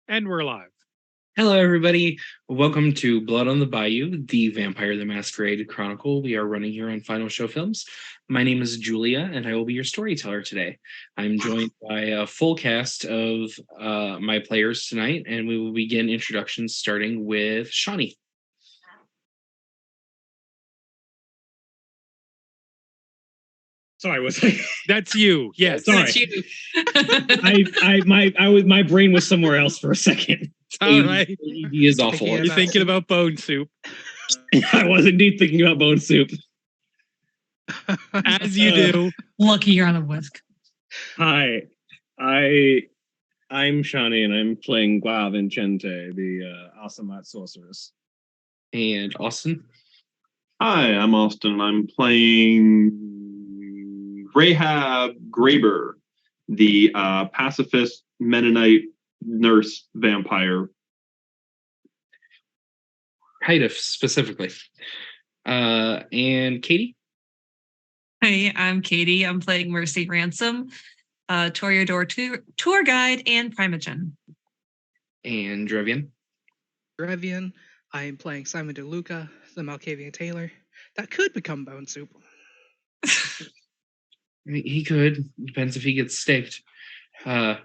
And we're live. Hello, everybody. Welcome to Blood on the Bayou, the Vampire the Masquerade Chronicle we are running here on Final Show Films. My name is Julia, and I will be your storyteller today. I'm joined by a full cast of my players tonight, and we will begin introductions starting with Shawnee. Sorry, was I? That's you. Yes. Sorry. That's you. My brain was somewhere else for a second. All right. AED is awful. Thinking You're about thinking about bone soup, I was indeed thinking about bone soup. as you do. Lucky you're on a whisk. Hi, I'm Shawnee, and I'm playing Gua Vincente, the Asamat sorceress. And Austin. Hi, I'm Austin, and I'm playing Rahab Graber, the pacifist Mennonite nurse vampire. Haida specifically. And Katie. Hey, I'm Katie. I'm playing Mercy Ransom, Toreador tour guide and Primogen. And Drevian. Revian. I am playing Simon DeLuca, the Malkavian tailor. That could become bone soup. He could. Depends if he gets staked. Jeremy.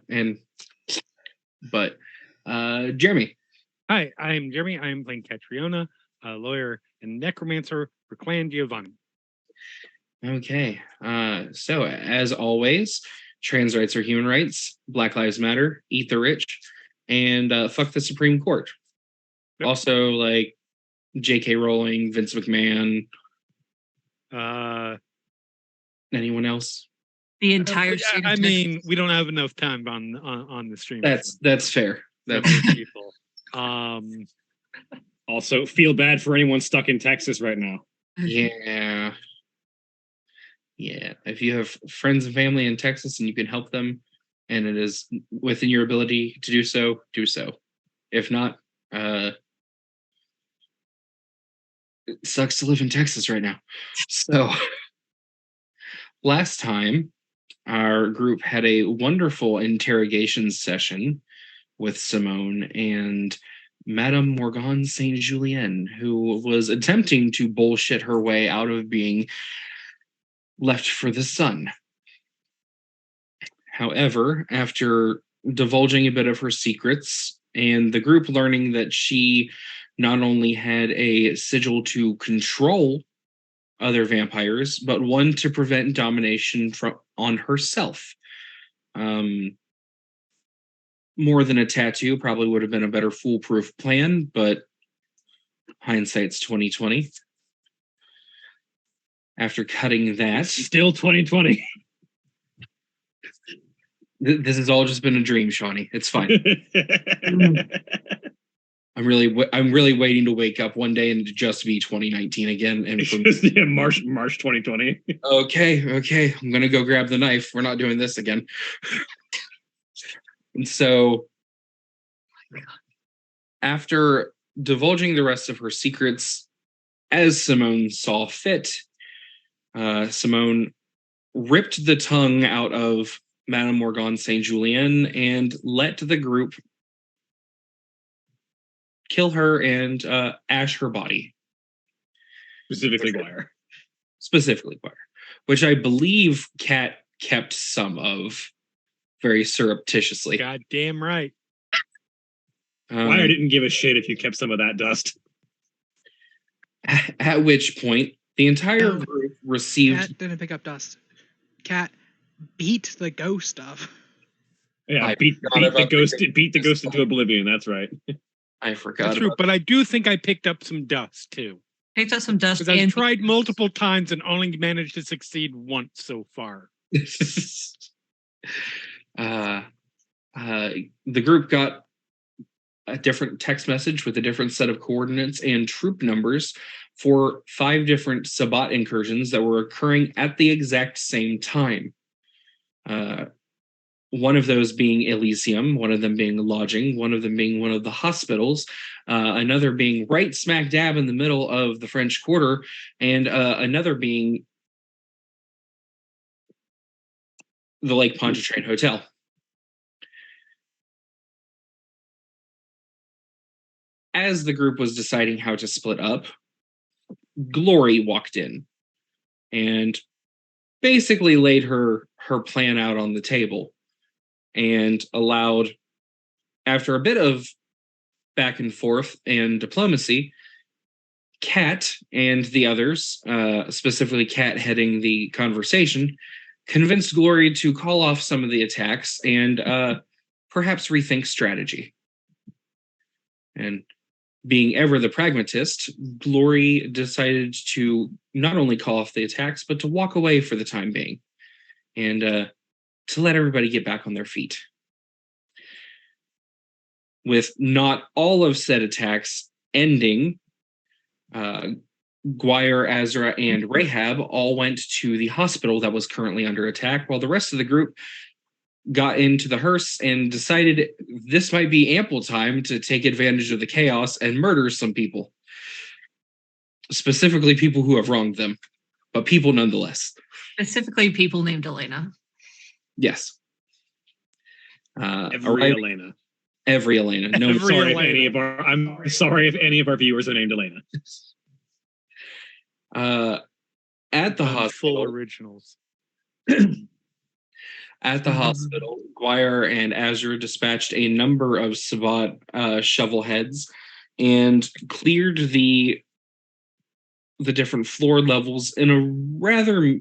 Hi, I'm Jeremy. I am playing Catriona, a lawyer and necromancer for Clan Giovanni. Okay. So as always, trans rights are human rights, Black Lives Matter, eat the rich, and fuck the Supreme Court. Yep. Also, like J.K. Rowling, Vince McMahon, anyone else? The entire state of I mean, Texas. we don't have enough time on the stream. That's fair. That's people. Also, feel bad for anyone stuck in Texas right now. yeah. If you have friends and family in Texas and you can help them, and it is within your ability to do so, do so. If not, it sucks to live in Texas right now. So last time, our group had a wonderful interrogation session with Simone and Madame Morgane Saint Julien, who was attempting to bullshit her way out of being left for the sun. However, after divulging a bit of her secrets and the group learning that she not only had a sigil to control other vampires, but one to prevent domination on herself. More than a tattoo probably would have been a better foolproof plan, but hindsight's 2020. After cutting that, Still 2020. This has all just been a dream, Shawnee. It's fine. I'm really waiting to wake up one day and just be 2019 again. And Yeah, March 2020. Okay. I'm gonna go grab the knife. We're not doing this again. And so, after divulging the rest of her secrets, as Simone saw fit, Simone ripped the tongue out of Madame Morgane Saint Julien and let the group kill her and ash her body. Specifically Guire. Which I believe Kat kept some of very surreptitiously. Goddamn right. Guire didn't give a shit if you kept some of that dust. At which point, the entire group received... Cat didn't pick up dust. Cat beat the ghost up. Yeah, beat the ghost into oblivion. That's right. I forgot. That's true, but I do think I picked up some dust too. Picked up some dust. Because I've tried multiple times and only managed to succeed once so far. The group got a different text message with a different set of coordinates and troop numbers for 5 different Sabbat incursions that were occurring at the exact same time. One of those being Elysium, one of them being lodging, one of them being one of the hospitals, another being right smack dab in the middle of the French Quarter, and another being the Lake Pontchartrain Hotel. as the group was deciding how to split up, Glory walked in and basically laid her plan out on the table and allowed, after a bit of back and forth and diplomacy, Kat and the others, specifically Kat heading the conversation, convinced Glory to call off some of the attacks and perhaps rethink strategy. And being ever the pragmatist, Glory decided to not only call off the attacks, but to walk away for the time being and to let everybody get back on their feet. With not all of said attacks ending, Guire, Azra, and Rahab all went to the hospital that was currently under attack, while the rest of the group got into the hearse and decided this might be ample time to take advantage of the chaos and murder some people. Specifically people who have wronged them, but people nonetheless. Specifically people named Elena. Yes. Every Elena. Every Elena. No, Every sorry Elena. if any of our. I'm sorry if any of our viewers are named Elena. At the Full hospital, originals. At the hospital, Guire and Azure dispatched a number of Sabat shovel heads and cleared the different floor levels in a rather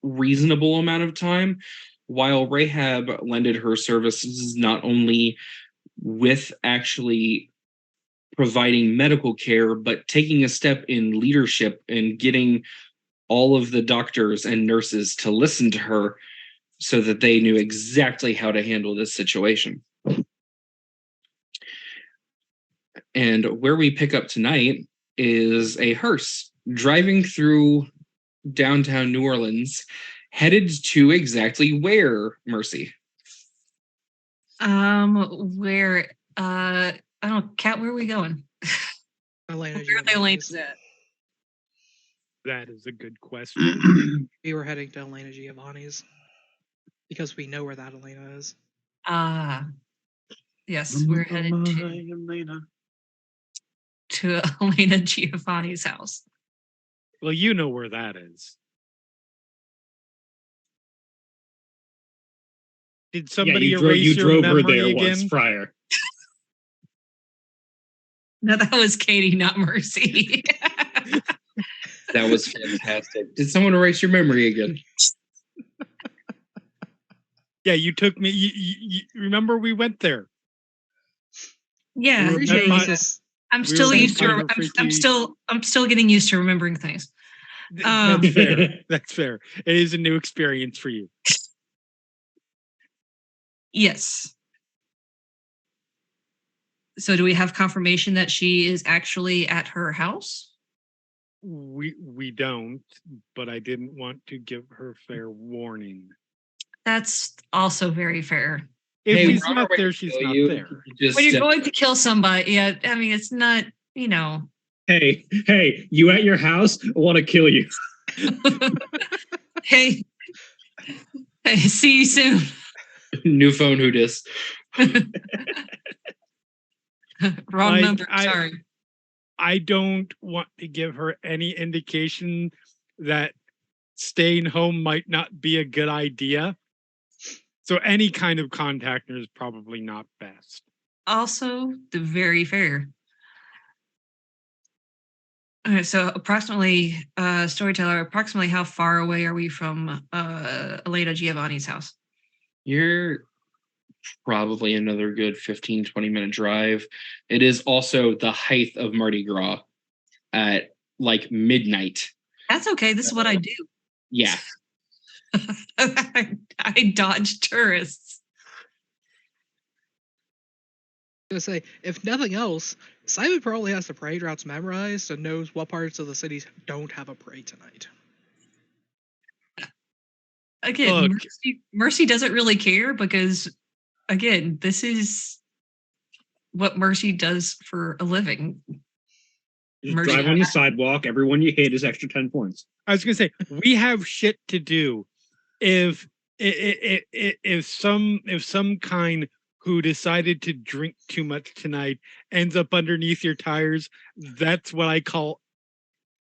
reasonable amount of time, while Rahab lended her services not only with actually providing medical care, but taking a step in leadership and getting all of the doctors and nurses to listen to her so that they knew exactly how to handle this situation. And where we pick up tonight is a hearse driving through downtown New Orleans, headed to exactly where, Mercy? Where I don't know, Kat, where are we going? Elena Where are the Giovanni's. Elenas at? That is a good question. We were heading to Elena Giovanni's because we know where that Elena is. Yes, we're headed to Elena Giovanni's house. Well, you know where that is. Did somebody you erase your drove her memory there again? once prior. No, that was Katie, not Mercy. That was fantastic. Did someone erase your memory again? Yeah, you took me. You remember we went there. Yeah, We were Appreciate met by- this. I'm we still were used to. met by the I'm still getting used to remembering things. That's fair. That's fair. It is a new experience for you. Yes. So, do we have confirmation that she is actually at her house? We don't, but I didn't want to give her fair warning. That's also very fair. If Hey, she's we're on our not way there, to she's kill not you. there. Just, When you're going to kill somebody, yeah, I mean, it's not, you know. Hey, you at your house? I want to kill you. Hey, see you soon. new phone, who dis? Wrong Like, number. Sorry. I don't want to give her any indication that staying home might not be a good idea. So any kind of contact is probably not best. Also, the very fair. Okay, so approximately, storyteller, approximately how far away are we from Elena Giovanni's house? You're probably another good 15-20 minute drive. It is also the height of Mardi Gras at like midnight. That's okay. This is what I do. Yeah. I dodge tourists. I was gonna say, if nothing else, Simon probably has the parade routes memorized and knows what parts of the cities don't have a parade tonight. Again, Look. Mercy doesn't really care because, again, this is what Mercy does for a living. Just Mercy- drive on the sidewalk. Everyone you hit is extra 10 points. I was gonna say we have shit to do. If some kind who decided to drink too much tonight ends up underneath your tires, that's what I call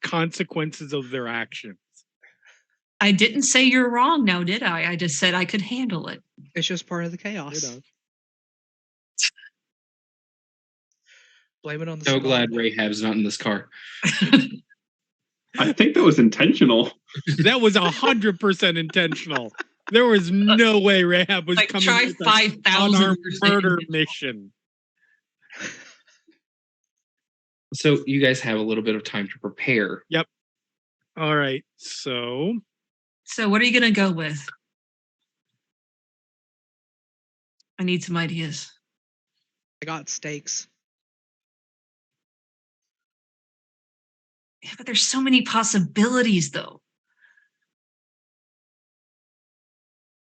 consequences of their actions. I didn't say you're wrong now, did I? I just said I could handle it. It's just part of the chaos. You know. Blame it on the So smog. glad Rahab's not in this car. I think that was intentional. That was 100% intentional. There was no way Rahab was Like coming try with an 5,000 unarmed murder mission. So you guys have a little bit of time to prepare. All right, so So what are you gonna go with? I need some ideas. I got steaks. Yeah, but there's so many possibilities though.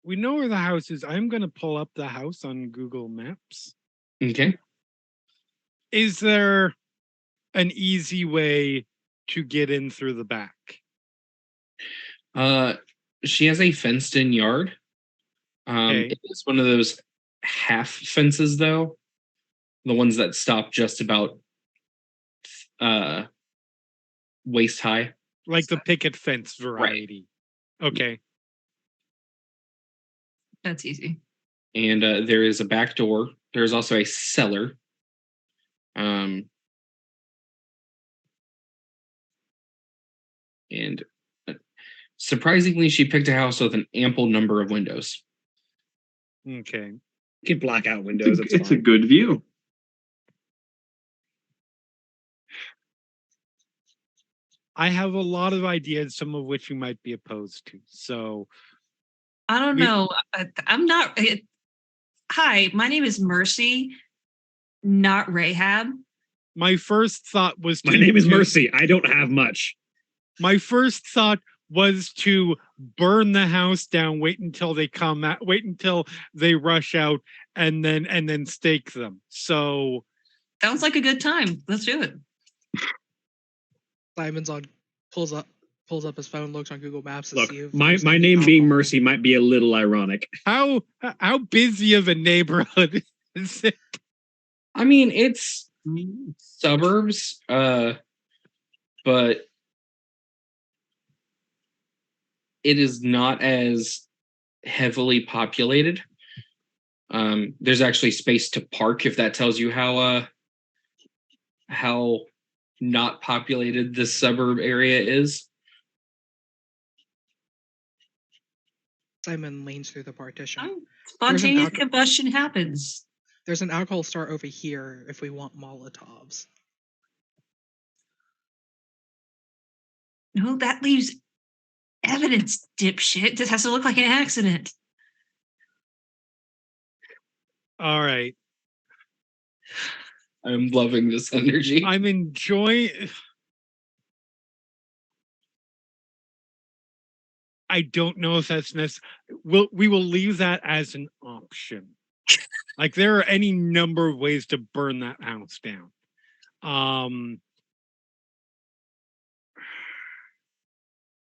we know where the house is. I'm going to pull up the house on Google Maps. Okay. Is there an easy way to get in through the back? She has a fenced-in yard. Okay. It's one of those half fences, though. The ones that stop just about waist high. Like the picket fence variety. Okay. That's easy. And there is a back door. There's also a cellar. And surprisingly, she picked a house with an ample number of windows. Okay. You can block out windows. It's a good view. I have a lot of ideas, some of which you might be opposed to. So I don't know. I'm not. Hi, my name is Mercy, not Rahab. my first thought was My name is Mercy. I don't have much. My first thought was to burn the house down, wait until they come out, wait until they rush out, and then stake them. So Sounds like a good time. Let's do it. Simon's on pulls up his phone, looks on Google Maps to Look, see if my there's my any name being alcohol. Mercy might be a little ironic. how busy of a neighborhood is it? I mean, it's suburbs, but it is not as heavily populated. There's actually space to park, if that tells you how not populated this suburb area is. Simon leans through the partition. Spontaneous alcohol- combustion happens. There's an alcohol store over here if we want Molotovs. No, that leaves evidence, dipshit. This has to look like an accident. All right. I'm loving this energy. I'm enjoying. I don't know if that's necessary. We will leave that as an option. Like there are any number of ways to burn that house down.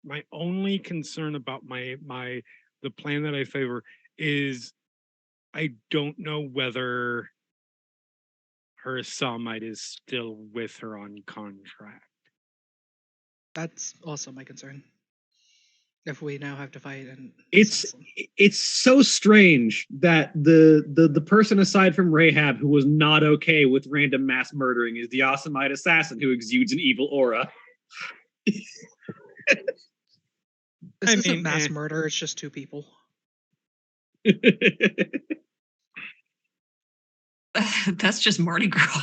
My only concern about the plan that I favor is I don't know whether her soulmate is still with her on contract. That's also my concern. If we now have to fight an It's assassin. it's so strange that the person aside from Rahab who was not okay with random mass murdering is the Awesomeite assassin who exudes an evil aura. This isn't mean, mass murder, it's just two people. That's just Mardi Gras.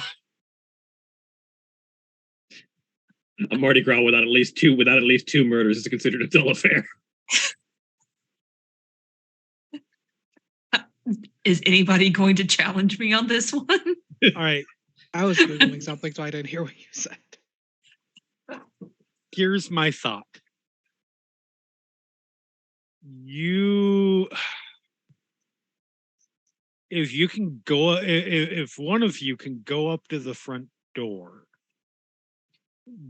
A Mardi Gras without at least two murders is considered a dull affair. Is anybody going to challenge me on this one? All right. I was Googling something, so I didn't hear what you said. Here's my thought. If one of you can go up to the front door,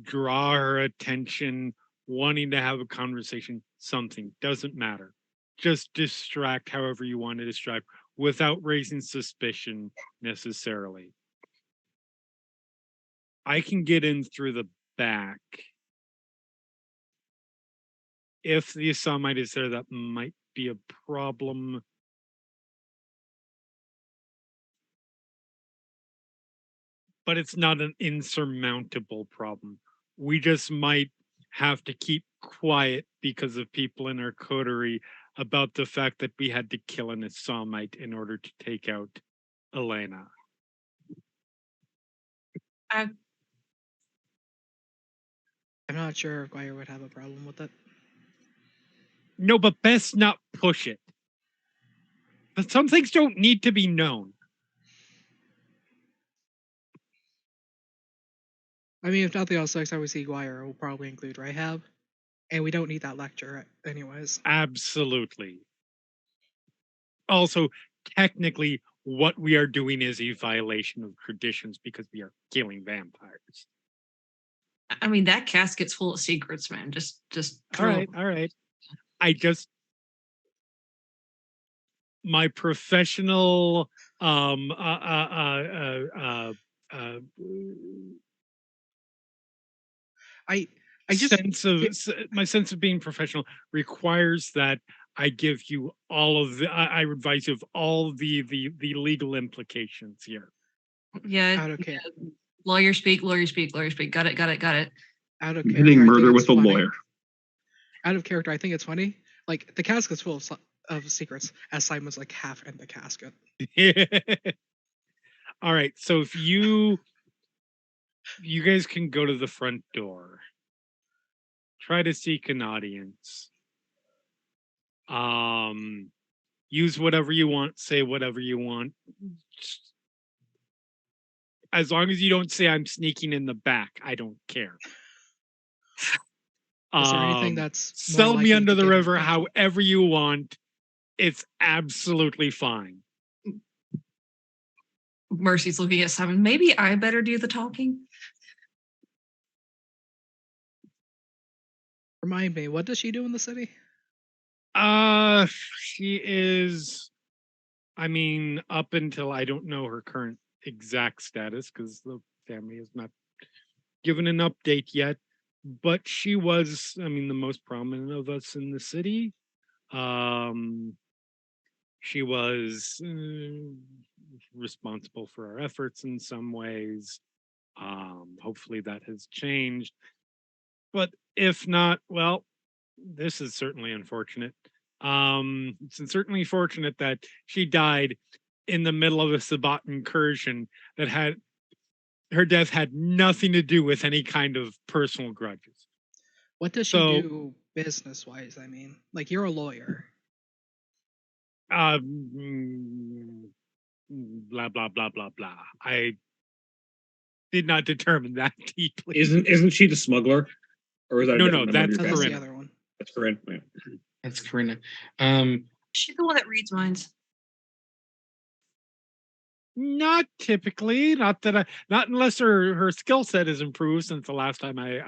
draw her attention, wanting to have a conversation, something, doesn't matter. Just distract however you want to distract. without raising suspicion necessarily. I can get in through the back. If the Assamite is there, that might be a problem. But it's not an insurmountable problem. We just might have to keep quiet because of people in our coterie about the fact that we had to kill an Assamite in order to take out Elena. I'm not sure if Guire would have a problem with it. No, but best not push it. But some things don't need to be known. I mean, if nothing else, next time we see Guire, we'll probably include Rahab. And we don't need that lecture anyways. Absolutely. Also, technically, what we are doing is a violation of traditions because we are killing vampires. I mean, that casket's full of secrets, man. Just All right. My professional my sense of being professional requires that I give you all of the I advise you of all the legal implications here. Yeah. Lawyer speak. Got it. Out of committing murder with a lawyer. Out of character, I think it's funny. Like the casket's full of secrets, as Simon's like half in the casket. All right, so if you guys can go to the front door. Try to seek an audience. Use whatever you want, say whatever you want. As long as you don't say I'm sneaking in the back, I don't care. Is there anything that's sell me under the river however you want? It's absolutely fine. Mercy's looking at Simon. Maybe I better do the talking. Remind me, what does she do in the city? She is, I mean, up until I don't know her current exact status because the family has not given an update yet, but she was, I mean, the most prominent of us in the city. She was responsible for our efforts in some ways. Hopefully that has changed. But if not, well, this is certainly unfortunate. It's certainly fortunate that she died in the middle of a Sabbat incursion that had her death had nothing to do with any kind of personal grudges. What does she do business wise? I mean, like you're a lawyer. Blah blah blah blah blah. I did not determine that deeply. Isn't she the smuggler? Or is that no? That's the other one. That's Corinne. Yeah. That's Corinna. She's the one that reads minds. Not typically. Not unless her skill set has improved since the last time I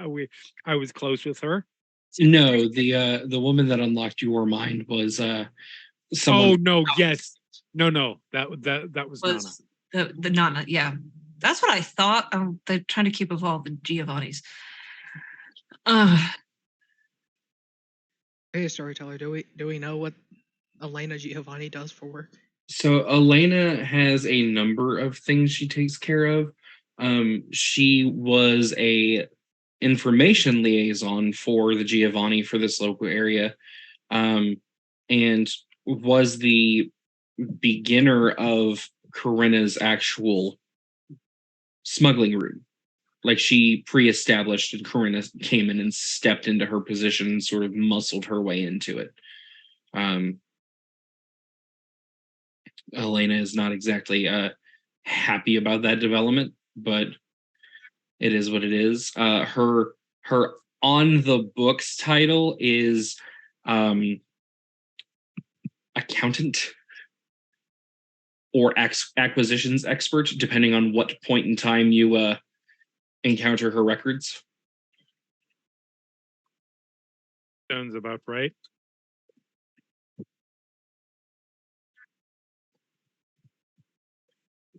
was close with her. No, the woman that unlocked your mind was someone. Oh no! Yes, no. That was Nana. The Nana. Yeah, that's what I thought. They're trying to keep of all the Giovannis. Hey, storyteller, do we know what Elena Giovanni does for work? So Elena has a number of things she takes care of. She was a information liaison for the Giovanni for this local area, and was the beginner of Corinna's actual smuggling route. Like she pre-established and Corinna came in and stepped into her position and sort of muscled her way into it. Elena is not exactly happy about that development, but it is what it is. Her on the books title is accountant or acquisitions expert, depending on what point in time you encounter her records. Sounds about right.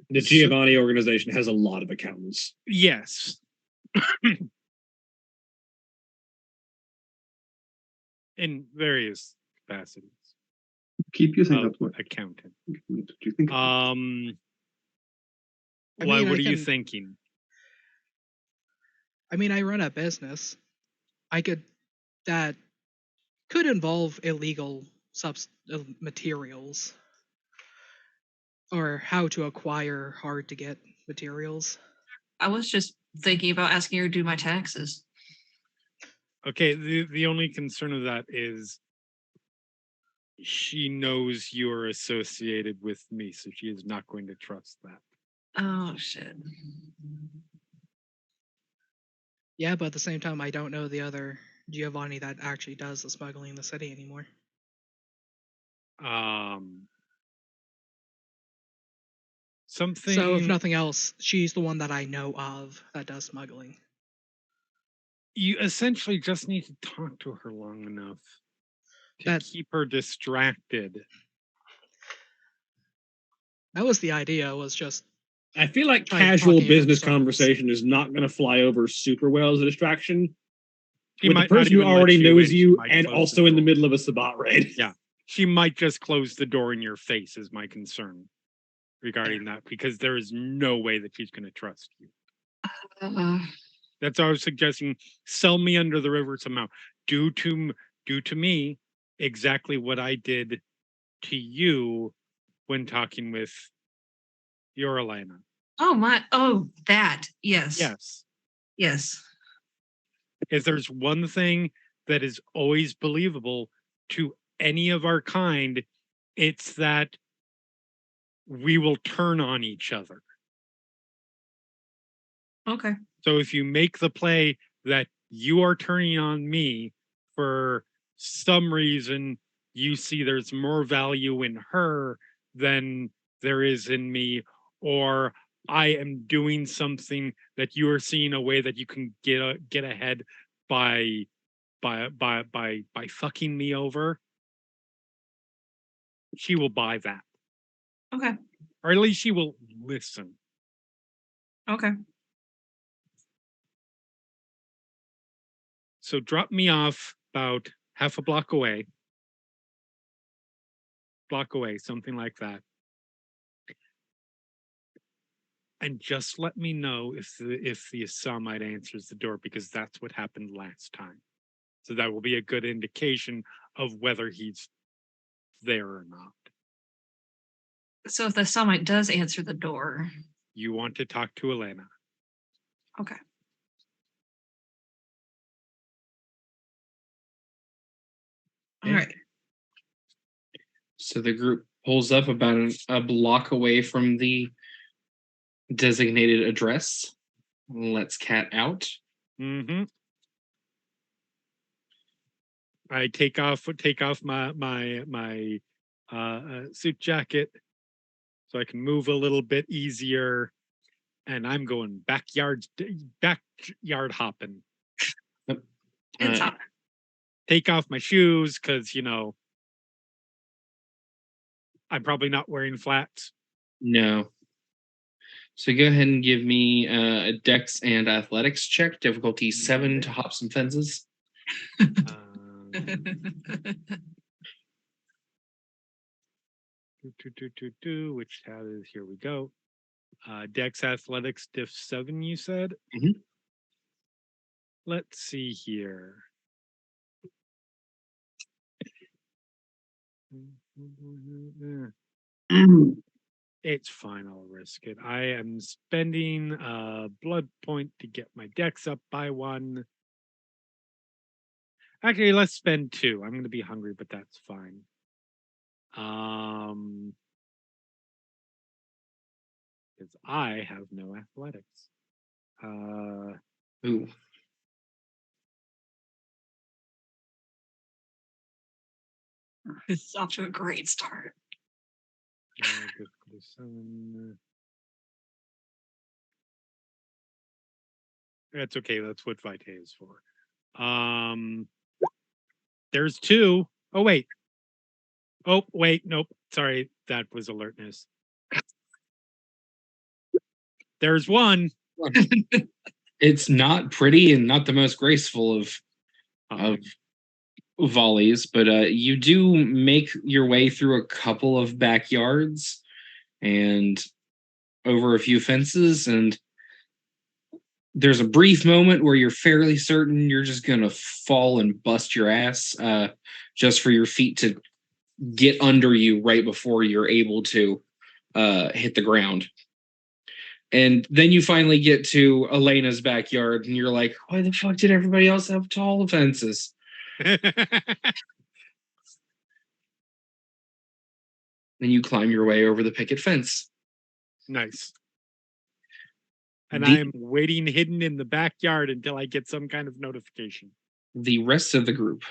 The Giovanni organization has a lot of accountants. Yes. In various capacities. Keep using of that word. accountant. What do you think? Why? mean, What I are you can- thinking? I mean, I run a business. That could involve illegal materials or how to acquire hard to get materials. I was just thinking about asking her to do my taxes. Okay, the only concern of that is she knows you're associated with me, so she is not going to trust that. Oh shit. Yeah, but at the same time, I don't know the other Giovanni that actually does the smuggling in the city anymore. Something. So, if nothing else, she's the one that I know of that does smuggling. You essentially just need to talk to her long enough to keep her distracted. That was the idea, was just... I feel like Try casual talking in business circles. conversation is not going to fly over super well as a distraction. She With the might not person who even let already you knows in, she you might and close also the in the door. middle of a Sabat raid. Yeah. She might just close the door in your face is my concern regarding that, because there is no way that she's going to trust you. That's why I was suggesting sell me under the river somehow. Do to me exactly what I did to you when talking with your Elena. Oh my! Oh, that yes. Yes. Yes. If there's one thing that is always believable to any of our kind, it's that we will turn on each other. Okay. So if you make the play that you are turning on me for some reason, you see there's more value in her than there is in me, or I am doing something that you are seeing a way that you can get ahead by fucking me over, she will buy that. Okay. Or at least she will listen. Okay. So drop me off about half a block away, something like that. And just let me know if the Assamite answers the door, because that's what happened last time. So that will be a good indication of whether he's there or not. So if the Samite does answer the door, You want to talk to Elena. okay. All right. So the group pulls up about a block away from the designated address. Let's cat out. Mm-hmm. I take off my suit jacket so I can move a little bit easier, and I'm going backyard hopping. It's hot. Take off my shoes because I'm probably not wearing flats. No. So go ahead and give me a Dex and Athletics check, difficulty 7 to hop some fences. Which tab is here? We go. Dex Athletics diff 7. You said. Mhm. Let's see here. It's fine. I'll risk it. I am spending a blood point to get my Dex up by 1. Actually, let's spend 2. I'm going to be hungry, but that's fine. Because I have no athletics. Ooh. It's off to a great start. That's okay. That's what Vitae is for. There's 2. Oh wait. Oh wait. Nope. Sorry. That was alertness. There's one. It's not pretty and not the most graceful of volleys, but you do make your way through a couple of backyards and over a few fences, and there's a brief moment where you're fairly certain you're just gonna fall and bust your ass, just for your feet to get under you right before you're able to hit the ground. And then you finally get to Elena's backyard, and you're like, why the fuck did everybody else have tall fences? Then you climb your way over the picket fence. Nice. And The- I'm waiting hidden in the backyard until I get some kind of notification. The rest of the group,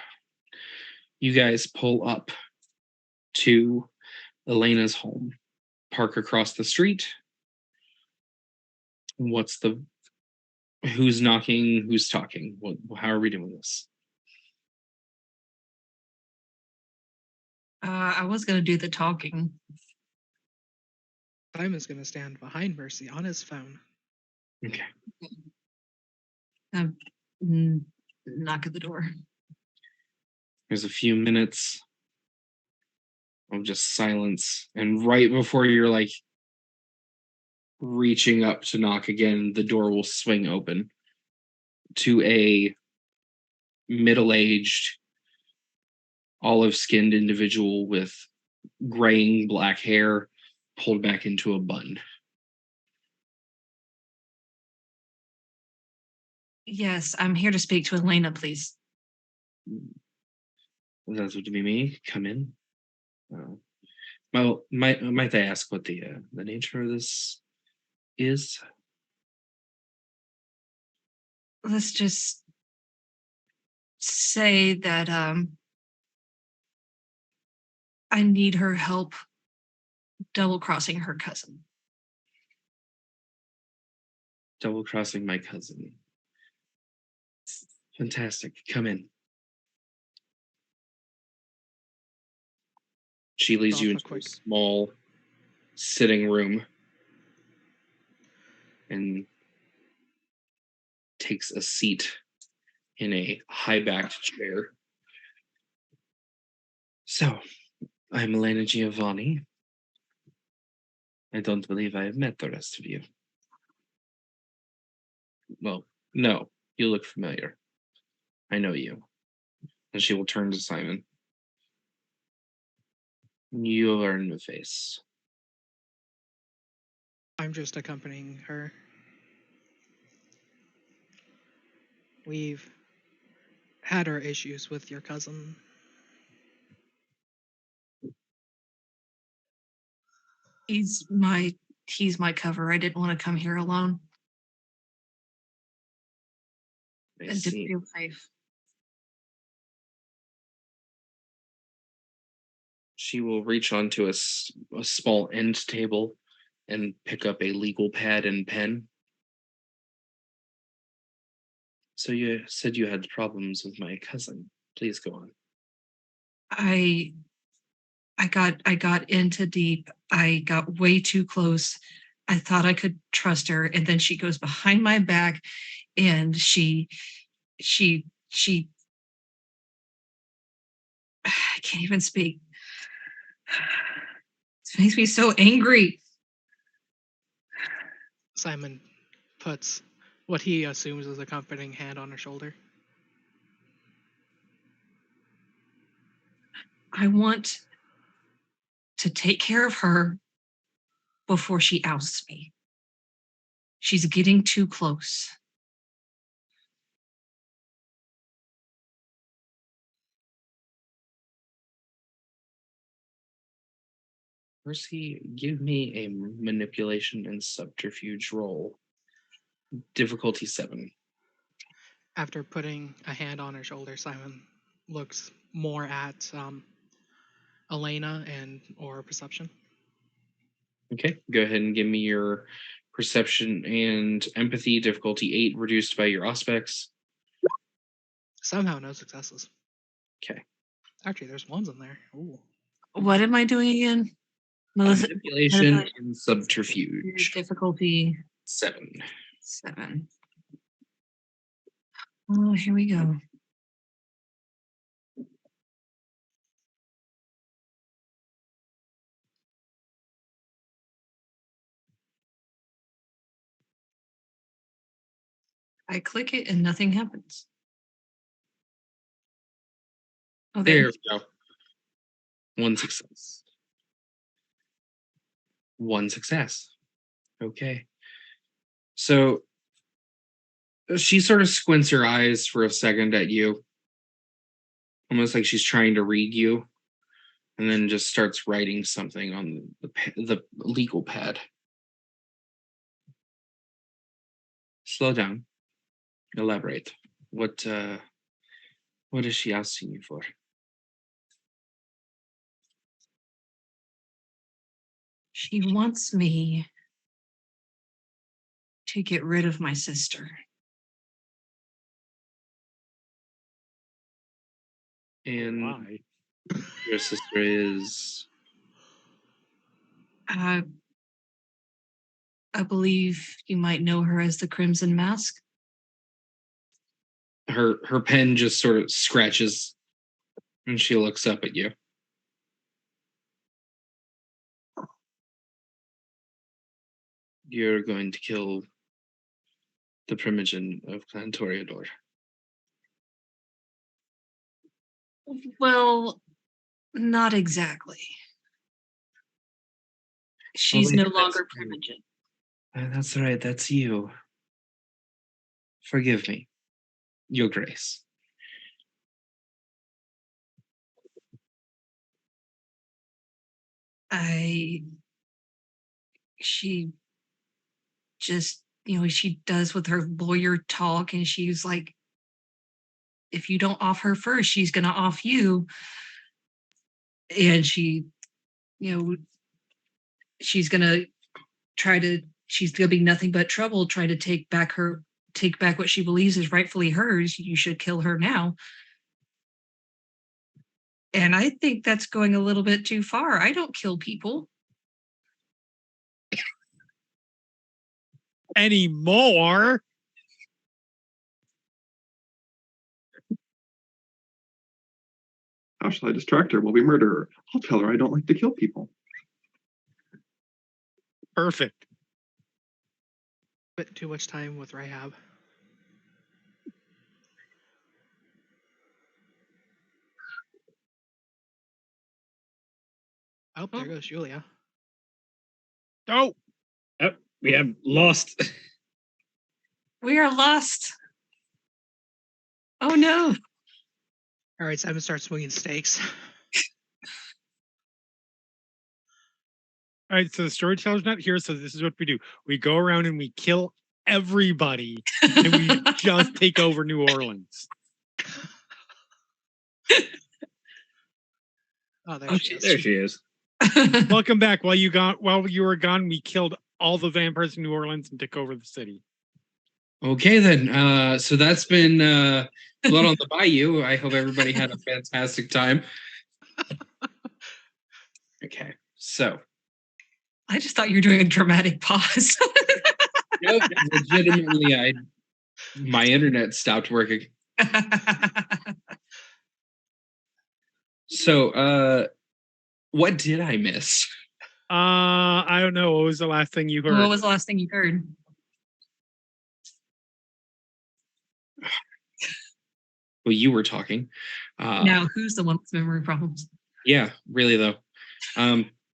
you guys pull up to Elena's home, park across the street. Who's knocking, who's talking? How are we doing this? I was gonna do the talking. Simon's gonna stand behind Mercy on his phone. Okay. Knock at the door. There's a few minutes of just silence, and right before you're like reaching up to knock again, the door will swing open to a middle-aged, olive-skinned individual with graying black hair pulled back into a bun. Yes, I'm here to speak to Elena, please. That's what to be me. Come in. Well, might I ask what the nature of this is? Let's just say that I need her help double crossing her cousin. Double crossing my cousin. Fantastic. Come in. She leads you into a small sitting room and takes a seat in a high-backed chair. So, I'm Elena Giovanni. I don't believe I have met the rest of you. Well, no, you look familiar. I know you. And she will turn to Simon. You are a new face. I'm just accompanying her. We've had our issues with your cousin. He's my cover. I didn't want to come here alone. I I didn't see. feel safe. She will reach onto a small end table and pick up a legal pad and pen. So you said you had problems with my cousin. Please go on. I got into deep. I got way too close. I thought I could trust her, and then she goes behind my back, and she I can't even speak. This makes me so angry. Simon puts what he assumes is a comforting hand on her shoulder. I want to take care of her before she ousts me. She's getting too close. Mercy, give me a manipulation and subterfuge roll. Difficulty 7. After putting a hand on her shoulder, Simon looks more at Elena or perception. Okay, go ahead and give me your perception and empathy. Difficulty 8, reduced by your aspects. Somehow no successes. Okay. Actually, there's ones in there. Ooh. What am I doing again? Melissa, Manipulation and subterfuge. difficulty. 7. 7. Oh, here we go. I click it and nothing happens. Okay. There we go. 1 success. 1 success. Okay. So she sort of squints her eyes for a second at you, almost like she's trying to read you, and then just starts writing something on the legal pad. Slow down. Elaborate. What is she asking you for? She wants me to get rid of my sister. And Why? your sister is I believe you might know her as the Crimson Mask. her pen just sort of scratches and she looks up at you. You're going to kill the primogen of Clan Toreador. Well, not exactly. She's wait, no that's longer you. primogen. That's right, that's you. Forgive me, Your Grace. She just, she does with her lawyer talk, and she's like, if you don't off her first, she's gonna off you. And she, she's gonna she's gonna be nothing but trouble trying to take back what she believes is rightfully hers. You should kill her now. And I think that's going a little bit too far. I don't kill people. Anymore? How shall I distract her while we murder her? I'll tell her I don't like to kill people. Perfect. Bit too much time with Rahab. Oh, there goes Julia. Oh, Oh, we have lost. We are lost. Oh no. All right, Simon starts swinging stakes. all right. So the storyteller's not here. So this is what we do: we go around and we kill everybody, and we just take over New Orleans. Oh, there Oh, she is. There she is. Welcome back. While you were gone, we killed all the vampires in New Orleans and took over the city. Okay then. So that's been Blood on the Bayou. I hope everybody had a fantastic time. Okay, so I just thought you were doing a dramatic pause. nope, legitimately, my internet stopped working. So, what did I miss? I don't know. What was the last thing you heard? What was the last thing you heard? Well, you were talking. Now, who's the one with memory problems? Yeah, really though.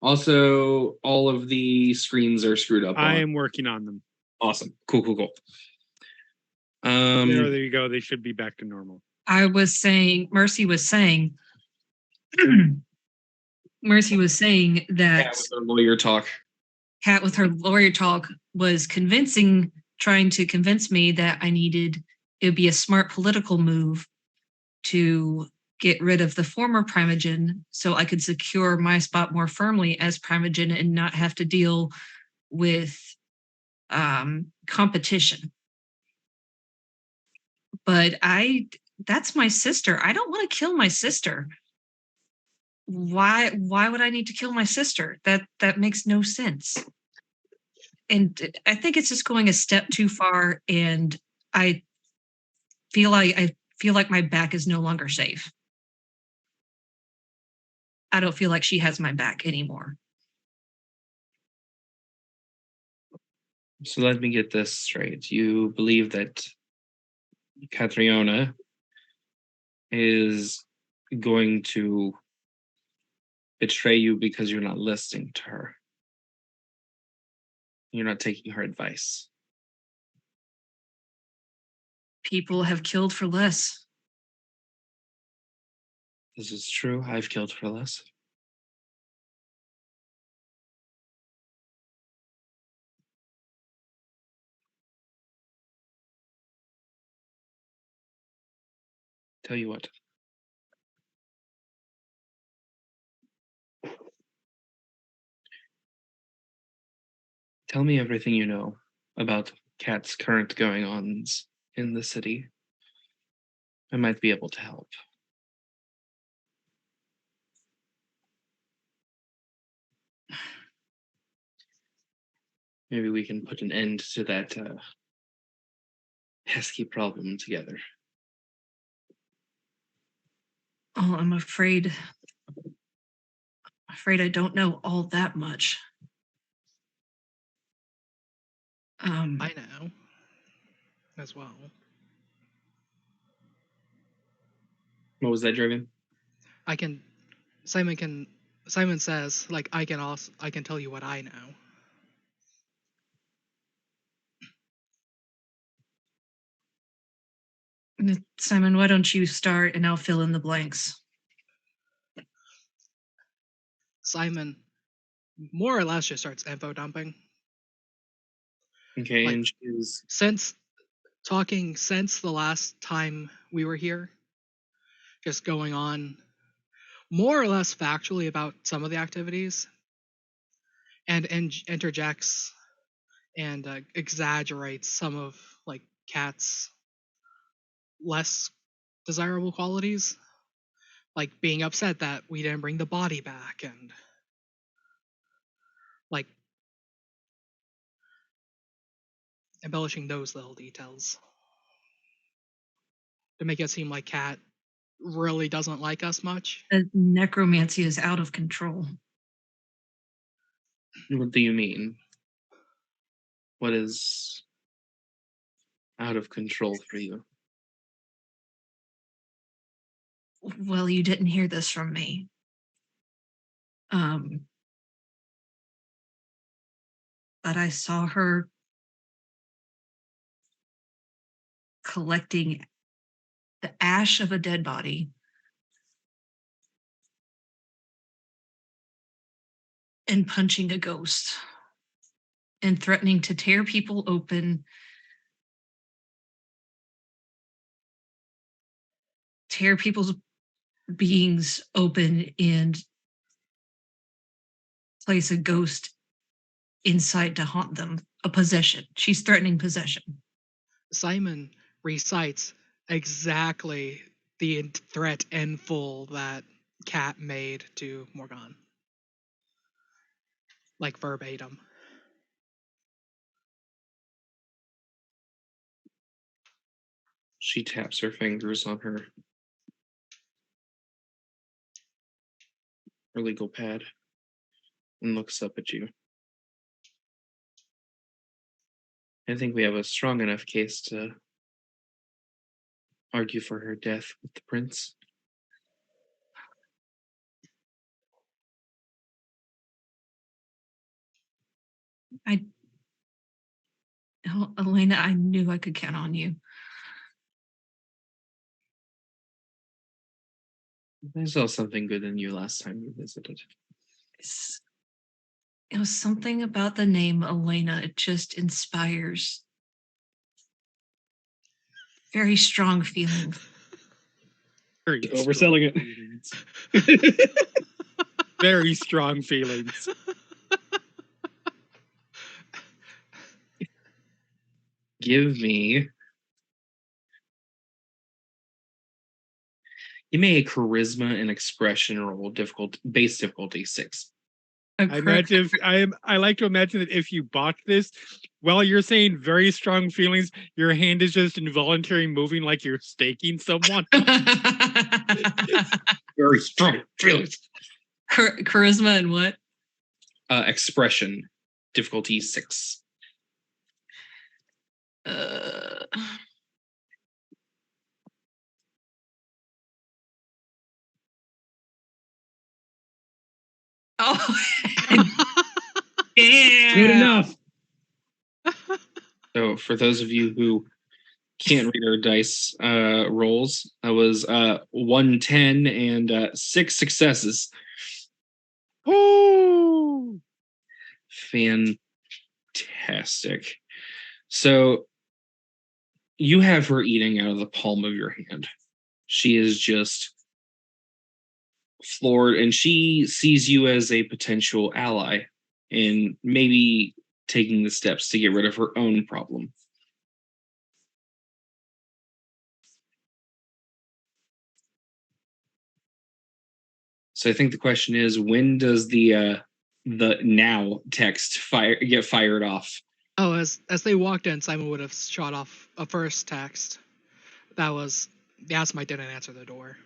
Also, all of the screens are screwed up. I am working on them. Awesome. Cool. There you go. They should be back to normal. Mercy was saying that Cat with her lawyer talk. Kat with her lawyer talk was trying to convince me that it would be a smart political move to get rid of the former primogen so I could secure my spot more firmly as primogen and not have to deal with competition. But that's my sister. I don't want to kill my sister. Why would I need to kill my sister? That makes no sense. and I think it's just going a step too far, and I I feel like my back is no longer safe. I don't feel like she has my back anymore. So let me get this straight. You believe that Catriona is going to betray you because you're not listening to her. You're not taking her advice. People have killed for less. This is true. I've killed for less. Tell you what. Tell me everything you know about Kat's current going-ons in the city. I might be able to help. Maybe we can put an end to that pesky problem together. Oh, I'm afraid I don't know all that much. I know as well. What was that, Dragon? I can. Simon can. Simon says, like, I can tell you what I know. Simon, why don't you start and I'll fill in the blanks? Simon more or less just starts info dumping. Okay, Like, and she's since the last time we were here, just going on more or less factually about some of the activities, and interjects and exaggerates some of like Kat's less desirable qualities, like being upset that we didn't bring the body back, and like embellishing those little details to make it seem like Kat really doesn't like us much. The necromancy is out of control. what do you mean? What is out of control for you? Well, you didn't hear this from me. But I saw her collecting the ash of a dead body and punching a ghost and threatening to tear people open, tear people's beings open, and place a ghost inside to haunt them. A possession. She's threatening possession. Simon recites exactly the threat in full that Kat made to Morgan, like verbatim. She taps her fingers on her legal pad and looks up at you. I think we have a strong enough case to argue for her death with the prince. Elena, I knew I could count on you. I saw something good in you last time you visited. It was something about the name Elena. It just inspires very strong feelings. Very Overselling strong it. feelings. Very strong feelings. Give me a charisma and expression roll, base difficulty 6. I imagine if I like to imagine that if you bought this, while you're saying very strong feelings, your hand is just involuntarily moving like you're staking someone. Very strong feelings. Charisma and what? Expression, difficulty 6. Oh, damn. Good enough. So for those of you who can't read our dice rolls, that was 110 and 6 successes. Oh, Fantastic. So you have her eating out of the palm of your hand. She is just floored, and she sees you as a potential ally in maybe taking the steps to get rid of her own problem. So I think the question is, when does the now text get fired off? Oh, as they walked in, Simon would have shot off a first text. That was the Asimite didn't answer the door.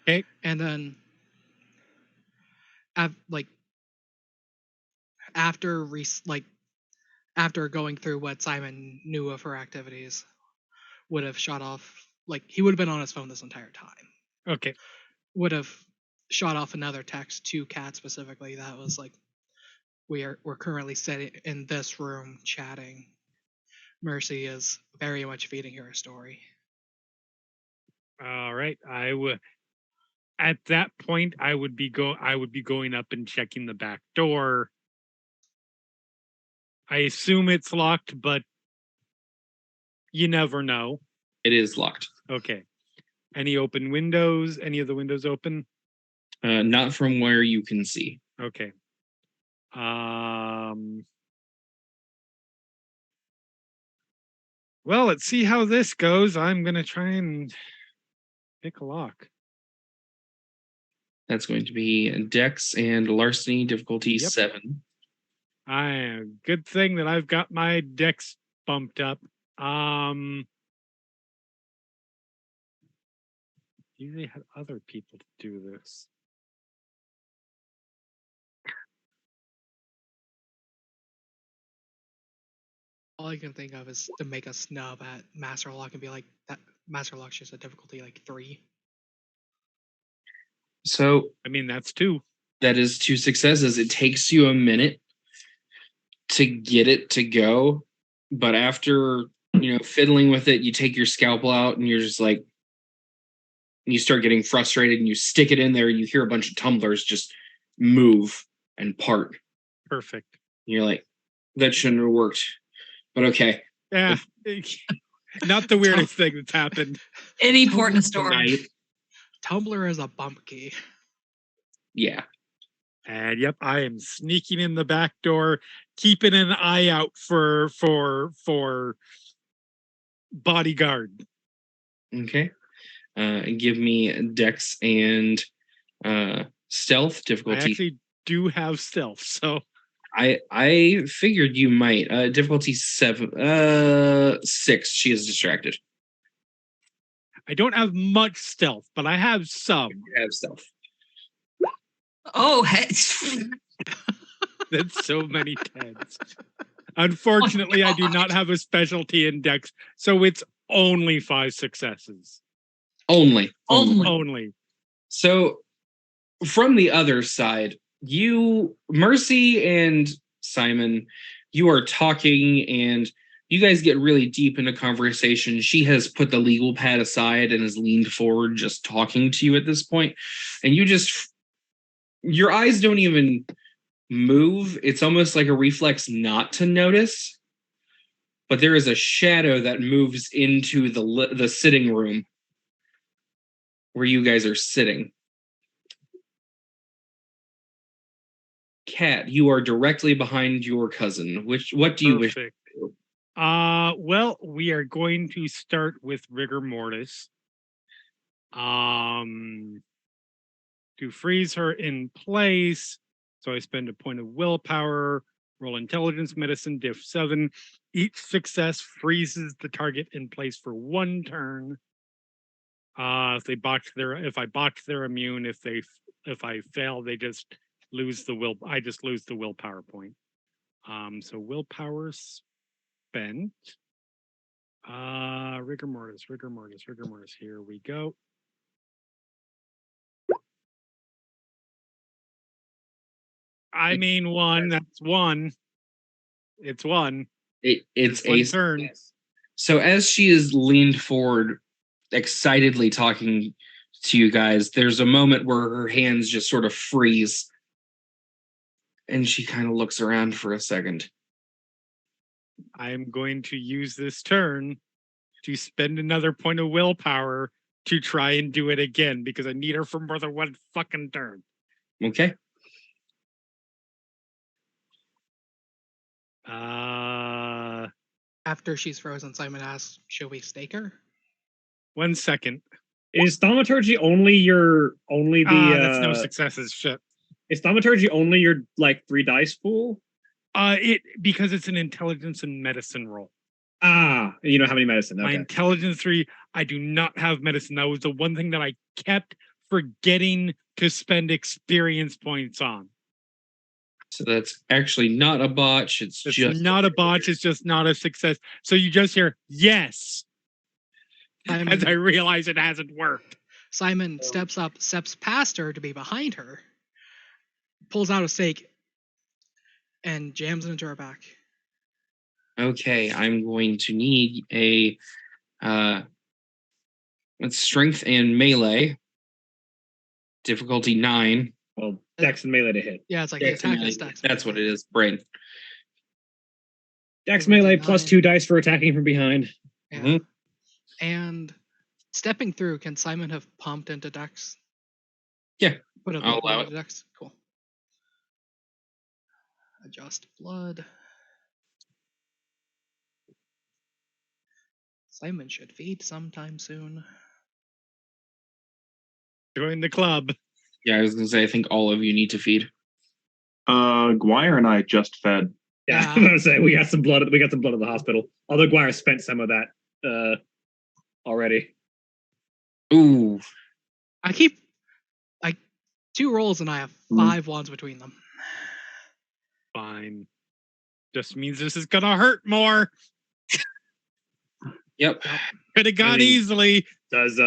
Okay. And then, after going through what Simon knew of her activities, would have shot off, he would have been on his phone this entire time. okay. Would have shot off another text to Kat specifically that was we're currently sitting in this room chatting. Mercy is very much feeding her a story. All right. I would. At that point, I would be going up and checking the back door. I assume it's locked, but you never know. It is locked. Okay. Any open windows? Any of the windows open? Not from where you can see. Okay. Well, let's see how this goes. I'm gonna try and pick a lock. That's going to be Dex and Larceny, difficulty 7. Good thing that I've got my dex bumped up. Usually had other people to do this. All I can think of is to make a snub at Master Lock and be like, that Master Lock's just a difficulty 3. So I mean, that's 2. that is 2 successes. It takes you a minute to get it to go, but after fiddling with it, you take your scalpel out and you're just like, you start getting frustrated and you stick it in there and you hear a bunch of tumblers just move and part. Perfect. And you're like, that shouldn't have worked, but okay. Yeah. Not the weirdest thing that's happened. Any port in a storm. Tonight. Tumbler is a bump key. Yeah. And yep, I am sneaking in the back door, keeping an eye out for bodyguard. Okay. Give me Dex and stealth difficulty. I actually do have stealth, so I figured you might. Difficulty 6. She is distracted. I don't have much stealth, but I have some. You have stealth. Oh, hey. That's so many tens. Unfortunately, I do not have a specialty in Dex, so it's only 5 successes. Only. Only. So, from the other side, Mercy and Simon, you are talking and you guys get really deep into conversation. She has put the legal pad aside and has leaned forward just talking to you at this point. And your eyes don't even move. It's almost like a reflex not to notice. But there is a shadow that moves into the sitting room where you guys are sitting. Kat, you are directly behind your cousin. What do you wish to do? Well, we are going to start with rigor mortis. To freeze her in place So I spend a point of willpower, roll intelligence, medicine, diff 7. Each success freezes the target in place for 1 turn. If I botch, they're immune. If I fail, they just lose the will. I just lose the willpower point. So willpower spent. Rigor mortis. Here we go. I mean, 1. That's 1. It's 1. It's one a turn. So as she is leaned forward, excitedly talking to you guys, there's a moment where her hands just sort of freeze. And she kind of looks around for a second. I'm going to use this turn to spend another point of willpower to try and do it again because I need her for more than 1 fucking turn. Okay. After she's frozen, Simon asks, "Should we stake her?" 1 second. Is thaumaturgy only the? That's no successes. Shit. Is thaumaturgy only your like 3 dice pool? Because it's an intelligence and medicine roll. You don't have any medicine. Okay. My intelligence 3. I do not have medicine. That was the one thing that I kept forgetting to spend experience points on. So that's actually not a botch. It's just not a botch. It's just not a success. So you just hear yes. As I realize it hasn't worked. Simon steps past her to be behind her, pulls out a stake, and jams it into her back. Okay, I'm going to need a strength and melee. Difficulty 9. Well, dex and melee to hit. Yeah, it's like Dex the attack and is melee. dex. That's what it is. Brain. Dex melee plus 2 dice for attacking from behind. Yeah. Mhm. And stepping through, can Simon have pumped into dex? Yeah, Put a I'll big allow one into dex. Cool. Adjust blood. Simon should feed sometime soon. Join the club. Yeah, I was gonna say I think all of you need to feed. Guire and I just fed. Yeah, Yeah. I'm gonna say we got some blood. We got some blood at the hospital. Although Guire spent some of that already. Ooh. I keep 2 rolls and I have 5 ones between them. Fine. Just means this is gonna hurt more. Yep. Could have got easily. Does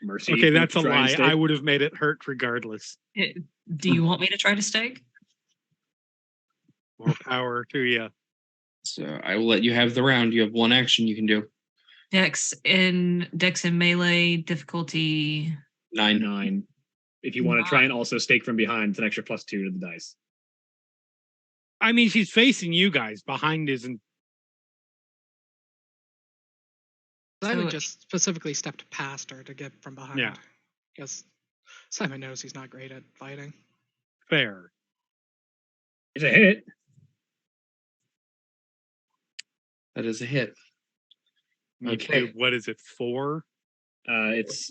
Mercy? Okay, want that's to a try and lie. stake? I would have made it hurt regardless. Do you want me to try to stake? More power to you. So I will let you have the round. You have 1 action you can do. Dex and melee difficulty 9. 9. If you want to try and also stake from behind, it's an extra +2 to the dice. I mean, she's facing you guys. Behind isn't. Simon So- just specifically stepped past her to get from behind. Yeah. Because Simon knows he's not great at fighting. Fair. It's a hit. That is a hit. Okay. What is it? 4? It's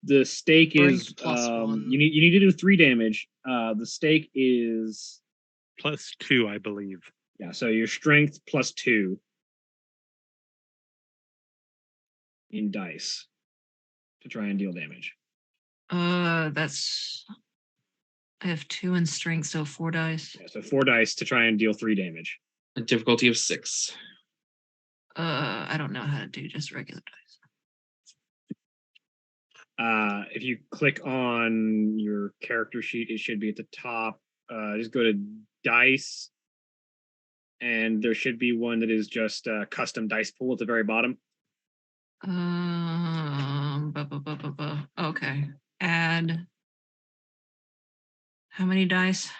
the stake is Strength plus 1. you need to do 3 damage. The stake is Plus 2, I believe. yeah. So your strength plus 2 in dice to try and deal damage. that's I have 2 in strength, so 4 dice. Yeah, so 4 dice to try and deal 3 damage. A difficulty of 6. I don't know how to do just regular dice. If you click on your character sheet, it should be at the top. Just go to dice, and there should be one that is just custom dice pool at the very bottom. Okay. Add how many dice?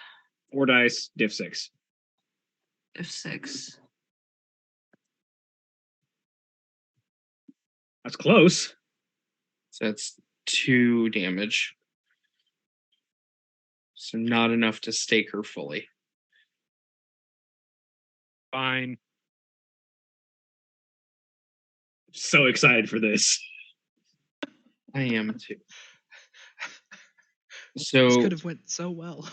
4 dice, diff 6. If 6. That's close. So that's 2 damage. So not enough to stake her fully. Fine. So excited for this. I am too. This So could have went so well.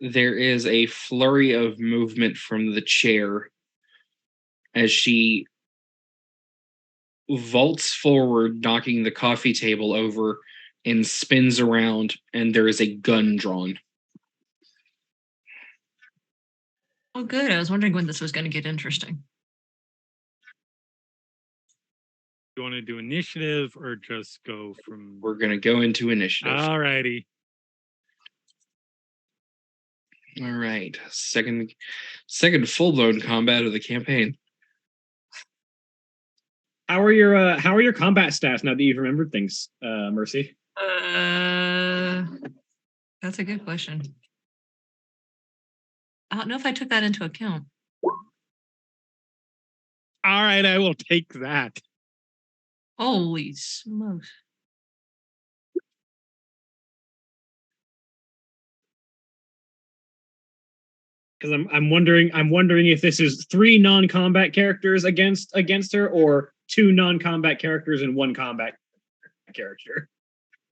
there is a flurry of movement from the chair as she vaults forward, knocking the coffee table over, and spins around, and there is a gun drawn. Oh, good. I was wondering when this was going to get interesting. You want to do initiative or just go from? We're going to go into initiative. Alrighty. All right. Second full-blown combat of the campaign. How are your combat stats now that you've remembered things, Mercy? That's a good question. I don't know if I took that into account. All right, I will take that. Holy smokes. Because I'm wondering if this is 3 non-combat characters against her, or 2 non-combat characters and 1 combat character.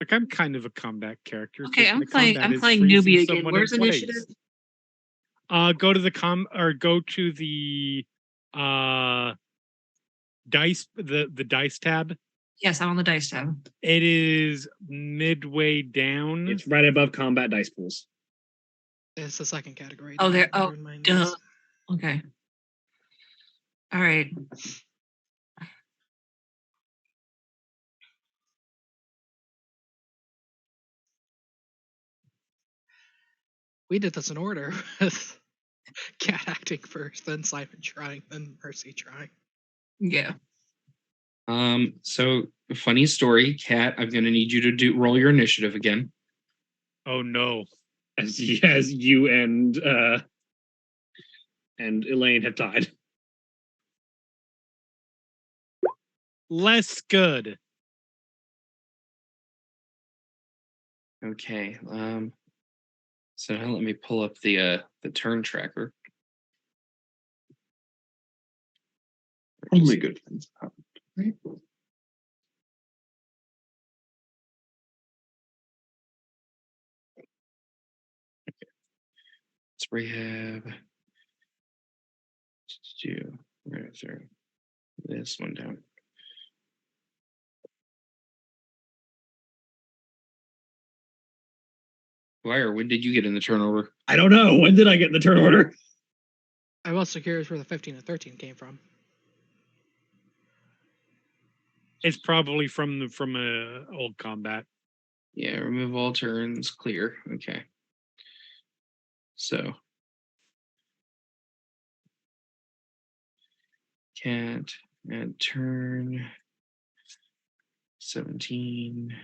Like, I'm kind of a combat character. Okay, so I'm my playing combat is newbie freezing again. someone Where's in place. initiative? Go to the go to the dice, the dice tab. Yes, I'm on the dice tab. It is midway down. It's right above combat dice pools. It's the second category. Oh, there. Never Oh, mind duh. this. Okay. All right. We did this in order with Cat acting first, then Simon trying, then Mercy trying. Yeah. So funny story, Kat, I'm gonna need you to roll your initiative again. Oh no. As you and Elaine have tied. Less good. Okay. So now let me pull up the turn tracker. Only good things happen. Right? Let's rehab. We're gonna throw this one down. Wire, when did you get in the turnover? I don't know. When did I get in the turn order? I was so curious where the 15 and 13 came from. It's probably from old combat. Yeah, remove all turns, clear. Okay. So Cat and turn 17.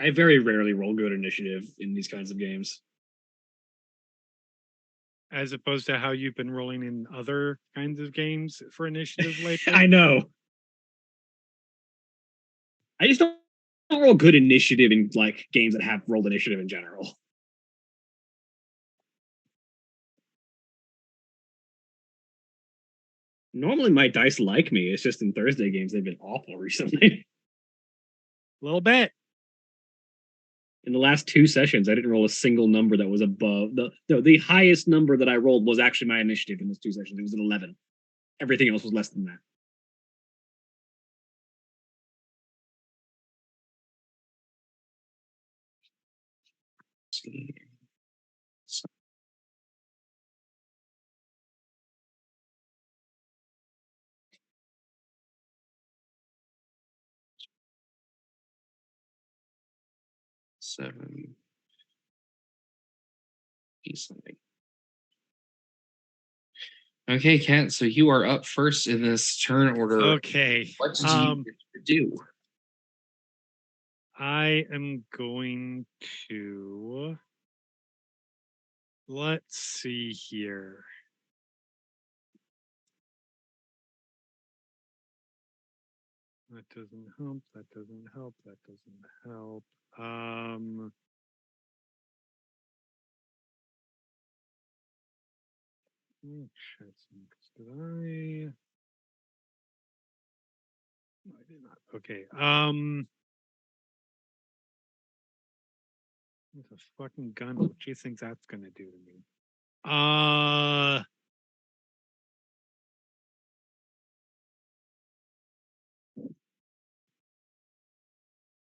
I very rarely roll good initiative in these kinds of games. As opposed to how you've been rolling in other kinds of games for initiative lately. I know. I just don't roll good initiative in like games that have rolled initiative in general. Normally my dice like me. It's just in Thursday games they've been awful recently. A little bit. In the last 2 sessions, I didn't roll a single number that was above the highest number that I rolled was actually my initiative in those 2 sessions. It was an 11. Everything else was less than that. See. 7. Something. Okay, Kat, so you are up first in this turn order. Okay. What did you do? I am going to, let's see here. That doesn't help. That doesn't help. That doesn't help. Did I? No, I did not. Okay. With a fucking gun, what do you think that's gonna do to me?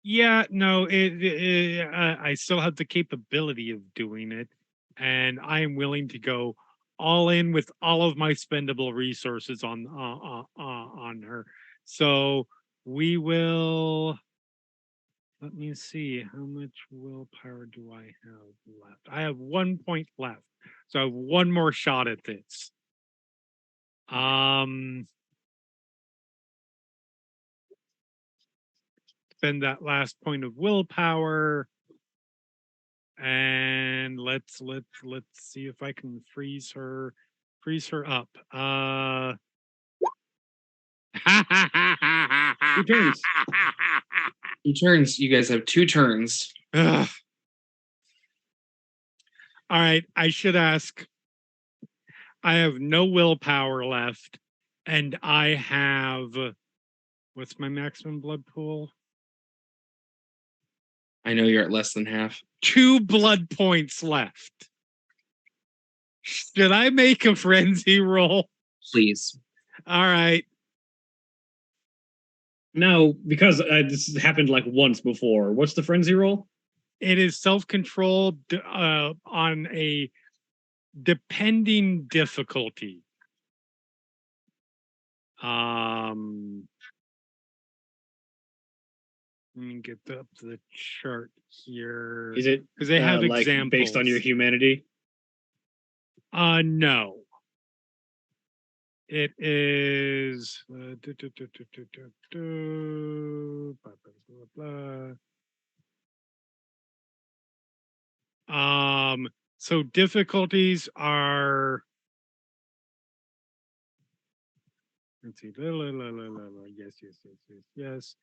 Yeah, no, I still have the capability of doing it, and I am willing to go all in with all of my spendable resources on her. So we will. Let me see, how much willpower do I have left? I have 1 point left, so I have one more shot at this. Spend that last point of willpower, and let's see if I can freeze her up. 2 turns. 2 turns. You guys have 2 turns. Ugh. All right, I should ask. I have no willpower left, and I have, what's my maximum blood pool? I know you're at less than half. 2 blood points left. Should I make a frenzy roll? Please. All right. Now, because this happened like once before, what's the frenzy roll? It is self-control on a depending difficulty. Let me get up the chart here. Is it because they have like examples based on your humanity? No. It is so difficulties are, let's see, yes.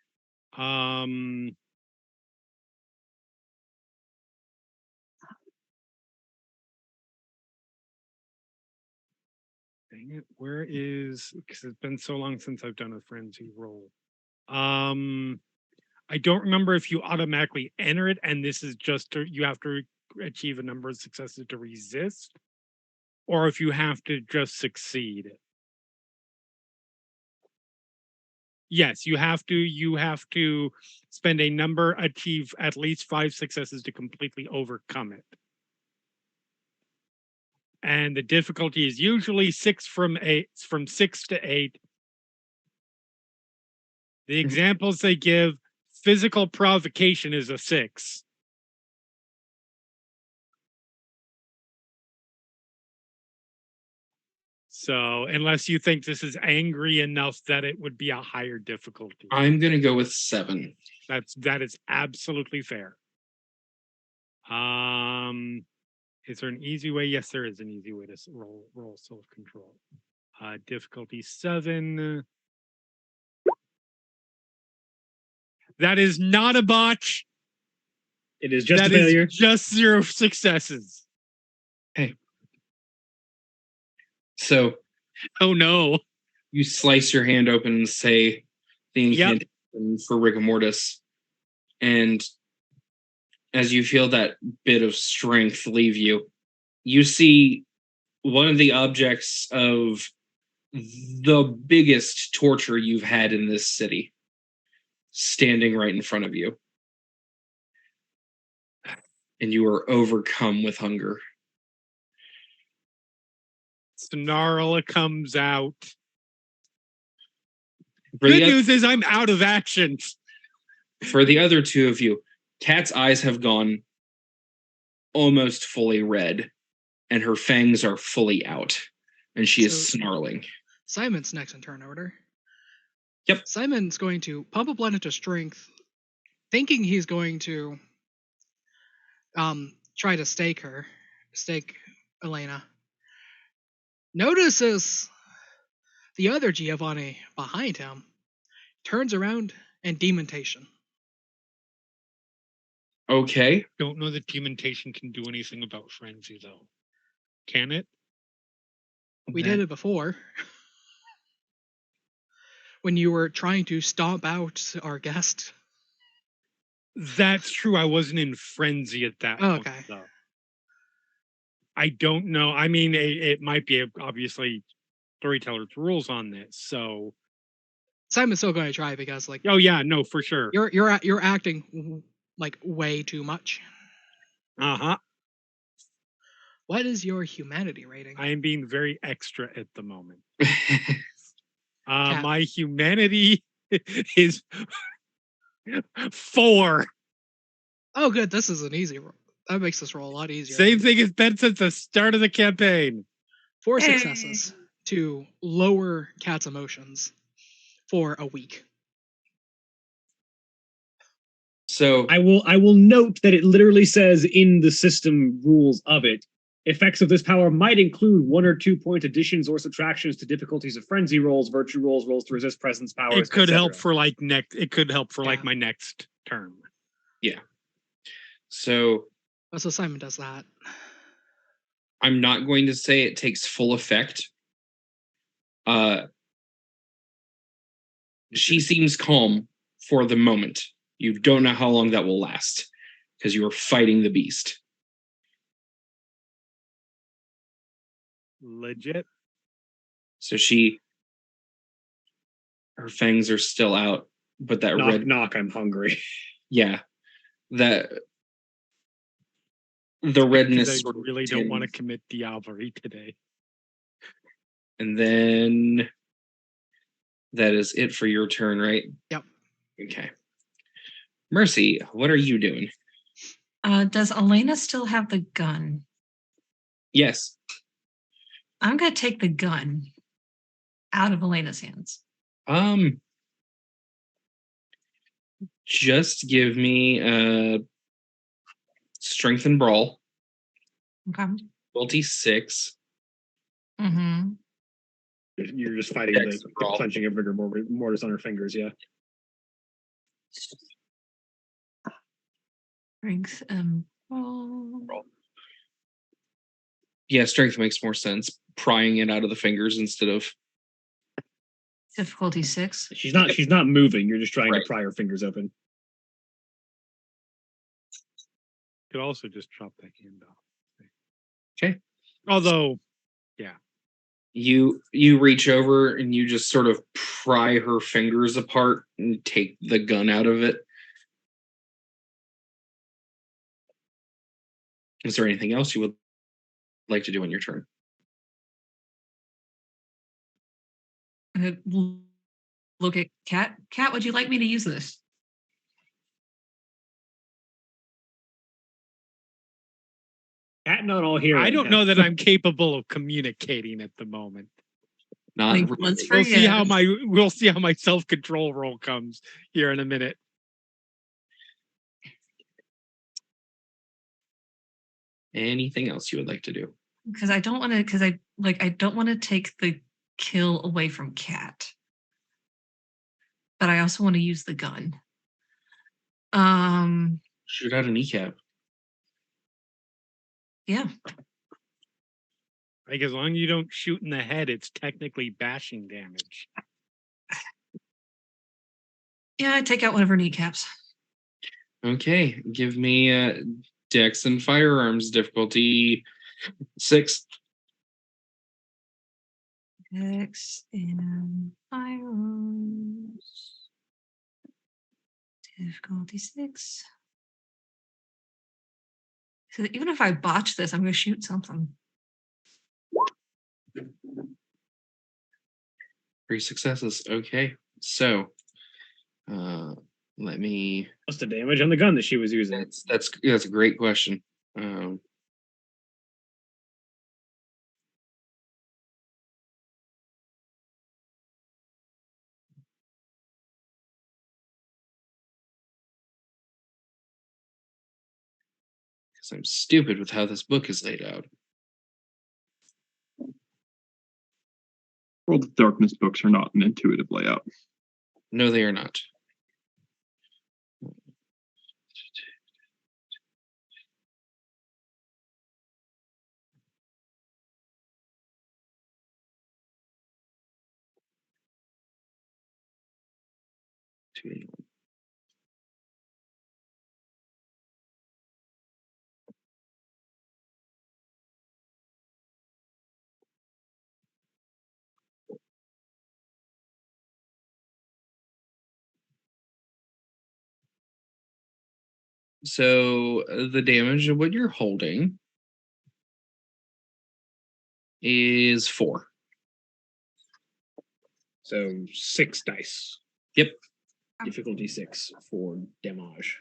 Dang it, where is, because it's been so long since I've done a frenzy roll. I don't remember if you automatically enter it and this is just you have to achieve a number of successes to resist, or if you have to just succeed. Yes, you have to spend a number, achieve at least 5 successes to completely overcome it. And the difficulty is usually 6 from 6 to 8. The examples they give, physical provocation is a 6. So unless you think this is angry enough that it would be a higher difficulty. I'm gonna go with 7. That is absolutely fair. Is there an easy way? Yes, there is an easy way to roll self-control. Difficulty 7. That is not a botch. It is just that a failure. Is just 0 successes. Okay. So, oh no. You slice your hand open and say the incantation for rigor mortis. And as you feel that bit of strength leave you, you see one of the objects of the biggest torture you've had in this city standing right in front of you. And you are overcome with hunger. Snarl comes out. Good news is I'm out of action. For the other 2 of you, Kat's eyes have gone almost fully red, and her fangs are fully out, and she is snarling. Simon's next in turn order. Yep. Simon's going to pump a blood into strength, thinking he's going to try to stake Elena. Notices the other Giovanni behind him, turns around, and demontation. Okay. Don't know that demontation can do anything about frenzy, though. Can it? We did it before. When you were trying to stomp out our guest. That's true. I wasn't in frenzy at that Oh, point, okay. though. I don't know. I mean, it might be obviously storyteller's rules on this. So, Simon's still going to try because like oh yeah, no, for sure. you're acting like way too much. Uh-huh. What is your humanity rating? I am being very extra at the moment. Cat. My humanity is 4. Oh, good. This is an easy roll. That makes this roll a lot easier. Same thing as been since the start of the campaign. 4 Hey. successes to lower Cat's emotions for a week. So I will note that it literally says in the system rules of it, effects of this power might include 1 or 2 point additions or subtractions to difficulties of frenzy rolls, virtue rolls, rolls to resist presence powers. It could etc. help for like next. It could help for like Yeah. my next term. so So Simon does that. I'm not going to say it takes full effect. She seems calm for the moment. You don't know how long that will last because you are fighting the beast. Legit. So her fangs are still out, but that Knock, red, knock, I'm hungry. yeah, that the Because redness I sort of really don't want to tins. commit Diablerie today. And then that is it for your turn, right? Yep. Okay. Mercy, what are you doing? Does Elena still have the gun? Yes. I'm going to take the gun out of Elena's hands. Just give me strength and brawl. Okay. Difficulty 6. Mm-hmm. You're just fighting Dex the brawl. clenching of rigor mortis on her fingers, yeah. Strength and roll. Yeah, strength makes more sense. Prying it out of the fingers instead of Difficulty 6. She's not moving, you're just trying Right. to pry her fingers open. Could also just chop that hand off. Okay. Although, you reach over and you just sort of pry her fingers apart and take the gun out of it. Is there anything else you would like to do on your turn? Look at Cat. Cat, would you like me to use this? Cat not all here. I don't know that I'm capable of communicating at the moment. Not Like, really. once for We'll see how yes. we'll see how my self-control roll comes here in a minute. Anything else you would like to do? Because I don't want to. Because I don't want to take the kill away from Cat, but I also want to use the gun. Shoot out a kneecap. Yeah. Like as long as you don't shoot in the head, it's technically bashing damage. Yeah, I take out one of her kneecaps. Okay, give me Dex and firearms difficulty 6. X and firearms. Difficulty 6. So even if I botch this, I'm going to shoot something. 3 successes. Okay, so let me. What's the damage on the gun that she was using? That's a great question. Because I'm stupid with how this book is laid out. World of Darkness books are not an intuitive layout. No, they are not. So the damage of what you're holding is 4. So 6 dice. Yep. Difficulty 6 for damage.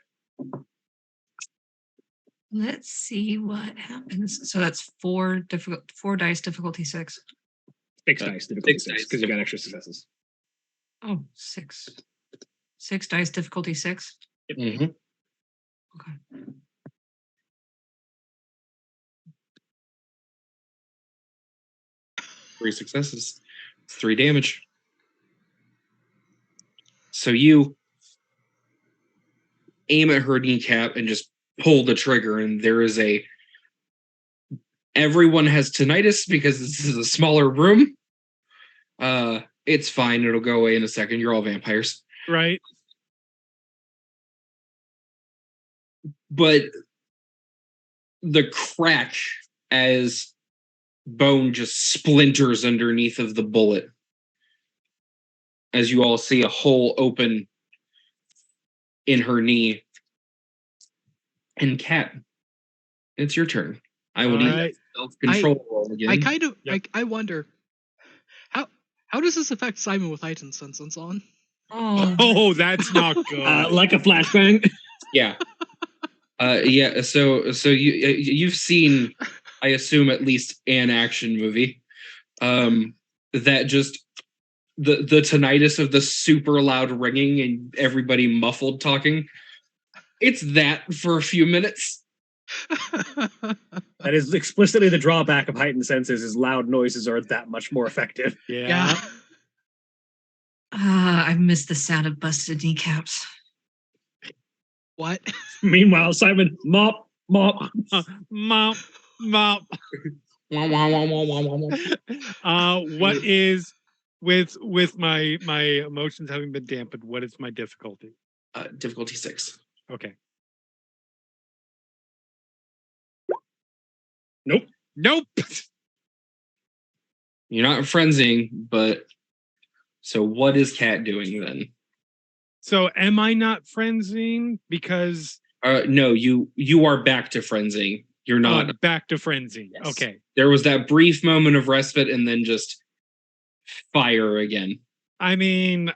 Let's see what happens. So that's 4 dice, difficulty 6. 6 dice difficulty 6 6 dice. because you got extra successes. Oh, 6. 6 dice, difficulty 6. Mm-hmm. Okay. 3 successes. 3 damage. So you aim at her kneecap and just pull the trigger, and there is a. Everyone has tinnitus because this is a smaller room. It's fine. It'll go away in a second. You're all vampires. Right. But the crack as bone just splinters underneath of the bullet. As you all see a hole open in her knee. And Kat, it's your turn. I will need Alright. that self-control roll again. I kind of Yep. I wonder how does this affect Simon with heightened senses on? Oh, Oh, that's not good. Like a flashbang. Yeah. Yeah. So you've seen, I assume, at least an action movie. That just the tinnitus of the super loud ringing and everybody muffled talking. It's that for a few minutes. That is explicitly the drawback of heightened senses is loud noises are that much more effective. Yeah. I missed the sound of busted kneecaps. What? Meanwhile, Simon, mop. Mop, mop. Wah, wah, wah, wah, wah, wah, wah. What is with my emotions having been dampened? What is my difficulty? Difficulty 6. Okay. Nope. Nope. You're not frenzying, but so what is Kat doing then? So am I not frenzying because No, you are back to frenzying. You're not. back to frenzy? Yes. Okay. There was that brief moment of respite and then just fire again. I mean,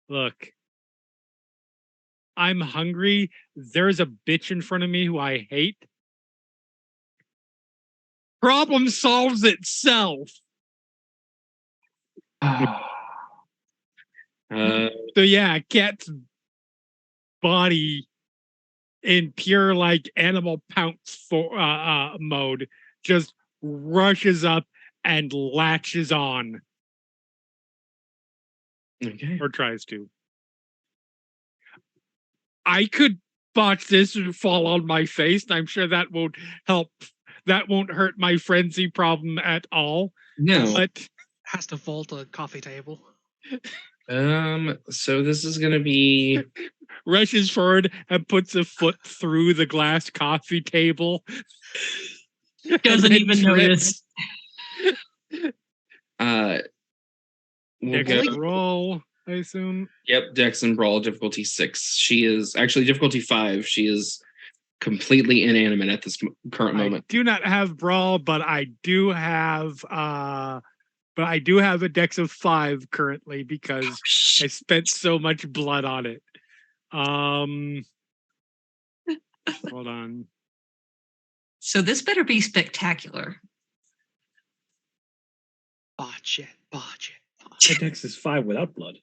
look, I'm hungry. There's a bitch in front of me who I hate. Problem solves itself. So yeah, Cat's body in pure like animal pounce for mode just rushes up and latches on, Okay. or tries to. I could botch this and fall on my face, and I'm sure that won't help. That won't hurt my frenzy problem at all. No. But Has to vault a coffee table. So this is gonna be rushes forward and puts a foot through the glass coffee table. Doesn't even notice. We'll go. Dex roll, I assume. Yep, Dex and Brawl difficulty 6. She is actually difficulty 5. She is completely inanimate at this current I moment. do not have brawl, but I do have a dex of 5 currently because I spent so much blood on it. Hold on. So this better be spectacular. Botch it. My dex is 5 without blood.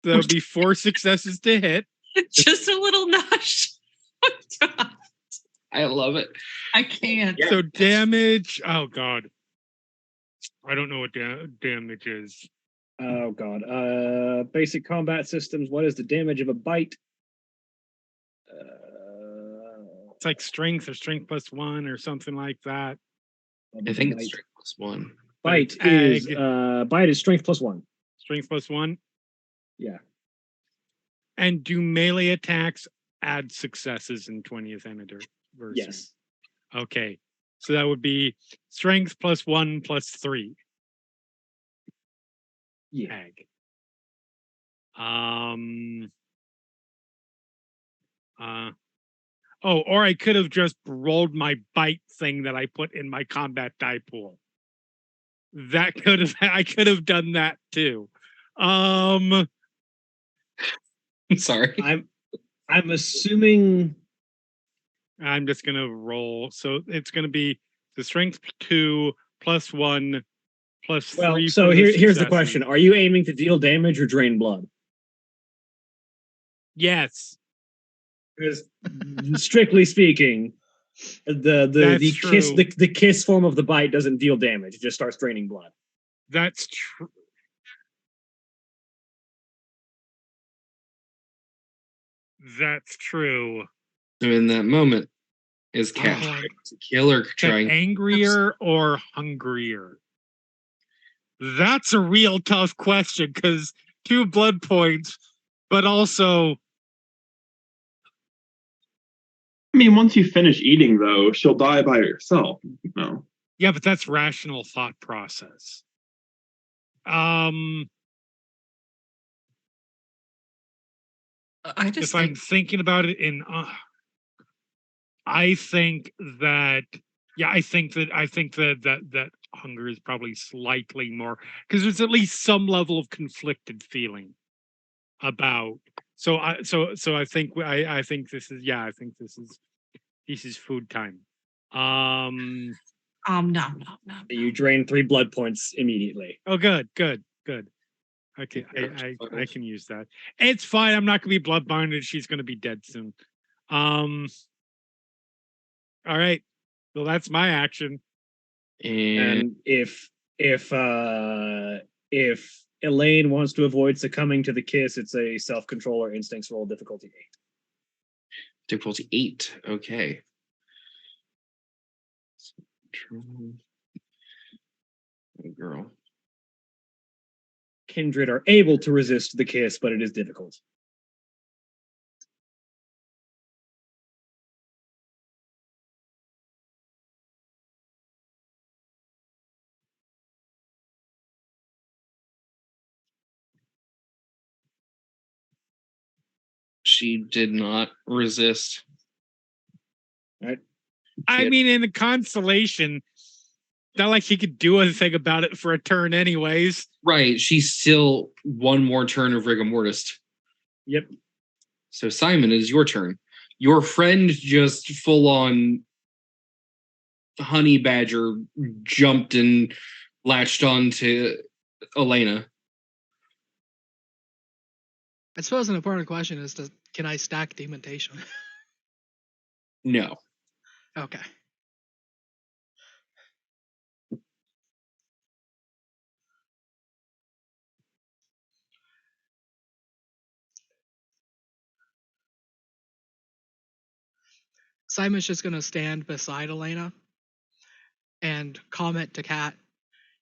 There will be 4 successes to hit. Just a little notch. I love it. I can't. So damage. Oh god, I don't know what damage is. Oh god. Basic combat systems. What is the damage of a bite? It's like strength or strength plus 1 or something like that. I think it's strength plus 1. Bite Ag. is strength plus 1. Strength plus 1. Yeah. And do melee attacks add successes in 20th anniversary? Yes. Okay. So that would be strength plus 1 plus 3. Yeah. Ag. Um. Or I could have just rolled my bite thing that I put in my combat die pool. That could have I could have done that too. I'm sorry. I'm assuming I'm just gonna roll. So it's gonna be the strength 2 plus 1 plus 3. so for here's the successes. question. Are you aiming to deal damage or drain blood? Yes. Because strictly speaking, the kiss true. the kiss form of the bite doesn't deal damage. It just starts draining blood. That's true. That's true. So in that moment, is Cat point. trying to kill or trying? Angrier or hungrier? That's a real tough question because 2 blood points, but also I mean, once you finish eating, though, she'll die by herself. No. yeah, but that's rational thought process. I just If I'm thinking about it in I think that that hunger is probably slightly more because there's at least some level of conflicted feeling about. So I think I think this is this is food time. no. You drain 3 blood points immediately. Oh, good. Okay, I can use that. It's fine. I'm not gonna be blood bonded. She's gonna be dead soon. All right. Well, that's my action. And if Elaine wants to avoid succumbing to the kiss, it's a self-control or instincts roll, difficulty 8. difficulty 8. Okay. Oh, girl. Kindred are able to resist the kiss, but it is difficult. She did not resist. Right? I mean, in the consolation, not like she could do anything about it for a turn, anyways. Right. She's still one more turn of rigor mortis. Yep. So Simon, it is your turn. Your friend just full on honey badger jumped and latched onto Elena. I suppose an important question is, can I stack dementation? No. Okay. Simon's just going to stand beside Elena and comment to Kat,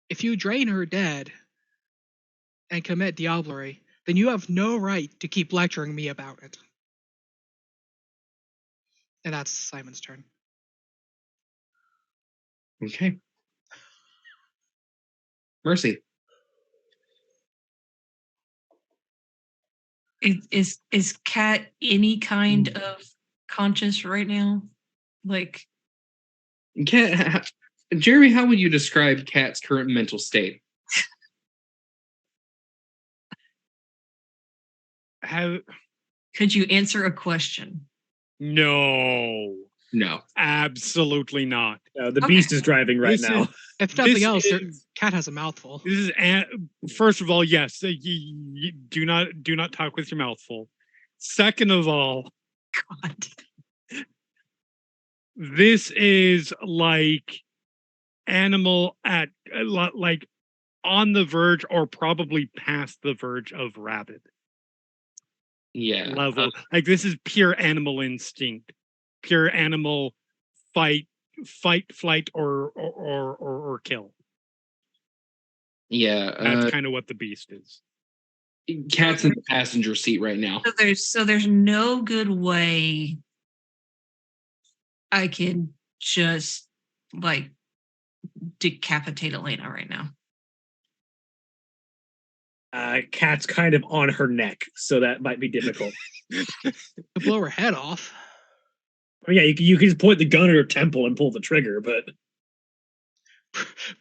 if you drain her dead and commit diablerie, then you have no right to keep lecturing me about it. And that's Simon's turn. Okay. Mercy. Is Kat any kind of conscious right now? Like, Kat, Jeremy, how would you describe Kat's current mental state? Could you answer a question? No. No. Absolutely not. The beast is driving right now. If nothing else, Kat has a mouthful. This is first of all, yes. You do not talk with your mouth full. Second of all, God, this is like animal at like on the verge or probably past the verge of rabid. Yeah. Level. Like this is pure animal instinct, pure animal fight, flight, or kill. Yeah. That's kind of what the beast is. Kat's in the passenger seat right now. So there's no good way I can just like decapitate Elena right now. Cat's kind of on her neck, so that might be difficult. You blow her head off. Oh, yeah, you can just point the gun at her temple and pull the trigger, but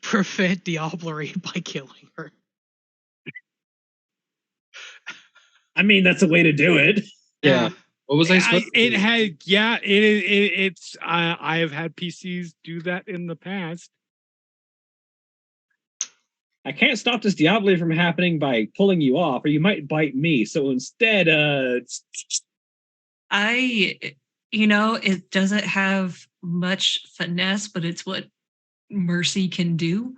Prevent diablerie by killing her. I mean that's a way to do it. Yeah. What was I supposed to It do? had, yeah, it's, I have had PCs do that in the past. I can't stop this diablerie from happening by pulling you off, or you might bite me. So instead, It doesn't have much finesse, but it's what Mercy can do.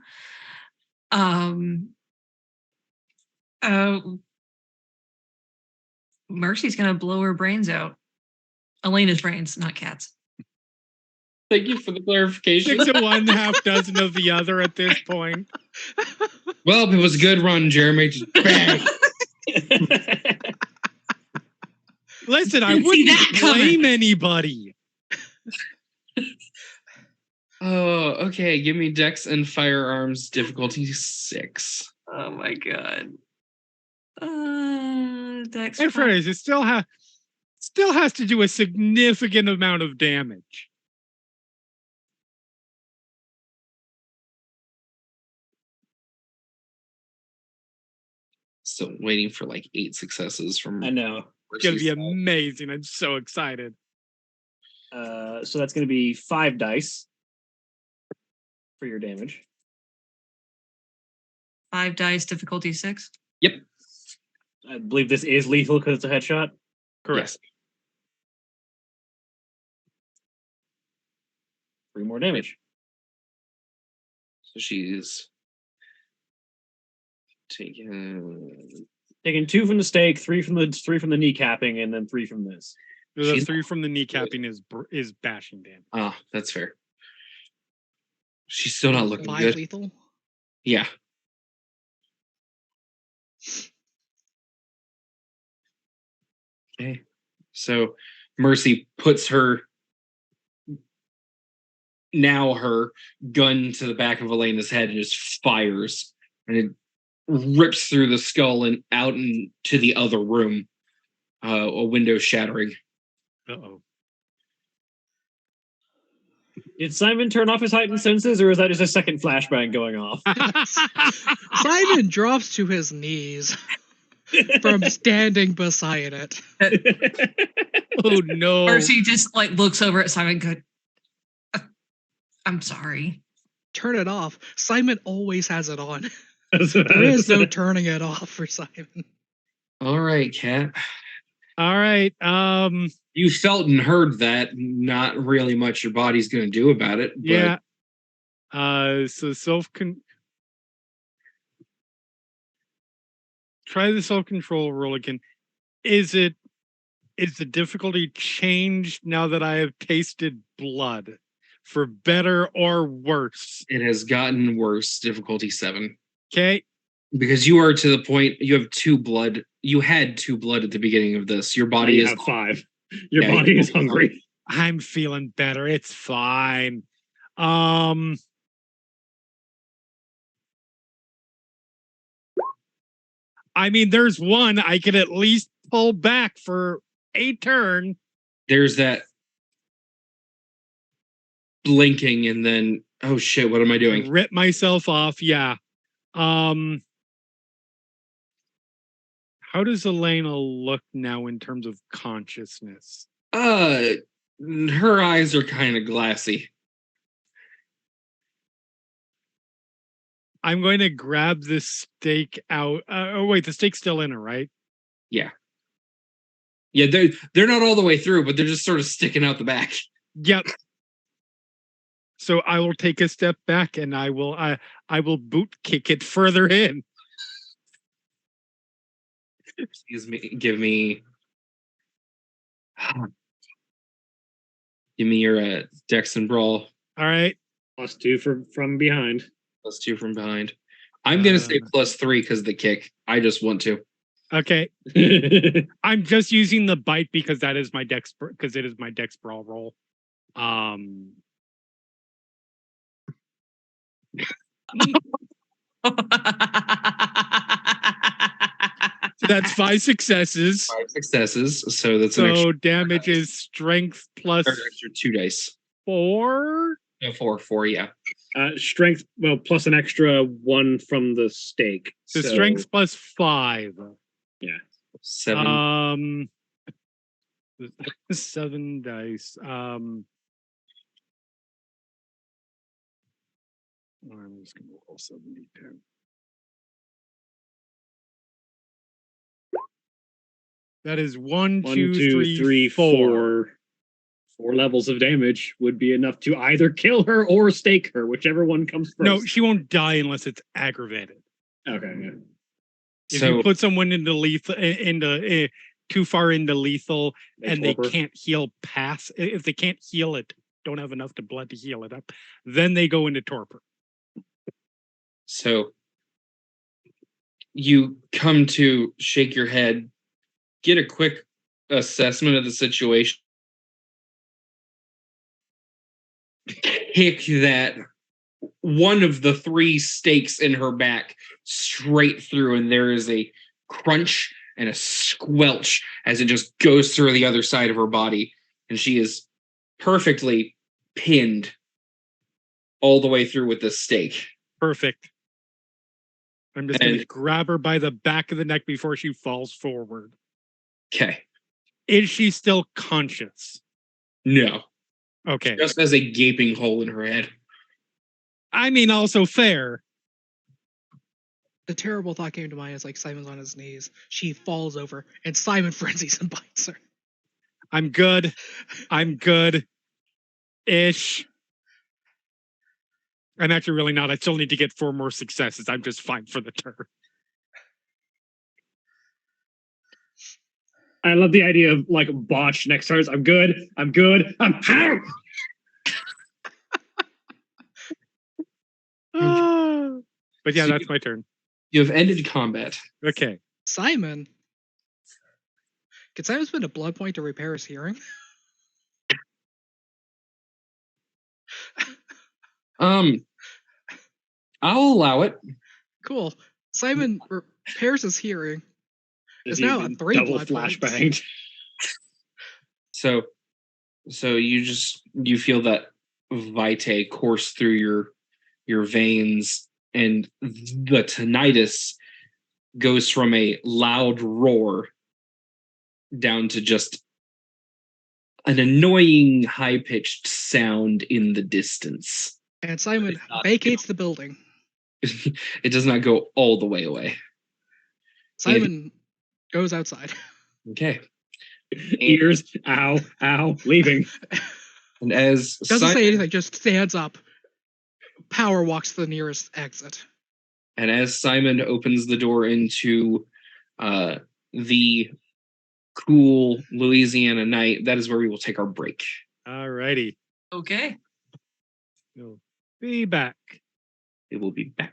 Mercy's gonna blow her brains out. Elena's brains, not Cat's. Thank you for the clarification. 6 of one, half dozen of the other at this point. Well, it was a good run, Jeremy. Just bang. Listen, I Didn't see wouldn't that coming. blame anybody. Oh, okay. Give me Dex and Firearms difficulty 6. Oh my god. Dex. And phrase, it still has to do a significant amount of damage. Still waiting for like 8 successes from. I know. It's gonna be Mercy's side. amazing. I'm so excited. So that's going to be 5 dice for your damage. 5 dice, difficulty 6. Yep. I believe this is lethal because it's a headshot. Correct. Yes. 3 more damage. So she's taking. Taking 2 from the stake, 3 from the kneecapping, and then 3 from this. The She's 3 from the kneecapping is bashing damage. Ah, that's fair. She's still not looking 5 good. lethal. Yeah. Okay. So Mercy puts her gun to the back of Elena's head and just fires, and it rips through the skull and out into the other room, a window shattering. Uh-oh. Did Simon turn off his heightened senses, or is that just a second flashbang going off? Simon drops to his knees from standing beside it. Oh no. Mercy just like looks over at Simon and goes, I'm sorry. Turn it off. Simon always has it on. That's what I There is no said. turning it off for Simon. All right, Kat. All right. You felt and heard that. Not really much your body's going to do about it. But Yeah. So try the self-control roll again. Is the difficulty changed now that I have tasted blood, for better or worse? it has gotten worse. Difficulty 7. Okay. Because you are to the point, you have 2 blood. You had 2 blood at the beginning of this. Your body You is. have 5. Your Yeah, body you- is hungry. I'm feeling better. It's fine. I mean, there's one I could at least pull back for a turn. There's that blinking, and then, oh shit, what am I doing? Rip myself off. Yeah. How does Elena look now in terms of consciousness? Her eyes are kind of glassy. I'm going to grab this stake out. Oh wait, the stake's still in her, right? Yeah, they're not all the way through, but they're just sort of sticking out the back. Yep. So I will take a step back and I will boot kick it further in. Excuse me. Give me your Dex and Brawl. All right. +2 from behind. +2 from behind. I'm gonna say +3 because the kick. I just want to. Okay. I'm just using the bite because that is my dex, because it is my dex brawl roll. So that's 5 successes. 5 successes. So that's an So extra, damage is strength plus extra 2 dice. 4. No, 4, yeah. Strength, well, plus an extra 1 from the stake. So strength plus 5. Yeah. 7. 7 dice. I'm just gonna roll 72. That is 1, 2, 3, 4. 4 levels of damage would be enough to either kill her or stake her, whichever one comes first. No, she won't die unless it's aggravated. Okay, yeah. If So you put someone into lethal, too far into lethal, and they torpor. can't heal past, if they can't heal it, don't have enough to blood to heal it up, then they go into torpor. So you come to shake your head, get a quick assessment of the situation, kick that one of the 3 stakes in her back straight through, and there is a crunch and a squelch as it just goes through the other side of her body, and she is perfectly pinned all the way through with this stake. Perfect. I'm just going to grab her by the back of the neck before she falls forward. Okay. Is she still conscious? No. Okay. Just has a gaping hole in her head. I mean, also fair. The terrible thought came to mind as like Simon's on his knees. She falls over and Simon frenzies and bites her. I'm good. I'm good. Ish. I'm actually really not. I still need to get 4 more successes. I'm just fine for the turn. I love the idea of like botch next turns. I'm good. I'm good. I'm out. But yeah, So that's my turn. You have ended combat. Okay. Simon. Could Simon spend a blood point to repair his hearing? I'll allow it. Cool. Simon repairs his hearing. It's He now a 3 double blood points. flashbanged. So you feel that vitae course through your veins, and the tinnitus goes from a loud roar down to just an annoying high-pitched sound in the distance. And Simon vacates the building. It does not go all the way away. Simon goes outside. Okay. Ears, ow, ow, leaving. And as Doesn't say anything, just stands up. Power walks to the nearest exit. And as Simon opens the door into the cool Louisiana night, that is where we will take our break. All righty. Okay. We'll be back. We will be back.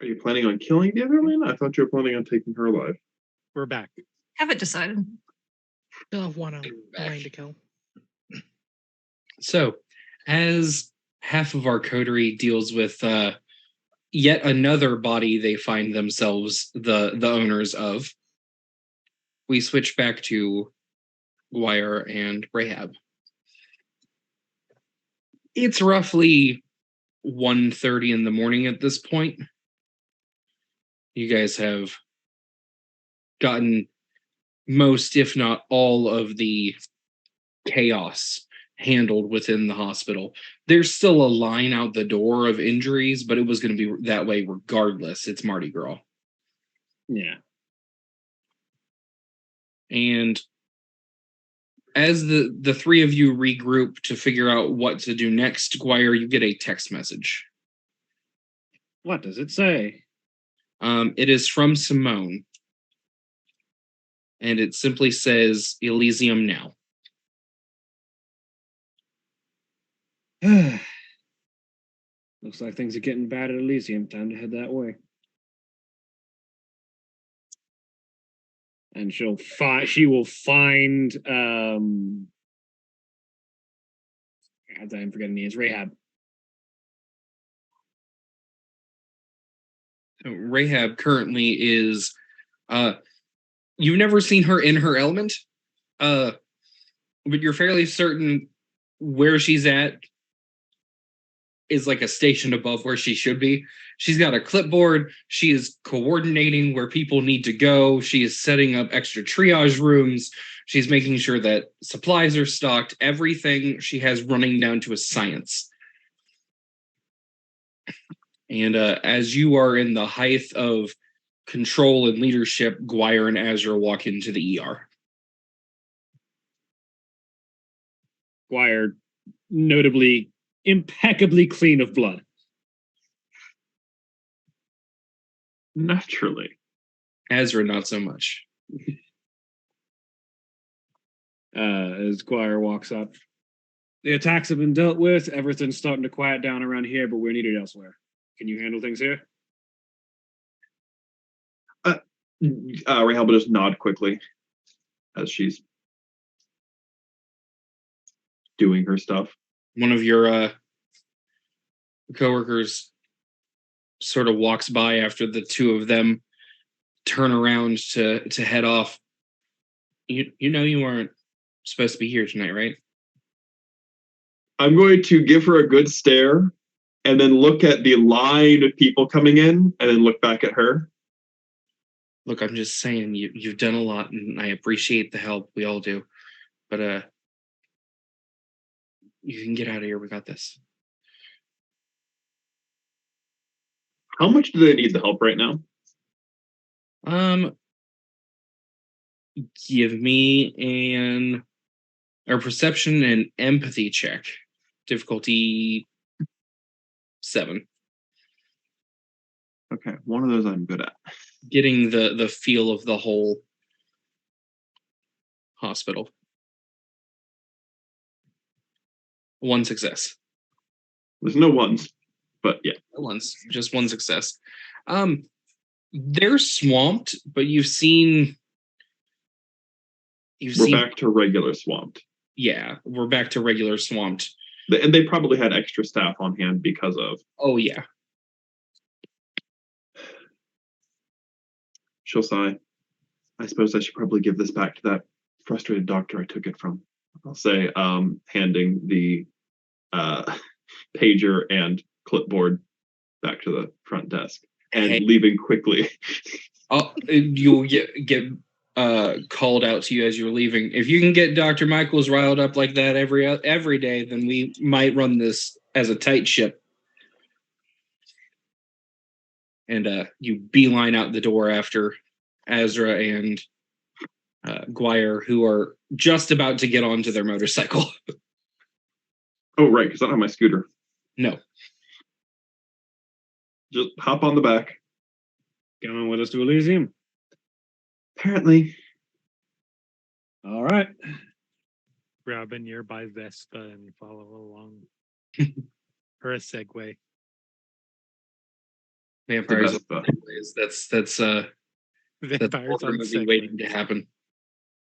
Are you planning on killing the other one? I thought you were planning on taking her alive. We're back. Haven't decided. Still have one lane to kill. So, as half of our coterie deals with yet another body they find themselves the owners of, we switch back to Guire and Rahab. It's roughly 1:30 in the morning at this point. You guys have gotten most, if not all, of the chaos handled within the hospital. There's still a line out the door of injuries, but it was going to be that way regardless. It's Mardi Gras. Yeah. And as the three of you regroup to figure out what to do next, Guire, you get a text message. What does it say? It is from Simone. And it simply says, Elysium now. Looks like things are getting bad at Elysium. Time to head that way. And she will find I'm forgetting names. Rahab. So Rahab currently is you've never seen her in her element, but you're fairly certain where she's at is like a station above where she should be. She's got a clipboard. She is coordinating where people need to go. She is setting up extra triage rooms. She's making sure that supplies are stocked. Everything she has running down to a science. And as you are in the height of control and leadership, Guire and Azra walk into the ER. Guire, notably impeccably clean of blood. Naturally. Azra, not so much. As Guire walks up. The attacks have been dealt with. Everything's starting to quiet down around here, but we're needed elsewhere. Can you handle things here? Rahab will just nod quickly as she's doing her stuff. One of your coworkers sort of walks by after the two of them turn around to head off. You know you weren't supposed to be here tonight, right? I'm going to give her a good stare and then look at the line of people coming in and then look back at her. Look, I'm just saying you've done a lot and I appreciate the help. We all do. But you can get out of here. We got this. How much do they need the help right now? Give me a perception and empathy check. Difficulty 7. Okay, one of those I'm good at. Getting the feel of the whole hospital. 1 success. There's no ones, but yeah. Just one success. They're swamped, but you've seen. We're back to regular swamped. Yeah, we're back to regular swamped. And they probably had extra staff on hand because of. Oh yeah. She'll sigh. I suppose I should probably give this back to that frustrated doctor I took it from. I'll say, handing the pager and clipboard back to the front desk and leaving quickly. You'll get called out to you as you're leaving. If you can get Dr. Michaels riled up like that every day, then we might run this as a tight ship. And you beeline out the door after Azra and Guire, who are just about to get onto their motorcycle. Oh, right, because I don't have my scooter. No. Just hop on the back. Coming with us to Elysium? Apparently. All right. Grab a nearby Vespa and follow along. For a segue. Vampires best book. anyways. That's Vampires on ultimately waiting to happen.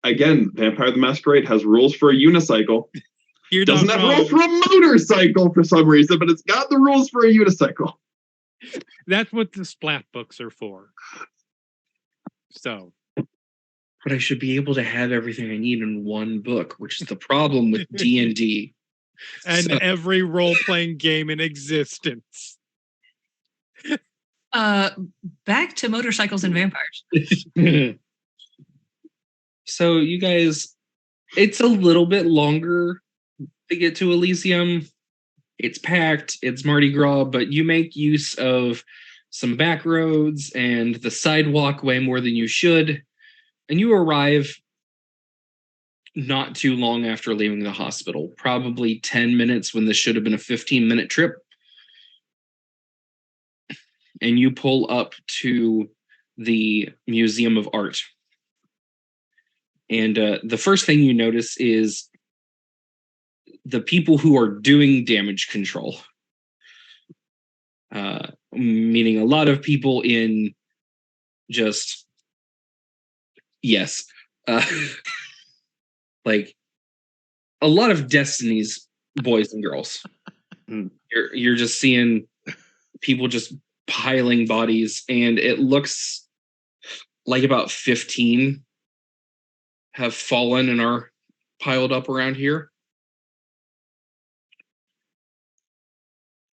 Again, Vampire the Masquerade has rules for a unicycle. You're Doesn't not have rules wrong. for a motorcycle for some reason, but it's got the rules for a unicycle. That's what the splat books are for. So, But I should be able to have everything I need in one book, which is the problem with D&D. and every role-playing game in existence. Back to motorcycles and vampires. So you guys, it's a little bit longer to get to Elysium. It's packed, it's Mardi Gras, but you make use of some back roads and the sidewalk way more than you should. And you arrive not too long after leaving the hospital, probably 10 minutes when this should have been a 15-minute trip. And you pull up to the Museum of Art. And the first thing you notice is the people who are doing damage control. Meaning a lot of people in just, yes, like a lot of Destiny's boys and girls. You're just seeing people just piling bodies, and it looks like about 15 have fallen and are piled up around here.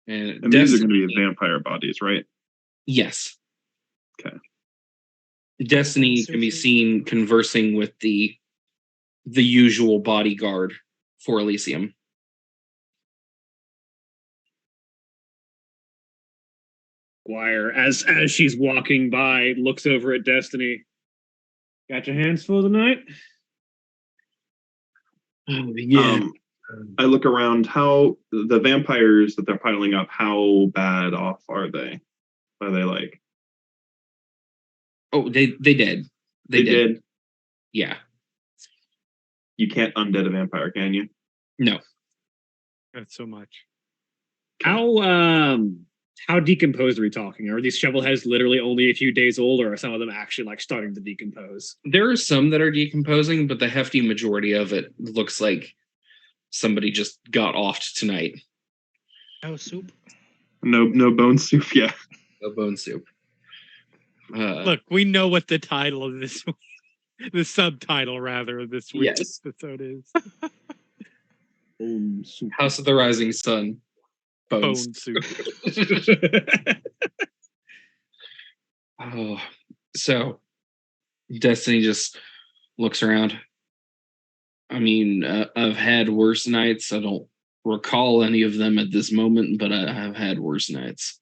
And these are going to be vampire bodies, right? Yes. Okay. Destiny can be seen conversing with the usual bodyguard for Elysium. Squire, as she's walking by, looks over at Destiny. Got your hands full tonight? Yeah. I look around. How the vampires that they're piling up? How bad off are they? Are they like? Oh, they did. They did. Yeah. You can't undead a vampire, can you? No. Not so much. How decomposed are we talking? Are these shovel heads literally only a few days old, or are some of them actually like starting to decompose? There are some that are decomposing, but the hefty majority of it looks like somebody just got offed tonight. No soup. No bone soup. Yeah. No bone soup. Look, we know what the title of this, the subtitle rather of this week's episode is. Bone soup. House of the Rising Sun. Bone soup. Oh, so Destiny just looks around. I mean, I've had worse nights. I don't recall any of them at this moment, but I have had worse nights.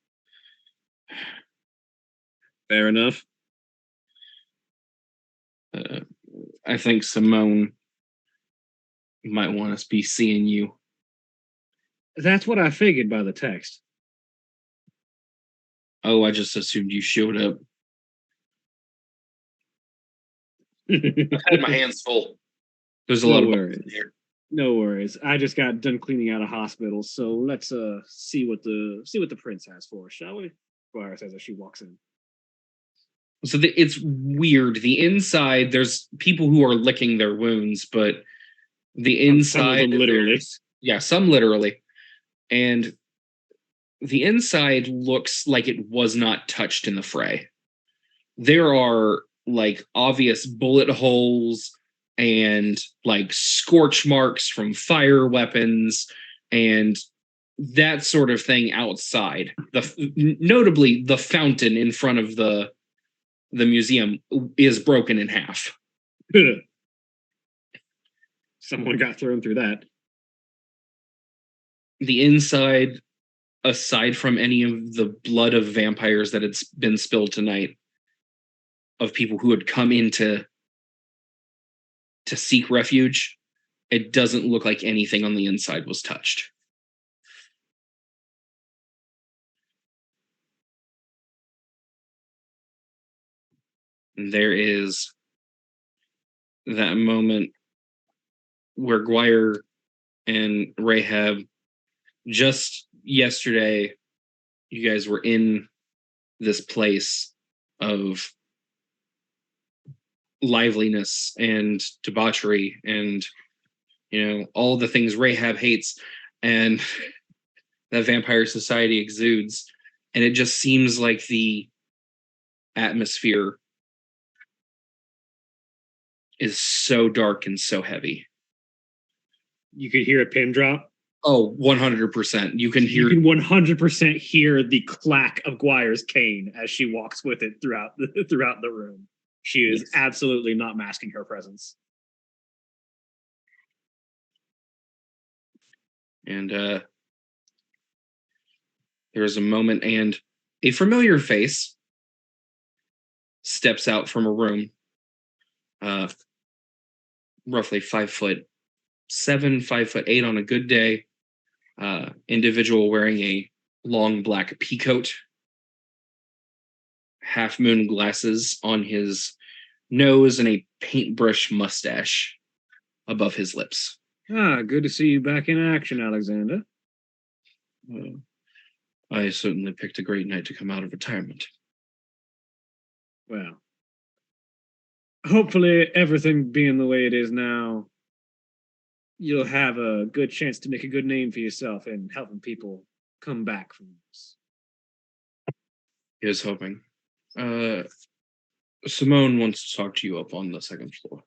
Fair enough. I think Simone might want us to be seeing you. That's what I figured by the text. Oh, I just assumed you showed up. I've had my hands full. There's a lot of worries. in here. No worries. I just got done cleaning out a hospital, so let's see what the prince has for us, shall we? Squire says as she walks in. So it's weird. The inside, there's people who are licking their wounds, but the inside, some of them literally. Yeah, some literally. And the inside looks like it was not touched in the fray. There are like obvious bullet holes and like scorch marks from fire weapons and that sort of thing outside. Notably, the fountain in front of the museum is broken in half. Someone got thrown through that. The inside, aside from any of the blood of vampires that had been spilled tonight, of people who had come in to seek refuge, it doesn't look like anything on the inside was touched. And there is that moment where Guire and Rahab, just yesterday, you guys were in this place of liveliness and debauchery and all the things Rahab hates and that vampire society exudes, and it just seems like the atmosphere is so dark and so heavy. You could hear a pin drop. Oh, 100%. You can You can 100% hear the clack of Guire's cane as she walks with it throughout the room. She is absolutely not masking her presence. And there's a moment, and a familiar face steps out from a room, roughly 5'7", 5'8" on a good day. Individual wearing a long black peacoat, half moon glasses on his nose, and a paintbrush mustache above his lips. Good to see you back in action, Alexander. I certainly picked a great night to come out of retirement. Well, hopefully everything being the way it is now, you'll have a good chance to make a good name for yourself in helping people come back from this. Here's hoping. Simone wants to talk to you up on the second floor.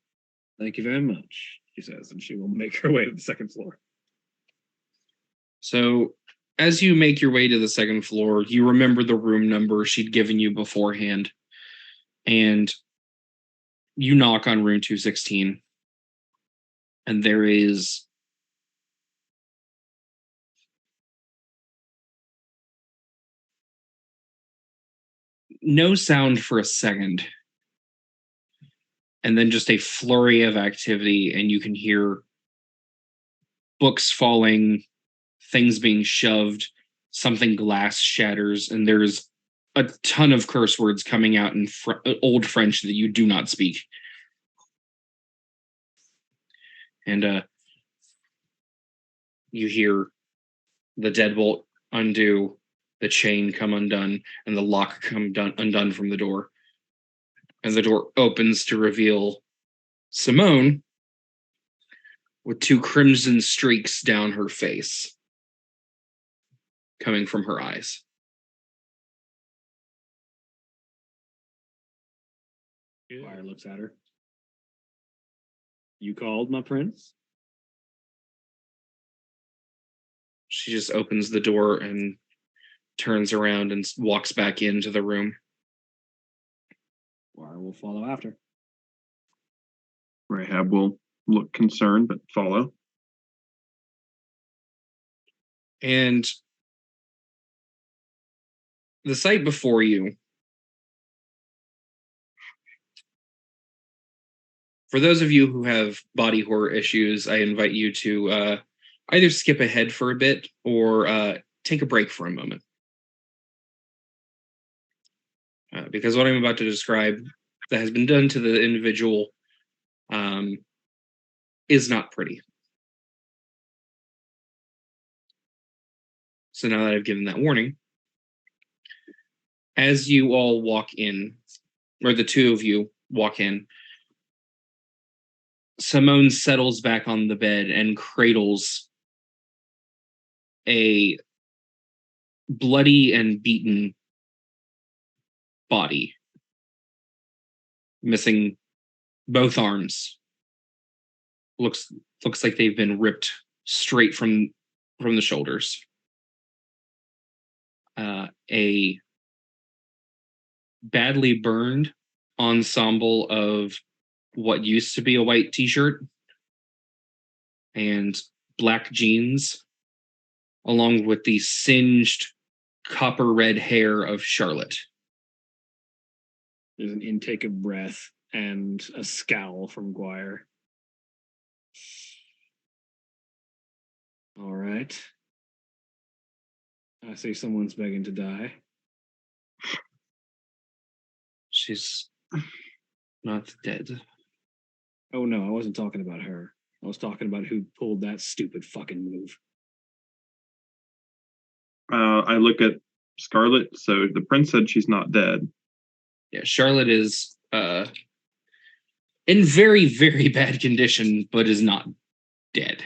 Thank you very much, she says, and she will make her way to the second floor. So, as you make your way to the second floor, you remember the room number she'd given you beforehand, and you knock on room 216, and there is no sound for a second, and then just a flurry of activity, and you can hear books falling, things being shoved, something glass shatters, and there's a ton of curse words coming out in Old French that you do not speak. And you hear the deadbolt undo, the chain come undone, and the lock come undone from the door. And the door opens to reveal Simone with 2 crimson streaks down her face coming from her eyes. Guire looks at her. You called, my prince? She just opens the door and turns around and walks back into the room. Guire will follow after. Rahab will look concerned, but follow. And the sight before you, for those of you who have body horror issues, I invite you to either skip ahead for a bit or take a break for a moment. Because what I'm about to describe that has been done to the individual is not pretty. So now that I've given that warning, as you all walk in, or the 2 of you walk in, Simone settles back on the bed and cradles a bloody and beaten body, missing both arms. Looks like they've been ripped straight from the shoulders. A badly burned ensemble of what used to be a white t-shirt and black jeans, along with the singed copper red hair of Charlotte. There's an intake of breath and a scowl from Guire. All right. I see someone's begging to die. She's not dead. Oh no, I wasn't talking about her. I was talking about who pulled that stupid fucking move. I look at Scarlet. So the prince said she's not dead. Yeah, Charlotte is in very, very bad condition, but is not dead.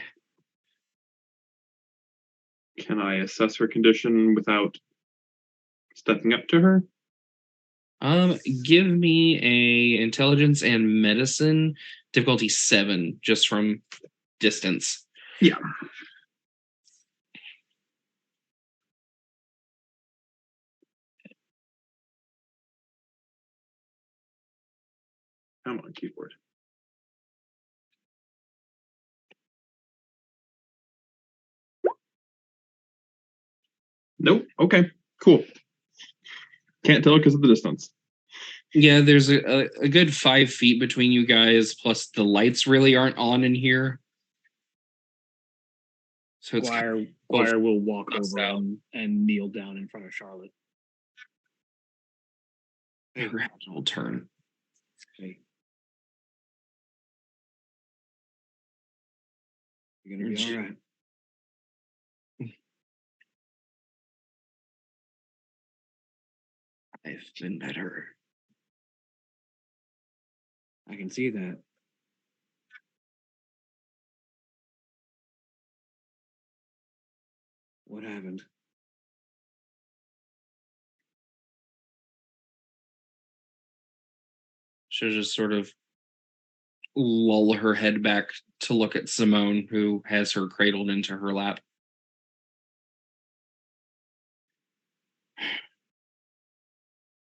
Can I assess her condition without stepping up to her? Give me a intelligence and medicine difficulty 7, just from distance. Yeah. Come on, keyboard. Nope. Okay. Cool. Can't tell because of the distance. Yeah, there's a good 5 feet between you guys, plus the lights really aren't on in here. So it's Guire will walk us over out. and kneel down in front of Charlotte. a gradual turn. Hey. You're gonna be all right. I've been better. I can see that. What happened? She'll just sort of lull her head back to look at Simone, who has her cradled into her lap.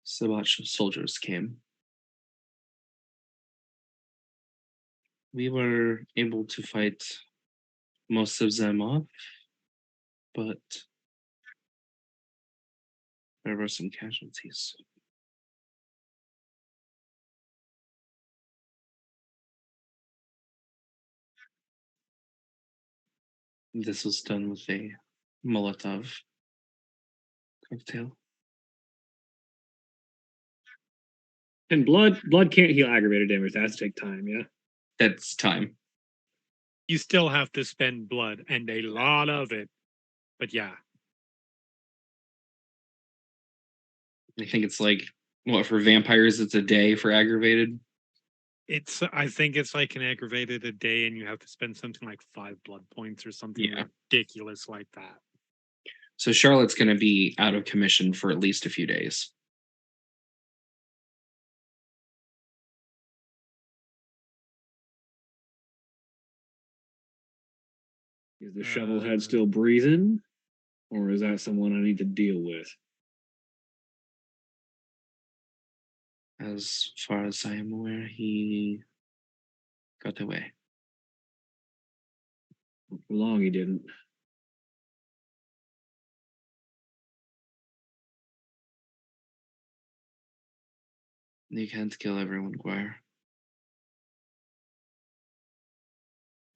Sabach soldiers came. We were able to fight most of them off, but there were some casualties. This was done with a Molotov cocktail. And blood can't heal aggravated damage. That has to take time, yeah? That's time. You still have to spend blood and a lot of it. But yeah. I think it's like, what, for vampires, it's a day for aggravated? I think it's like an aggravated a day, and you have to spend something like 5 blood points or something ridiculous like that. So Charlotte's going to be out of commission for at least a few days. Is the shovelhead still breathing? Or is that someone I need to deal with? As far as I am aware, he got away. For long he didn't. You can't kill everyone, Guire.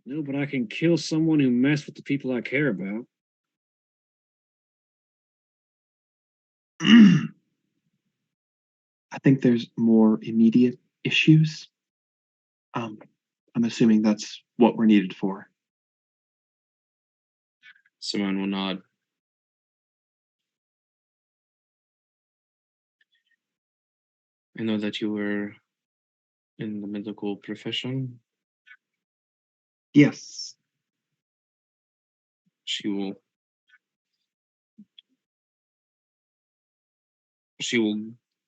No, but I can kill someone who messed with the people I care about. I think there's more immediate issues. I'm assuming that's what we're needed for. Simone will nod. I know that you were in the medical profession. Yes. She will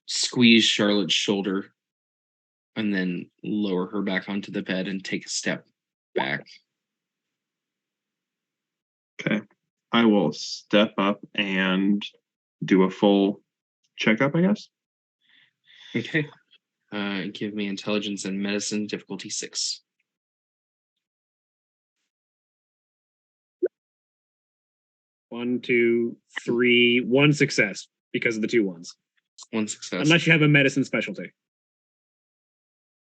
squeeze Charlotte's shoulder and then lower her back onto the bed and take a step back. Okay. I will step up and do a full checkup, I guess. Okay. Give me intelligence and medicine difficulty 6. 1, 2, 3, 1 success because of the 2 ones. 1 success. Unless you have a medicine specialty.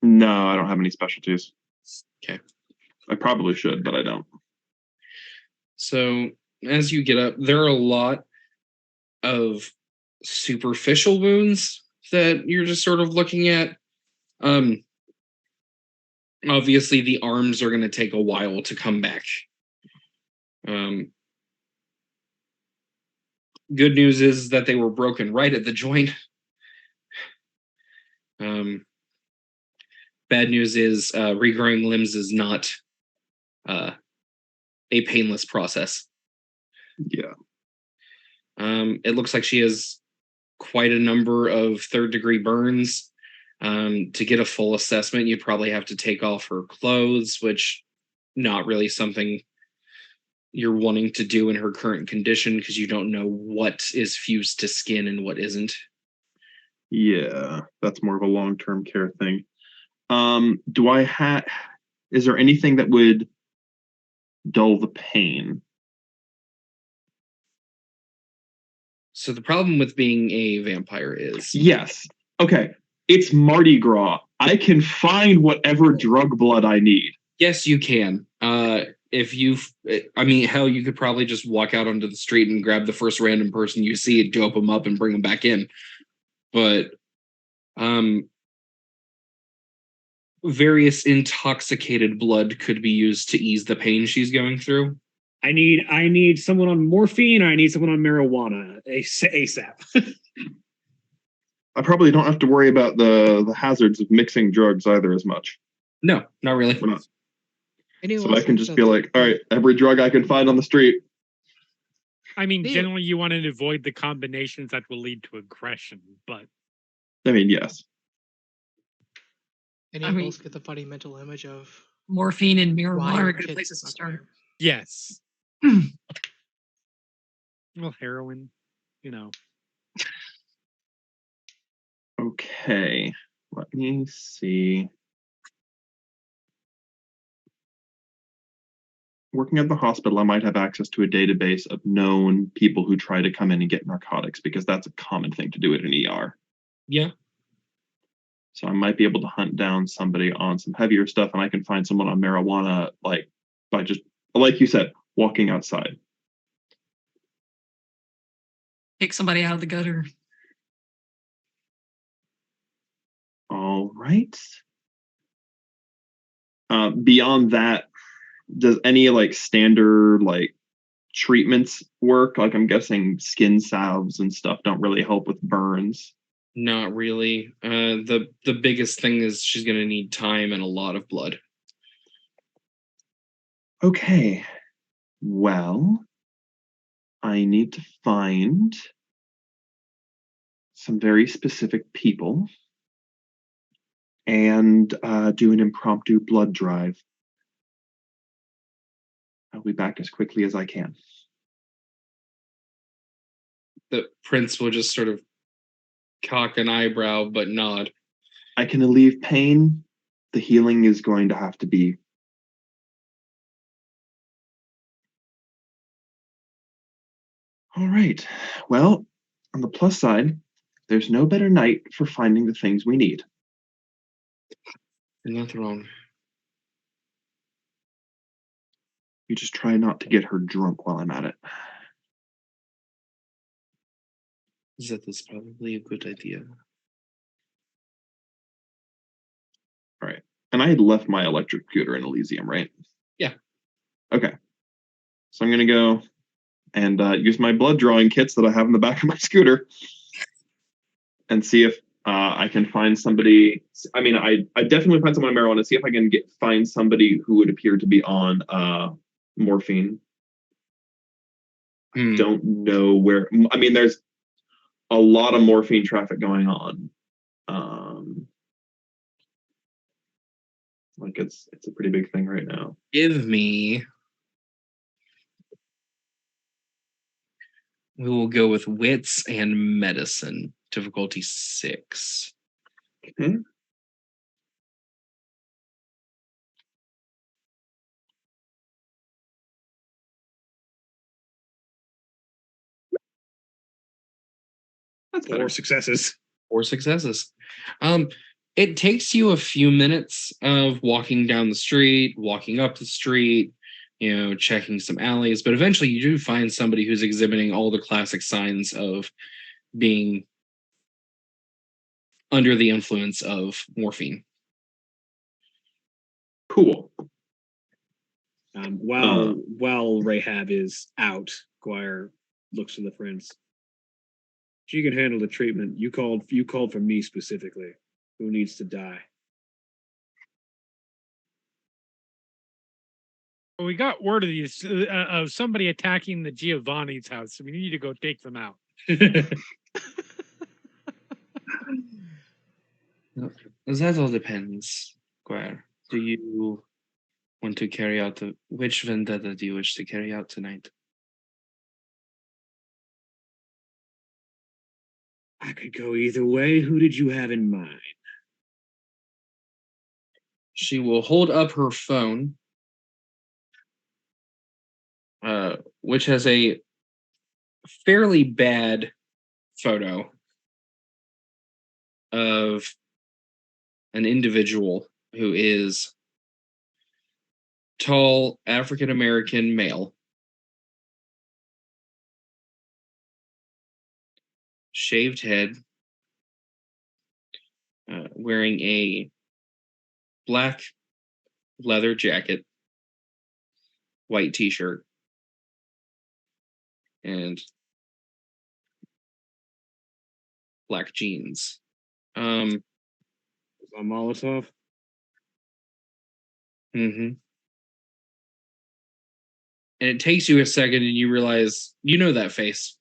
No, I don't have any specialties. Okay. I probably should, but I don't. So as you get up, there are a lot of superficial wounds that you're just sort of looking at. Obviously the arms are going to take a while to come back. Good news is that they were broken right at the joint. Bad news is regrowing limbs is not a painless process. Yeah. It looks like she has quite a number of third-degree burns. To get a full assessment, you'd probably have to take off her clothes, which not really something you're wanting to do in her current condition because you don't know what is fused to skin and what isn't. Yeah, that's more of a long-term care thing. Do I have? Is there anything that would dull the pain? So the problem with being a vampire is Yes. Okay. It's Mardi Gras. I can find whatever drug blood I need. yes, you can. If I mean, hell, you could probably just walk out onto the street and grab the first random person you see, dope them up, and bring them back in. But various intoxicated blood could be used to ease the pain she's going through. I need someone on morphine, or I need someone on marijuana ASAP. I probably don't have to worry about the hazards of mixing drugs either as much. No, not really. We're not. Anyone So I else can like just to- be like, all right, every drug I can find on the street. I mean, Deal. generally you want to avoid the combinations that will lead to aggression, but I mean, yes. Anyone mean- else get the funny mental image of Morphine and why marijuana your are good kid's places to not start. there? yes. Well, heroin, you know. Okay. Let me see. Working at the hospital, I might have access to a database of known people who try to come in and get narcotics because that's a common thing to do at an ER. Yeah. So I might be able to hunt down somebody on some heavier stuff, and I can find someone on marijuana, like by just, like you said, walking outside. Pick somebody out of the gutter. All right. Beyond that, does any like standard like treatments work? Like I'm guessing skin salves and stuff don't really help with burns. Not really. The biggest thing is she's gonna need time and a lot of blood. Okay. Well, I need to find some very specific people and do an impromptu blood drive. I'll be back as quickly as I can. The prince will just sort of cock an eyebrow but nod. I can alleviate pain. The healing is going to have to be. All right. Well, on the plus side, there's no better night for finding the things we need. There's nothing wrong. You just try not to get her drunk while I'm at it. That is probably a good idea. All right. And I had left my electric scooter in Elysium, right? Yeah. Okay. So I'm going to go and use my blood drawing kits that I have in the back of my scooter and see if I can find somebody. I mean, I definitely find someone on marijuana. See if I can find somebody who would appear to be on morphine. Hmm. Don't know where. I mean, there's a lot of morphine traffic going on. Like it's a pretty big thing right now. Give me. We will go with wits and medicine. Difficulty 6. Okay. That's better. 4 successes. 4 successes. It takes you a few minutes of walking down the street, walking up the street, checking some alleys, but eventually you do find somebody who's exhibiting all the classic signs of being under the influence of morphine. Cool. While Rahab is out, Guire looks to the friends. She can handle the treatment. You called for me specifically. Who needs to die? Well, we got word of these of somebody attacking the Giovanni's house, so we need to go take them out. That all depends, Square. Do you want to carry out which vendetta do you wish to carry out tonight? I could go either way. Who did you have in mind? She will hold up her phone, which has a fairly bad photo of an individual who is tall, African American male, shaved head, wearing a black leather jacket, white t-shirt, and black jeans. A Molotov? Mm-hmm. And it takes you a second and you realize you know that face.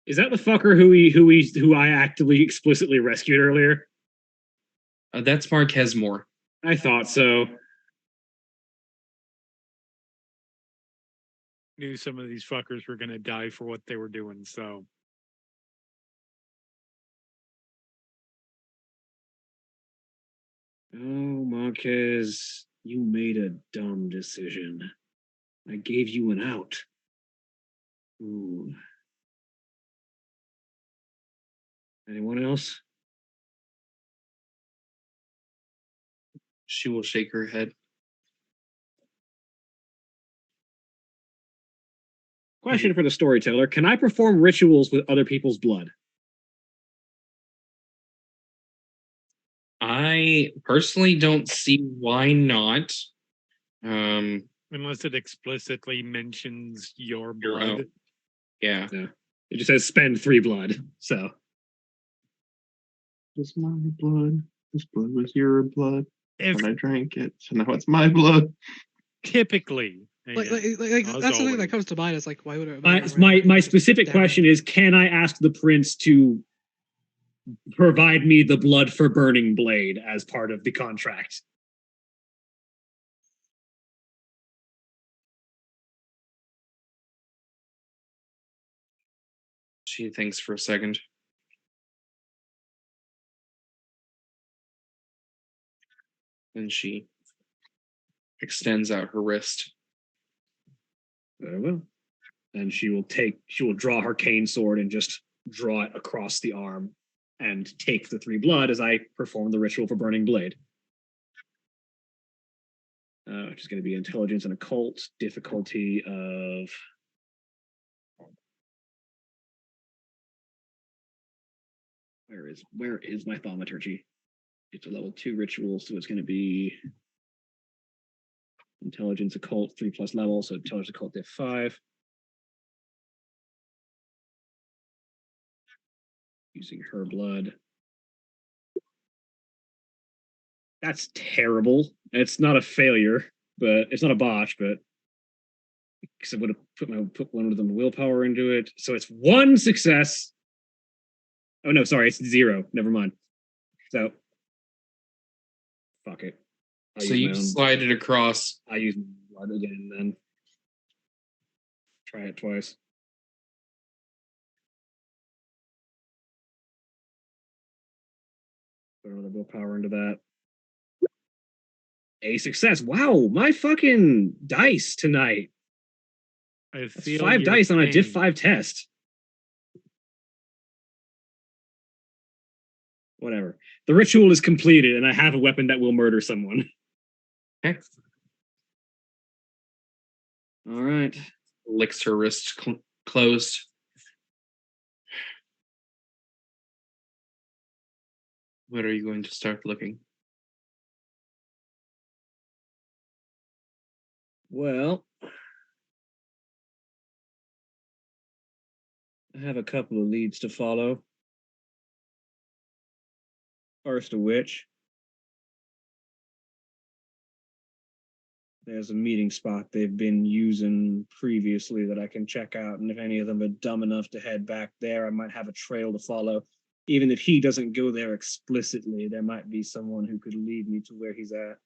Is that the fucker who I actively explicitly rescued earlier? That's Marquez Moore. I thought so. Knew some of these fuckers were gonna die for what they were doing, so Oh, Marquez, you made a dumb decision. I gave you an out. Ooh. Anyone else? She will shake her head. Question for the storyteller. Can I perform rituals with other people's blood? I personally don't see why not. unless it explicitly mentions your Your blood. own. Yeah. Yeah. It just says spend 3 blood. So It's my blood. This blood was your blood. If When I drank it, so now it's my blood. typically, Like, again, like as that's something always. that comes to mind. Is like, why would it? my specific question is, can I ask the prince to provide me the blood for burning blade as part of the contract? She thinks for a second. And she extends out her wrist. Very well. And she will draw her cane sword and just draw it across the arm and take the 3 blood as I perform the ritual for burning blade. Which is going to be intelligence and occult, difficulty of where is my thaumaturgy? It's a level 2 ritual, so it's going to be intelligence occult 3+ level, so intelligence occult diff 5. Using her blood. That's terrible. It's not a failure, but it's not a botch, but because I would have put one of them willpower into it. So it's 1 success. Oh no, sorry, it's 0. Never mind. So fuck it. So you slide it across. I use blood again then. Try it twice. Put another willpower into that. A success. Wow, my fucking dice tonight. I That's feel 5 your dice on a diff pain. 5 test. Whatever. The ritual is completed, and I have a weapon that will murder someone. Okay. All right. Licks her wrist closed. Where are you going to start looking? Well, I have a couple of leads to follow. First of which, there's a meeting spot they've been using previously that I can check out, and if any of them are dumb enough to head back there, I might have a trail to follow. Even if he doesn't go there explicitly, there might be someone who could lead me to where he's at.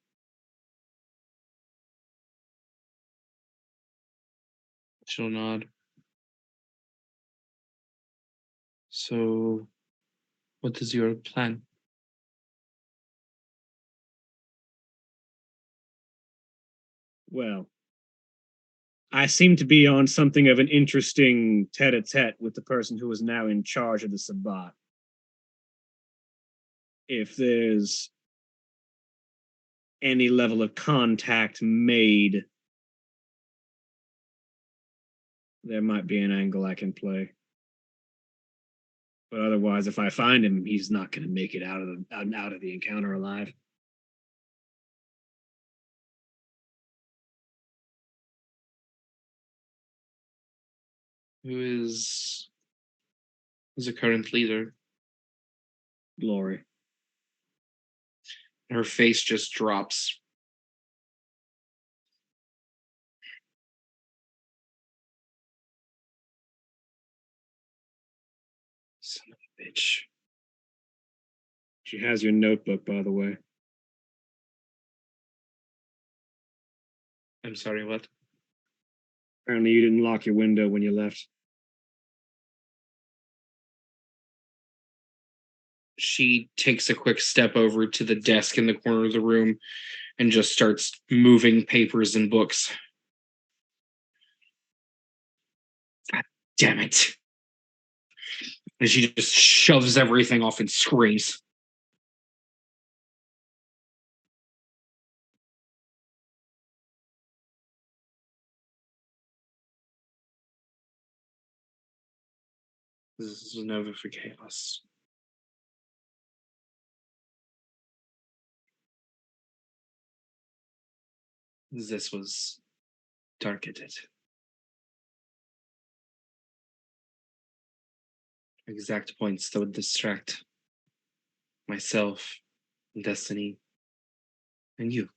She'll nod. So, what is your plan? Well, I seem to be on something of an interesting tete-a-tete with the person who is now in charge of the Sabbat. If there's any level of contact made, there might be an angle I can play. But otherwise, if I find him, he's not going to make it out of the encounter alive. Who is the current leader? Glory. Her face just drops. Son of a bitch. She has your notebook, by the way. I'm sorry, what? Apparently, you didn't lock your window when you left. She takes a quick step over to the desk in the corner of the room and just starts moving papers and books. God damn it. And she just shoves everything off and screams. This is never for chaos. This was targeted. Exact points that would distract myself, Destiny, and you.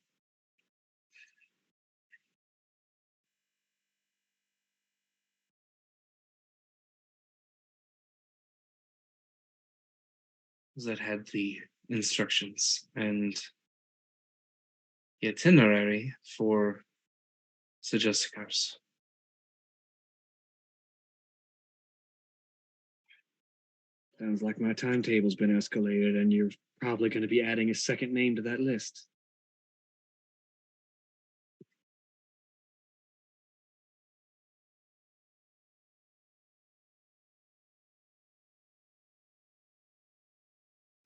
That had the instructions and the itinerary for Suggesticars. Sounds like my timetable's been escalated, and you're probably going to be adding a second name to that list.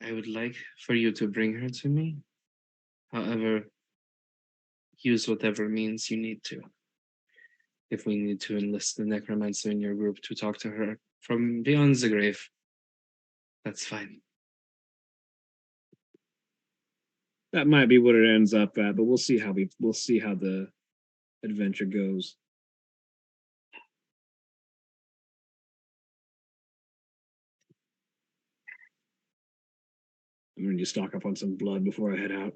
I would like for you to bring her to me. However, use whatever means you need to. If we need to enlist the necromancer in your group to talk to her from beyond the grave, that's fine. That might be what it ends up at, but we'll see how the adventure goes. I'm going to stock up on some blood before I head out.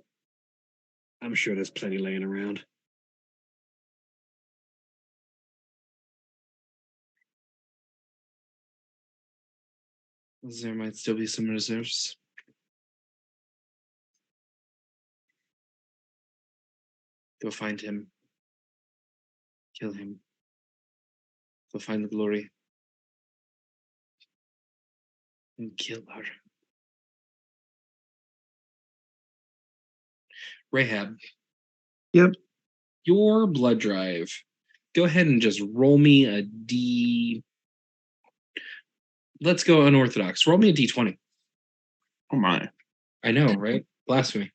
I'm sure there's plenty laying around. There might still be some reserves. Go find him. Kill him. Go find the glory. And kill her. Rahab. Yep. Your blood drive. Go ahead and just roll me a D. Let's go unorthodox. Roll me a D20. Oh my. I know, right? Blasphemy.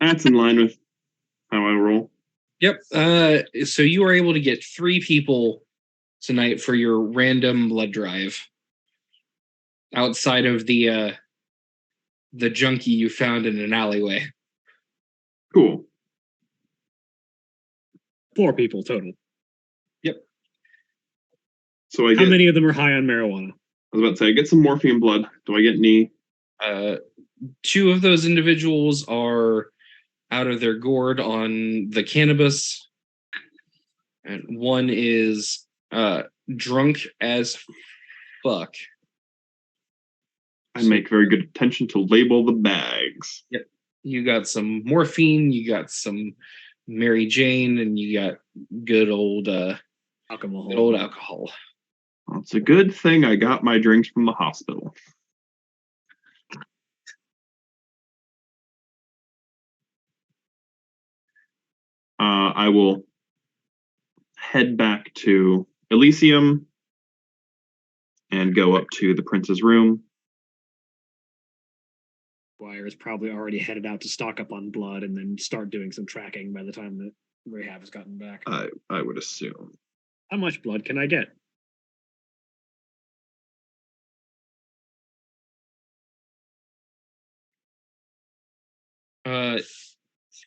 That's in line with how I roll. Yep. So you were able to get 3 people tonight for your random blood drive. Outside of the junkie you found in an alleyway. Cool. 4 people total. Yep. So I How get. many of them are high on marijuana? I was about to say, I get some morphine blood. Do I get any? Two of those individuals are out of their gourd on the cannabis, and one is drunk as fuck. I make very good attention to label the bags. Yep. You got some morphine, you got some Mary Jane, and you got good old Alcohol. good old alcohol. Well, it's a good thing I got my drinks from the hospital. I will head back to Elysium and go up to the prince's room. Dwyer is probably already headed out to stock up on blood and then start doing some tracking by the time that Rahab has gotten back. I would assume. How much blood can I get?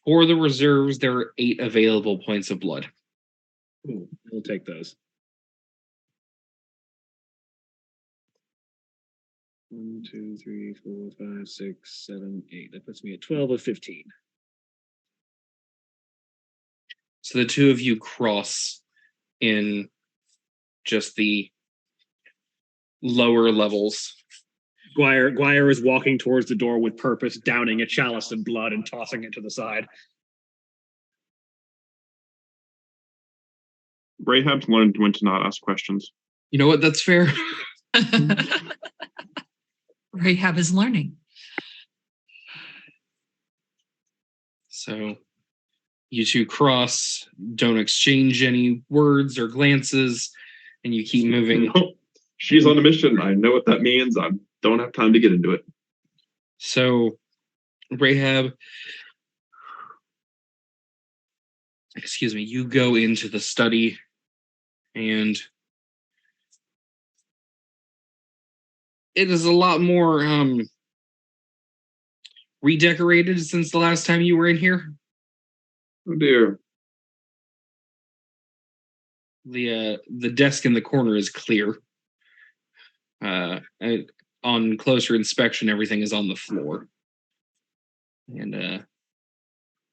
For the reserves, there are 8 available points of blood. Ooh, we'll take those. 1, 2, 3, 4, 5, 6, 7, 8. That puts me at 12 of 15. So the two of you cross in just the lower levels. Dwyer is walking towards the door with purpose, downing a chalice in blood and tossing it to the side. Rahab's learned when to not ask questions. You know what? That's fair. Rahab is learning. So you two cross, don't exchange any words or glances, and you keep moving. She's on a mission. I know what that means. I don't have time to get into it. So Rahab, excuse me, you go into the study and it is a lot more redecorated since the last time you were in here. Oh dear. The desk in the corner is clear. On closer inspection, everything is on the floor. And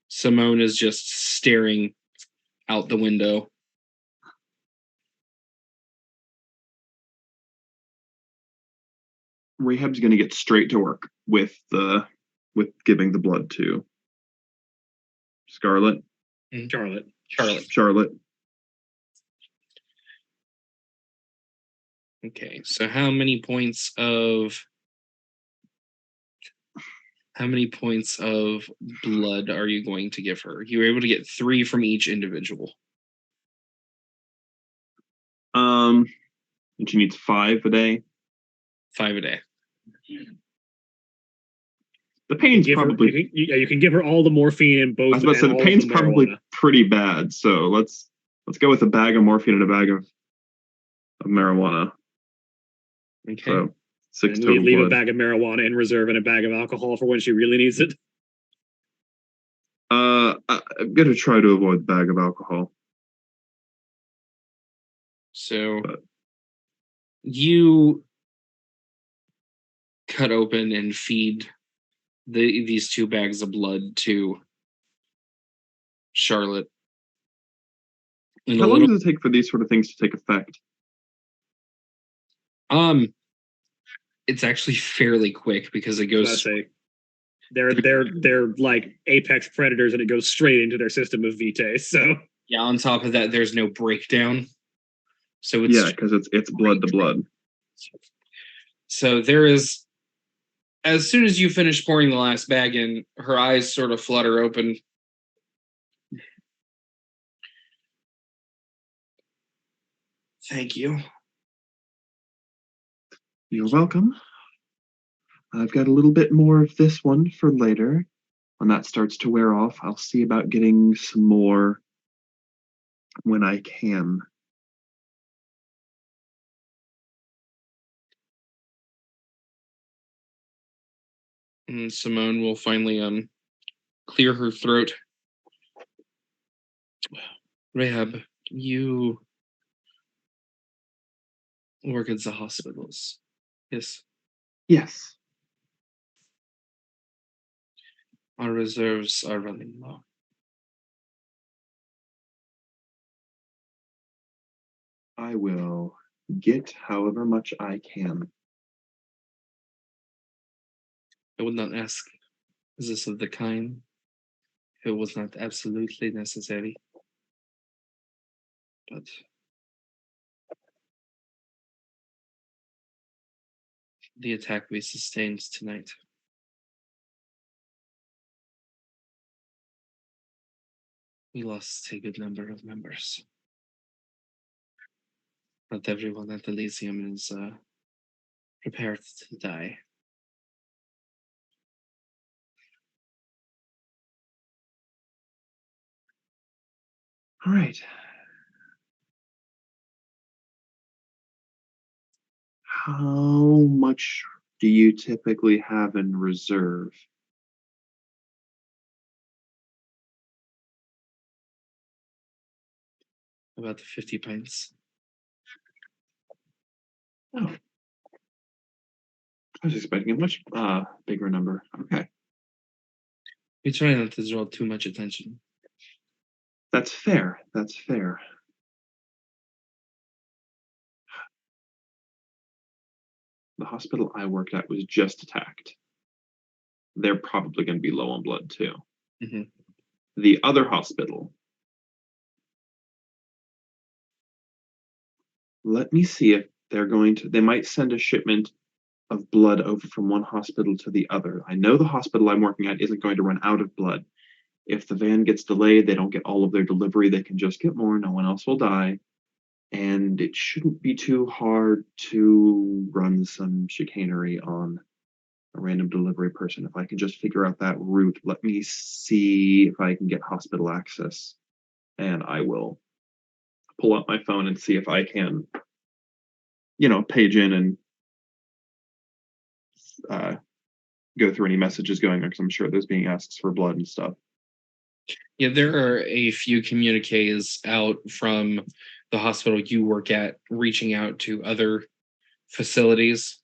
Simone is just staring out the window. Rahab's going to get straight to work with giving the blood to Scarlet. Charlotte. Okay, so how many points of blood are you going to give her? You were able to get 3 from each individual. And she needs 5 a day. 5 a day. The pain's probably. You can give her all the morphine in both. I was about to say the pain's probably pretty bad. So let's go with a bag of morphine and a bag of marijuana. Okay. So 6 and total leave blood. a bag of marijuana in reserve and a bag of alcohol for when she really needs it. I'm gonna try to avoid the bag of alcohol. So you cut open and feed these 2 bags of blood to Charlotte. How long does it take for these sort of things to take effect? It's actually fairly quick because it goes. They're like apex predators, and it goes straight into their system of vitae. So yeah, on top of that, there's no breakdown. So it's because it's blood to blood. So there is. As soon as you finish pouring the last bag in, her eyes sort of flutter open. Thank you. You're welcome. I've got a little bit more of this one for later. When that starts to wear off, I'll see about getting some more when I can. And Simone will finally clear her throat. Rahab, you work at the hospitals. Yes. Yes. Our reserves are running low. I will get however much I can. I would not ask this of the kind if it was not absolutely necessary. But the attack we sustained tonight. We lost a good number of members. Not everyone at Elysium is prepared to die. All right. How much do you typically have in reserve? About 50 pints. Oh. I was expecting a much bigger number. Okay. We try not to draw too much attention. That's fair. That's fair. The hospital I worked at was just attacked. They're probably going to be low on blood too. Mm-hmm. The other hospital. Let me see if they're going to. They might send a shipment of blood over from one hospital to the other. I know the hospital I'm working at isn't going to run out of blood. If the van gets delayed, they don't get all of their delivery. They can just get more. No one else will die. And it shouldn't be too hard to run some chicanery on a random delivery person. If I can just figure out that route, let me see if I can get hospital access. And I will pull out my phone and see if I can, page in and go through any messages going on, because I'm sure there's being asks for blood and stuff. Yeah, there are a few communiques out from the hospital you work at reaching out to other facilities,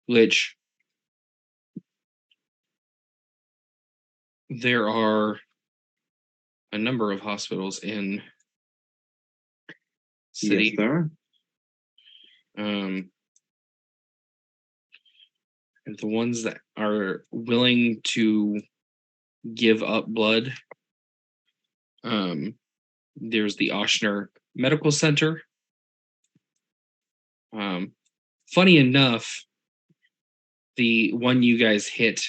which there are a number of hospitals in city. Yes, there are. And the ones that are willing to give up blood, there's the Oshner Medical Center. Funny enough, the one you guys hit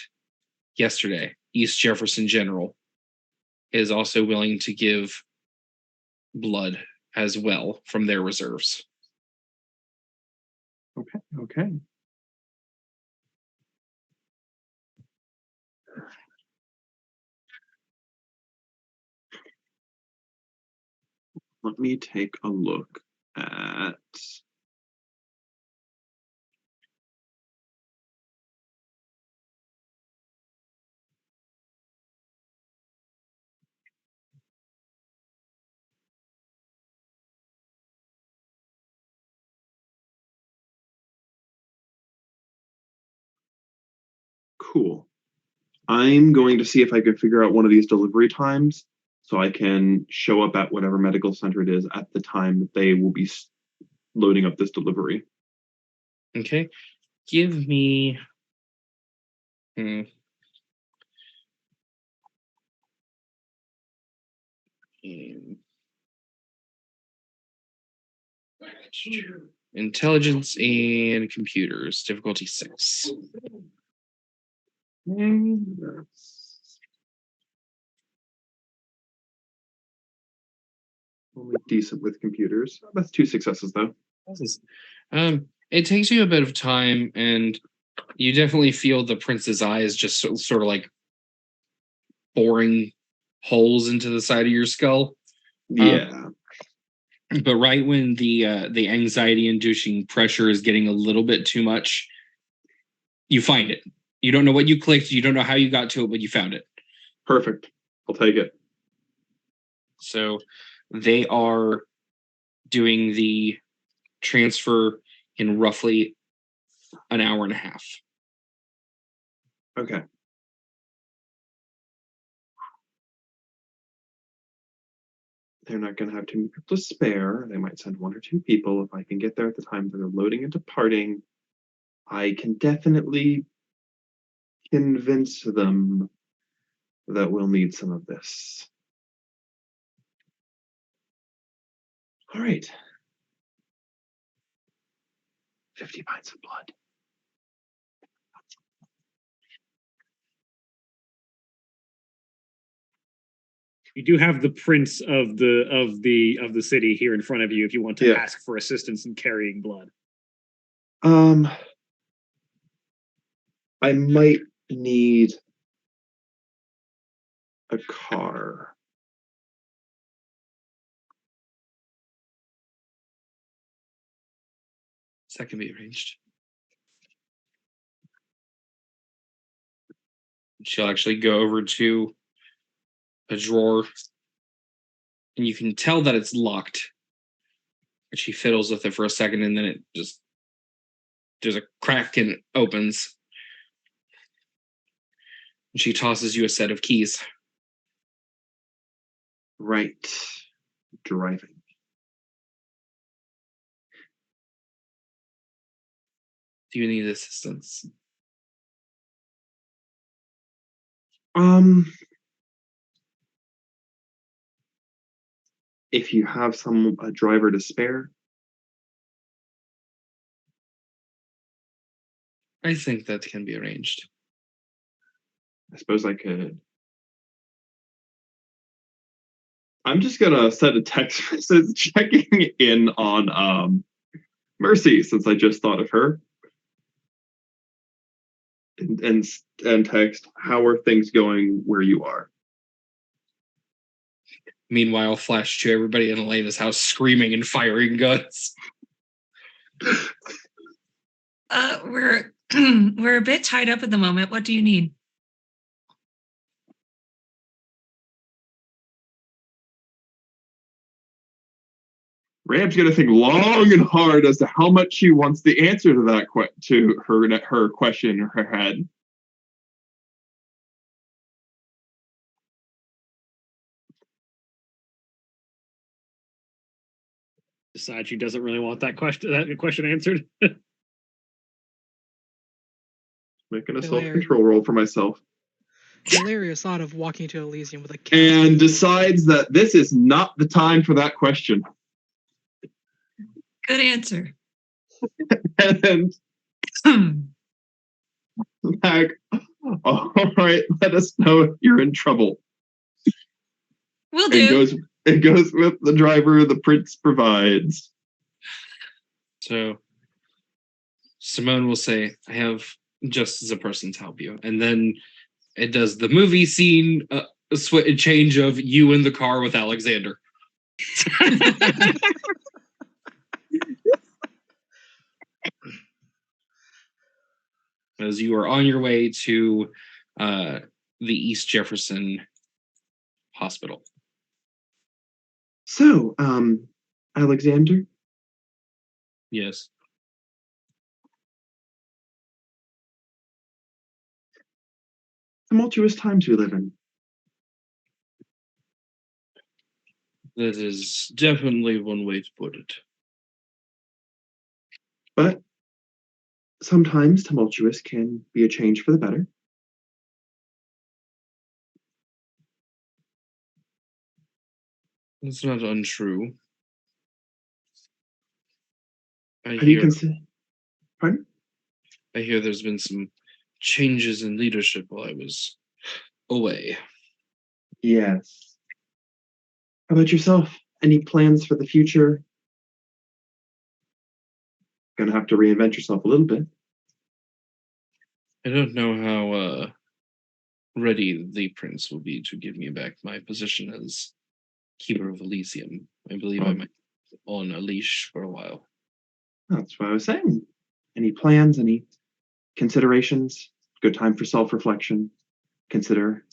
yesterday, East Jefferson General, is also willing to give blood as well from their reserves. Okay. Let me take a look at. Cool. I'm going to see if I can figure out one of these delivery times so I can show up at whatever medical center it is at the time that they will be loading up this delivery. Okay. Give me. Intelligence and computers, difficulty 6. Only decent with computers. That's 2 successes though. It takes you a bit of time, and you definitely feel the prince's eyes just sort of like boring holes into the side of your skull. Yeah. But right when the anxiety-inducing pressure is getting a little bit too much, you find it. You don't know what you clicked. You don't know how you got to it, but you found it. Perfect. I'll take it. So they are doing the transfer in roughly an hour and a half. Okay. They're not going to have too many people to spare. They might send 1 or 2 people. If I can get there at the time that they're loading and departing, I can definitely convince them that we'll need some of this. All right. 50 pints of blood. You do have the prince of the city here in front of you if you want to ask for assistance in carrying blood. I might need a car. That can be arranged. She'll actually go over to a drawer, and you can tell that it's locked. And she fiddles with it for a second, and then there's a crack and it opens. And she tosses you a set of keys. Right. Driving. Do you need assistance? If you have a driver to spare. I think that can be arranged. I suppose I could. I'm just gonna send a text message checking in on Mercy, since I just thought of her. And text, how are things going where you are? Meanwhile, flash to everybody in Elena's house screaming and firing guns. We're we're a bit tied up at the moment. What do you need? Rab's gonna think long and hard as to how much she wants the answer to that her question in her head. Decides she doesn't really want that question answered. Making a self-control roll for myself. Hilarious thought of walking to Elysium with a cat. And decides that this is not the time for that question. Good answer. And like, all right, let us know if you're in trouble. Will do. It goes with the driver the prince provides. So Simone will say, I have just as a person to help you. And then it does the movie scene, a change of you in the car with Alexander. As you are on your way to the East Jefferson Hospital. So, Alexander? Yes. Tumultuous times we live in. That is definitely one way to put it. But sometimes tumultuous can be a change for the better. It's not untrue. Have you considered? Pardon? I hear there's been some changes in leadership while I was away. Yes. How about yourself? Any plans for the future? Gonna have to reinvent yourself a little bit. I don't know how ready the prince will be to give me back my position as keeper of Elysium. I believe I might be on a leash for a while. That's what I was saying. Any plans? Any considerations? Good time for self-reflection. Consider.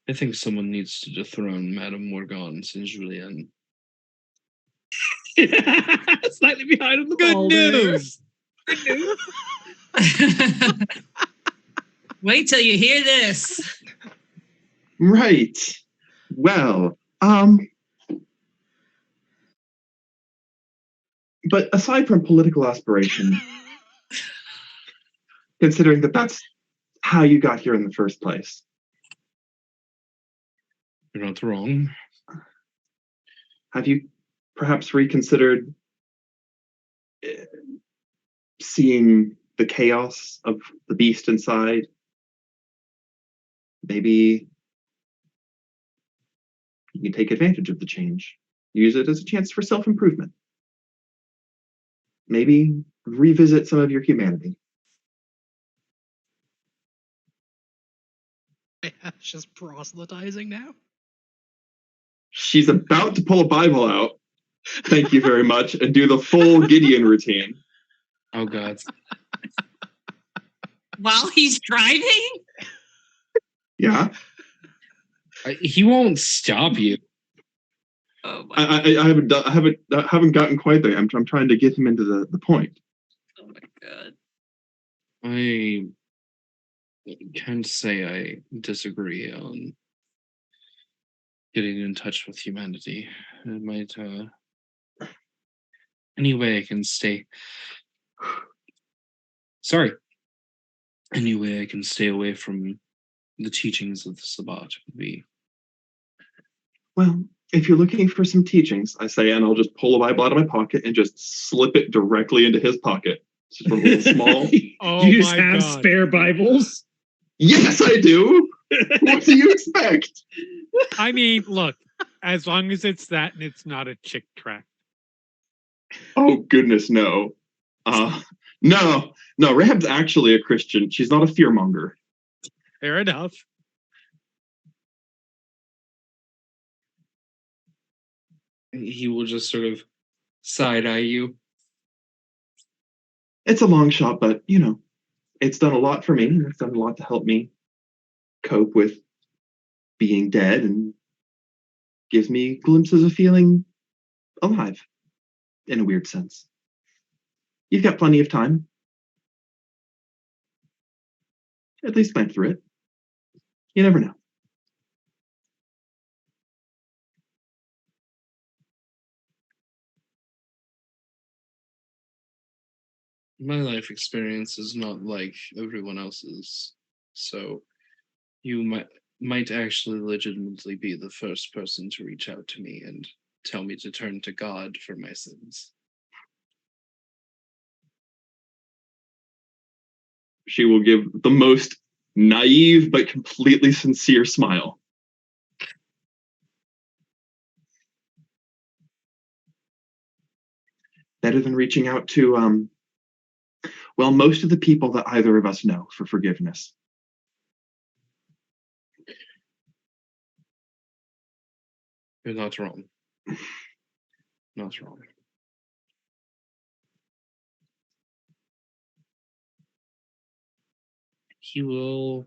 I think someone needs to dethrone Madame Morgane Saint Julien. Slightly behind on the Good ball there. news. Wait till you hear this. Right. Well, but aside from political aspiration, considering that that's how you got here in the first place, You're not wrong. have you perhaps reconsidered seeing the chaos of the beast inside? Maybe you can take advantage of the change, use it as a chance for self-improvement. Maybe revisit some of your humanity. That's just proselytizing now. She's about to pull a Bible out. Thank you very much, and do the full Gideon routine. Oh God. While he's driving? Yeah, He won't stop you. Oh my, I haven't gotten quite there. I'm trying to get him into the point. oh my god. I can't say I disagree on getting in touch with humanity. It might any way I can stay sorry. Any way I can stay away from the teachings of the Sabbat would be Well, if you're looking for some teachings, I say, and I'll just pull a Bible out of my pocket and just slip it directly into his pocket. It's just a little small. Oh You just my have God. spare Bibles? Yes, I do. What do you expect? I mean, look, as long as it's that and it's not a chick tract. Oh goodness, no. No. Rahab's actually a Christian. She's not a fearmonger. Fair enough. he will just sort of side eye you. It's a long shot, but it's done a lot for me. It's done a lot to help me cope with being dead, and gives me glimpses of feeling alive in a weird sense. You've got plenty of time. At least think through it. You never know. My life experience is not like everyone else's, so you might actually legitimately be the first person to reach out to me and tell me to turn to God for my sins. She will give the most naive but completely sincere smile. Better than reaching out to, most of the people that either of us know for forgiveness. You're not wrong. Not wrong. He will.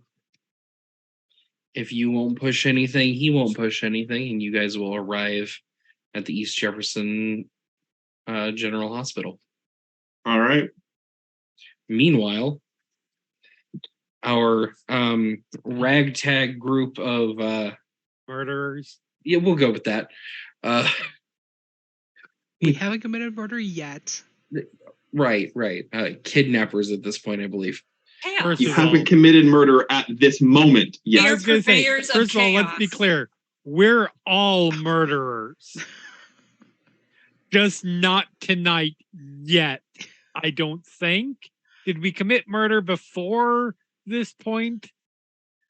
If you won't push anything, he won't push anything, and you guys will arrive at the East Jefferson General Hospital. All right. Meanwhile, our ragtag group of Murderers. yeah, we'll go with that. We haven't committed murder yet. Right. Kidnappers at this point, I believe. First You of all, haven't committed murder at this moment I yet. was going to say, purveyors of first of all, let's be chaos. clear. We're all murderers. Just not tonight yet, I don't think. Did we commit murder before this point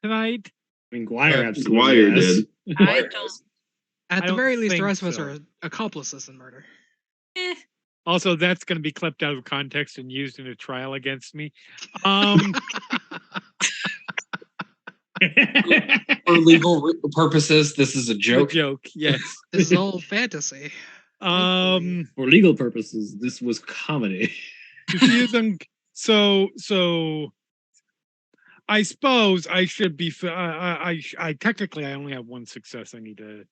tonight? I mean, Guire absolutely Dwyer has. did. I don't. At I the don't very least, the think rest of us so. are accomplices in murder. Eh. Also, that's going to be clipped out of context and used in a trial against me. For legal purposes, this is a Joke. joke. Joke, yes. This is all fantasy. Um, For legal purposes, this was comedy. confuse them. So I suppose I should be. I technically I only have one success. I need to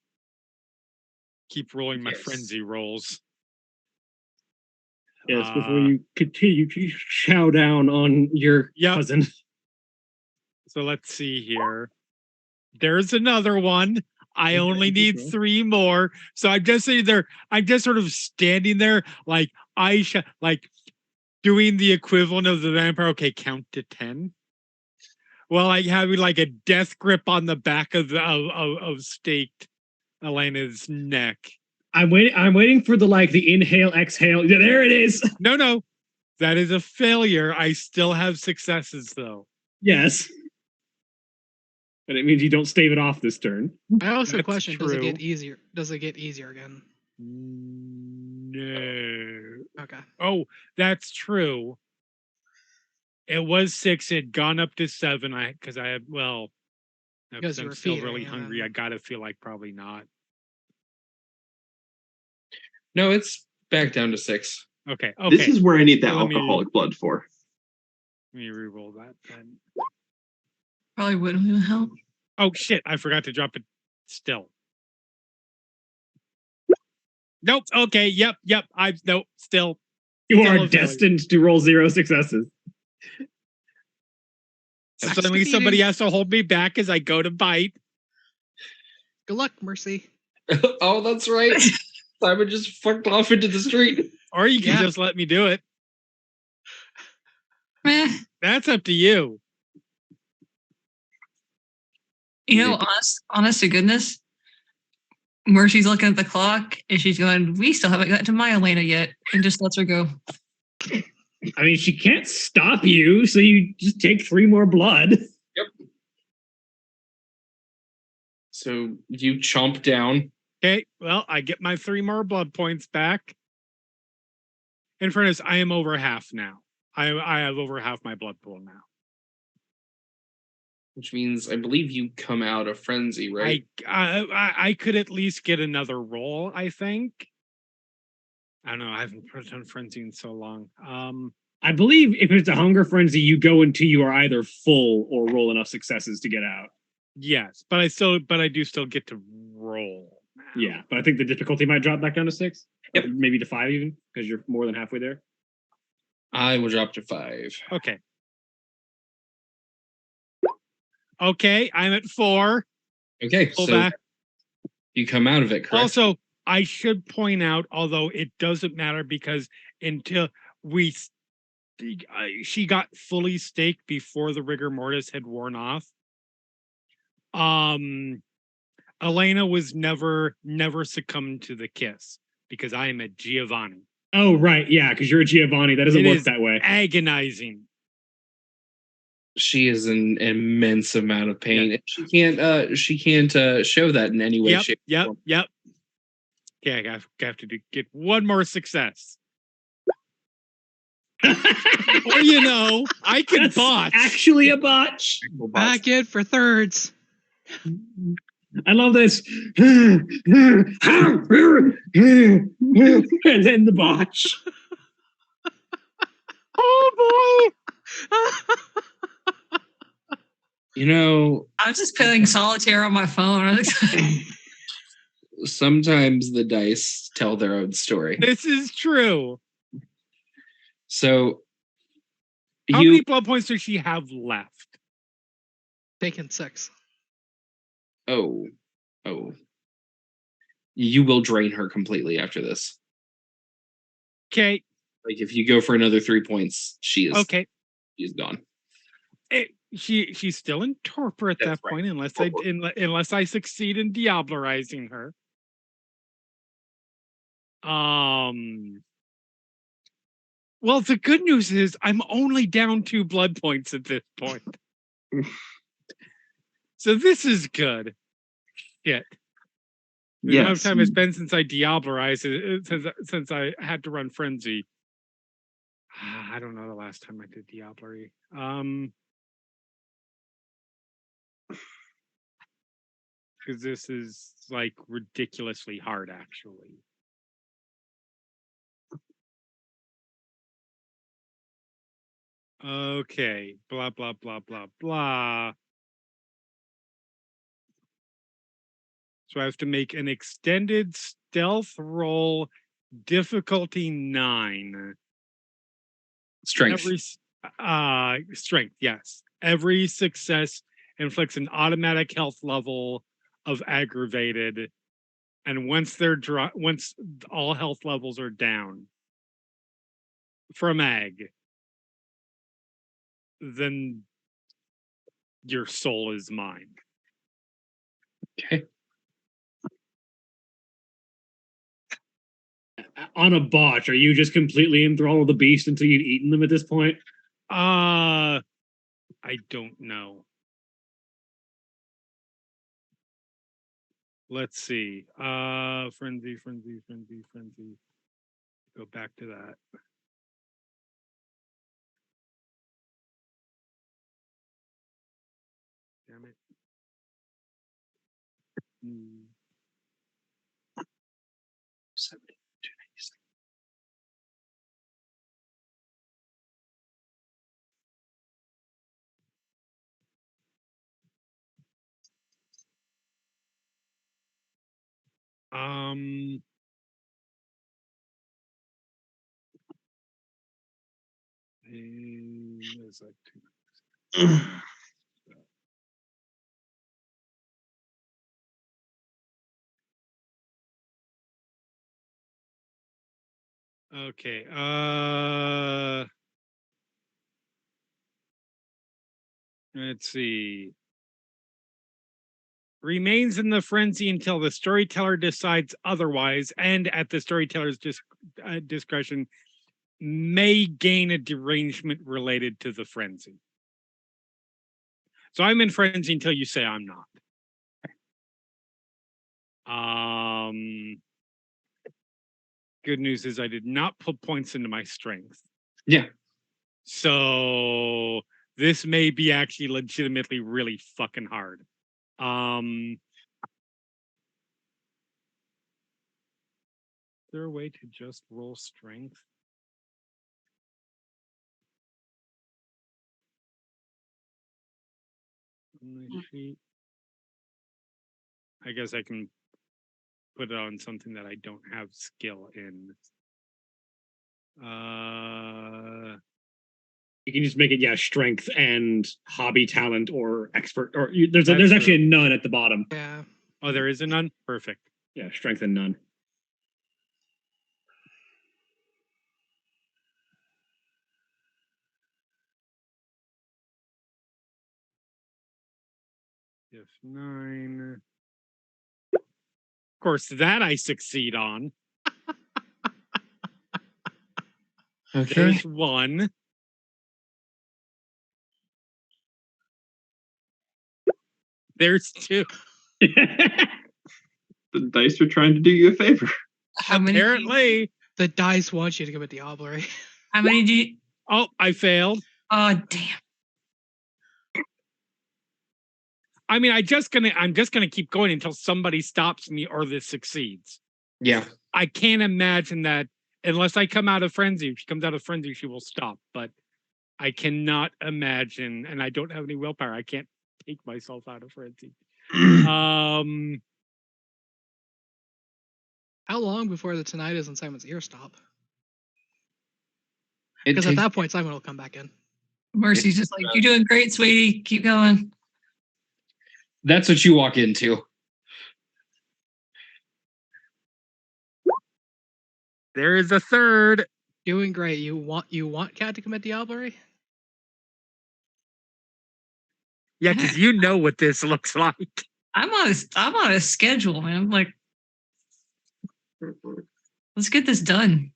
keep rolling my Yes. frenzy rolls. Yes, before you continue to chow down on your Yep. cousin. So let's see here. There's another one. I Okay, only keep need going. 3 more. So I'm just sitting there. I'm just sort of standing there, like like doing the equivalent of the vampire. Okay, count to 10. Well, like having like a death grip on the back of staked Elena's neck. I'm waiting for the inhale, exhale. Yeah, there it is. No, that is a failure. I still have successes though. Yes. But it means you don't stave it off this turn. I also That's question: Does it get true. easier? Does it get easier again? No. Okay. Oh, that's true. It was 6. It had gone up to 7. Because I had no, Because you I'm were still feeding, really and hungry. I then- gotta feel like probably not. No, it's back down to 6. Okay. This is where I need the Well, let me- alcoholic blood for. Let me re-roll that then. Probably wouldn't even help. Oh shit! I forgot to drop it. Still. Nope. Okay. Yep. Nope. Still. You Still are a failure. destined to roll 0 successes. Suddenly somebody has to hold me back as I go to bite. Good luck, Mercy. Oh, that's right. Simon just fucked off into the street. Or you can Yeah. just let me do it. Meh. That's up to you. You know, honest to goodness, Mercy's looking at the clock and she's going, "We still haven't gotten to my Elena yet," and just lets her go. I mean, she can't stop you, so you just take 3 more blood. So you chomp down. Okay. Well, I get my 3 more blood points back. In fairness, I am over half now. I have over half my blood pool now. Which means I believe you come out of frenzy, right? I could at least get another roll, I think. I don't know. I haven't done frenzy in so long. I believe if it's a hunger frenzy, you go until you are either full or roll enough successes to get out. Yes, but I do still get to roll. now. Yeah, but I think the difficulty might drop back down to 6. Yep. Or maybe to 5 even, because you're more than halfway there. I will drop to 5. Okay. Okay, I'm at 4. Okay, Pull so back. you come out of it, correct? Also, I should point out, although it doesn't matter because until she got fully staked before the rigor mortis had worn off. Elena was never succumbed to the kiss because I am a Giovanni. Oh, right. Yeah, because you're a Giovanni. That doesn't It work is that way. agonizing. She is in an immense amount of pain. And she can't show that in any way, shape, or form. Yep. Okay, I have to get 1 more success. Or I can That's botch. actually a botch. Back in for thirds. I love this. And then the botch. Oh You know, I was just playing solitaire on my phone. sometimes the dice tell their own story. boy, this is true. So How many blood points does she have left? Taking 6. oh, you will drain her completely after this. Okay, Like if you go for another 3 points, she is okay. she's gone. She's still in torpor at That's that right. point, unless I succeed in diablerizing her. Well, the good news is I'm only down 2 blood points at this point. So this is good. Shit. The amount of Yes. time it's been since I diablerized since I had to run frenzy. I don't know the last time I did diablery. Because this is like ridiculously hard, actually. Okay, blah blah blah blah blah. So I have to make an extended stealth roll, difficulty 9. Strength. Strength, yes. Every success inflicts an automatic health level of aggravated, and once once all health levels are down from ag, then your soul is mine. Okay. On a botch, are you just completely enthralled with the beast until you've eaten them at this point? I don't know. Let's see. Frenzy. Go back to that. Damn it. Hmm. 72. It's like two. Okay. Let's see. Remains in the frenzy until the storyteller decides otherwise, and at the storyteller's discretion, may gain a derangement related to the frenzy. So I'm in frenzy until you say I'm not. Good news is I did not put points into my strength. Yeah. So this may be actually legitimately really fucking hard. Is there a way to just roll strength? On the sheet. I guess I can put it on something that I don't have skill in. You can just make it, strength and hobby talent or expert, or there's That's actually true. a none at the bottom. Yeah. Oh, there is a none? Perfect. Yeah, strength and none. If 9. Of course, that I succeed on. Okay. There's 1. There's 2. The dice are trying to do you a favor. How many? Apparently. The dice want you to commit diablerie. How many do you? Oh, I failed. Oh, damn. I mean, I'm just gonna keep going until somebody stops me or this succeeds. Yeah. I can't imagine that unless I come out of frenzy. If she comes out of frenzy, she will stop. But I cannot imagine, and I don't have any willpower. I can't take myself out of frenzy. How long before the tinnitus in Simon's ear stop? Because at that point, Simon will come back in. Mercy's just like, you're doing great, sweetie. Keep going. That's what you walk into. There is a third. Doing great. You want Cat to commit diablerie? Yeah, because you know what this looks like. I'm on a schedule, man. I'm like, let's get this done.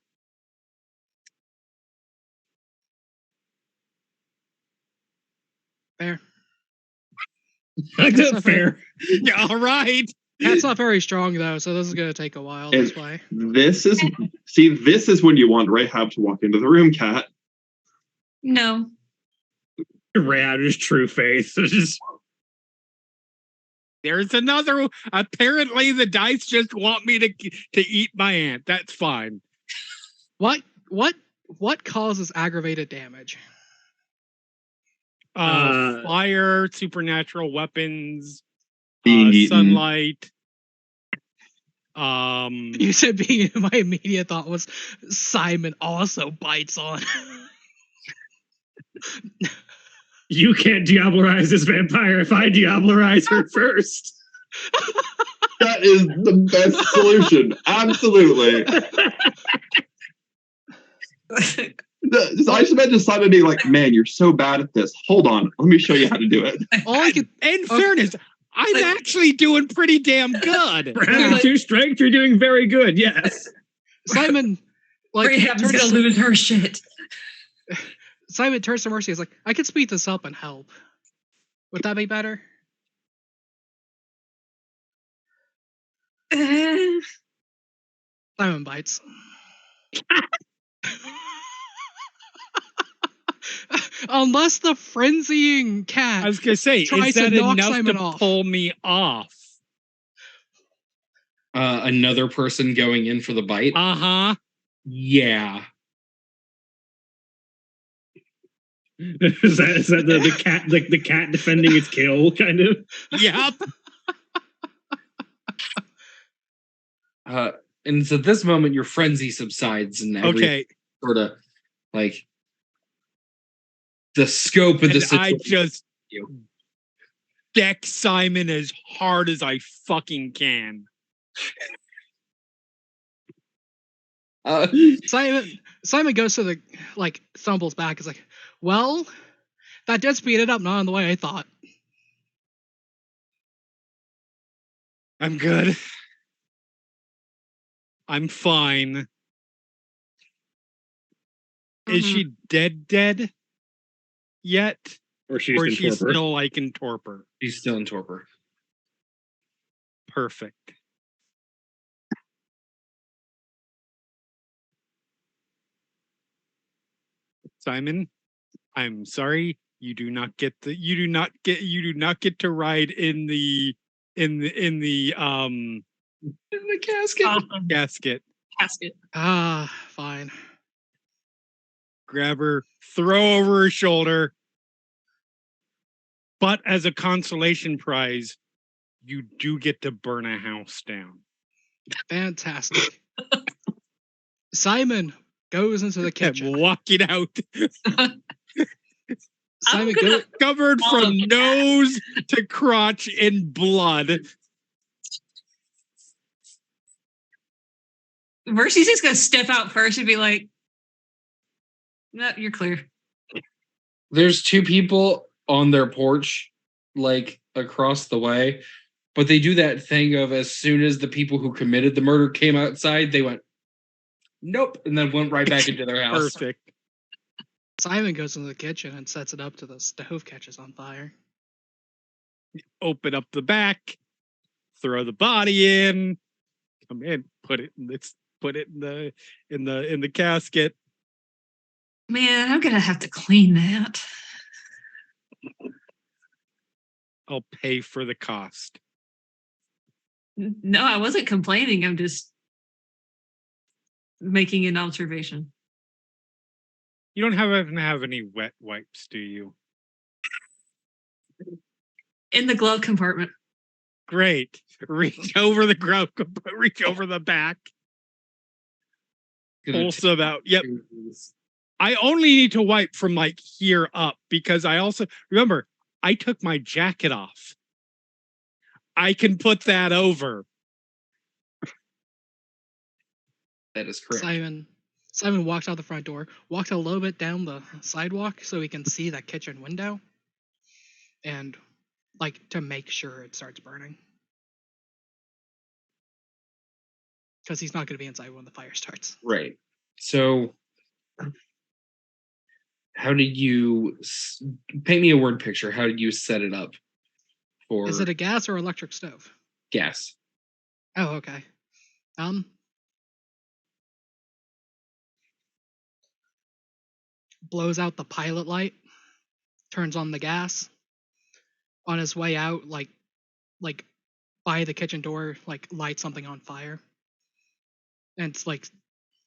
Fair. That's fair. Yeah, all right. Cat's not very strong though, so this is gonna take a while this way. This is when you want Rahab to walk into the room, Cat. No. Rahab is true faith. There's another. Apparently, the dice just want me to eat my aunt. That's fine. What causes aggravated damage? Fire, supernatural weapons, Being eaten. sunlight. You said being. My immediate thought was Simon also bites on. You can't diablerize this vampire if I diablerize her first. That is the best solution. Absolutely. I just imagine Simon being like, "Man, you're so bad at this. Hold on, let me show you how to do it." All I could In fairness, I'm actually doing pretty damn good. For having 2 strength, you're doing very good. Yes. Simon Rahab's turns gonna to- lose her shit. Simon turns to Mercy. Is like, I can speed this up and help. Would that be better? Simon bites. Unless the frenzying cat I was gonna say, tries is to that knock enough Simon to off. pull me off? Another person going in for the bite. Uh-huh. Yeah. Is that the cat, like the cat defending its kill, kind of? Yep. And it's at this moment your frenzy subsides and Okay. sort of like the scope of the And I situation. just deck Simon as hard as I fucking can. Simon goes to the stumbles back. Is like, well, that did speed it up, not in the way I thought. I'm good. I'm fine. Is she dead yet? Or she's Or in is she torpor? still like in torpor? He's still in torpor. Perfect. Simon, I'm sorry. You do not get to ride in the In the casket. gasket. Casket. Ah, fine. Grab her, throw over her shoulder. But as a consolation prize, you do get to burn a house down. Fantastic. Simon goes into the kitchen. And walking out. Simon gonna- Covered from nose to crotch in blood. Mercy's just gonna step out first and be like, "No, you're clear." There's 2 people on their porch, like across the way, but they do that thing of as soon as the people who committed the murder came outside, they went, nope, and then went right back into their house. Perfect. Simon goes into the kitchen and sets it up to the stove catches on fire. Open up the back, throw the body in, come in, put it in the casket. Man, I'm gonna have to clean that. I'll pay for the cost. No, I wasn't complaining. I'm just making an observation. You don't have any wet wipes, do you? In the glove compartment. Great. Reach over the back. Pull some out. Yep. I only need to wipe from like here up because I also remember I took my jacket off. I can put that over. That is correct. Simon walks out the front door, walks a little bit down the sidewalk so he can see that kitchen window, and to make sure it starts burning. Because he's not going to be inside when the fire starts. Right. So, how did you paint me a word picture? How did you set it up? For Is it a gas or electric stove? gas? Oh, okay. Blows out the pilot light, turns on the gas. On his way out, like by the kitchen door, light something on fire. And it's like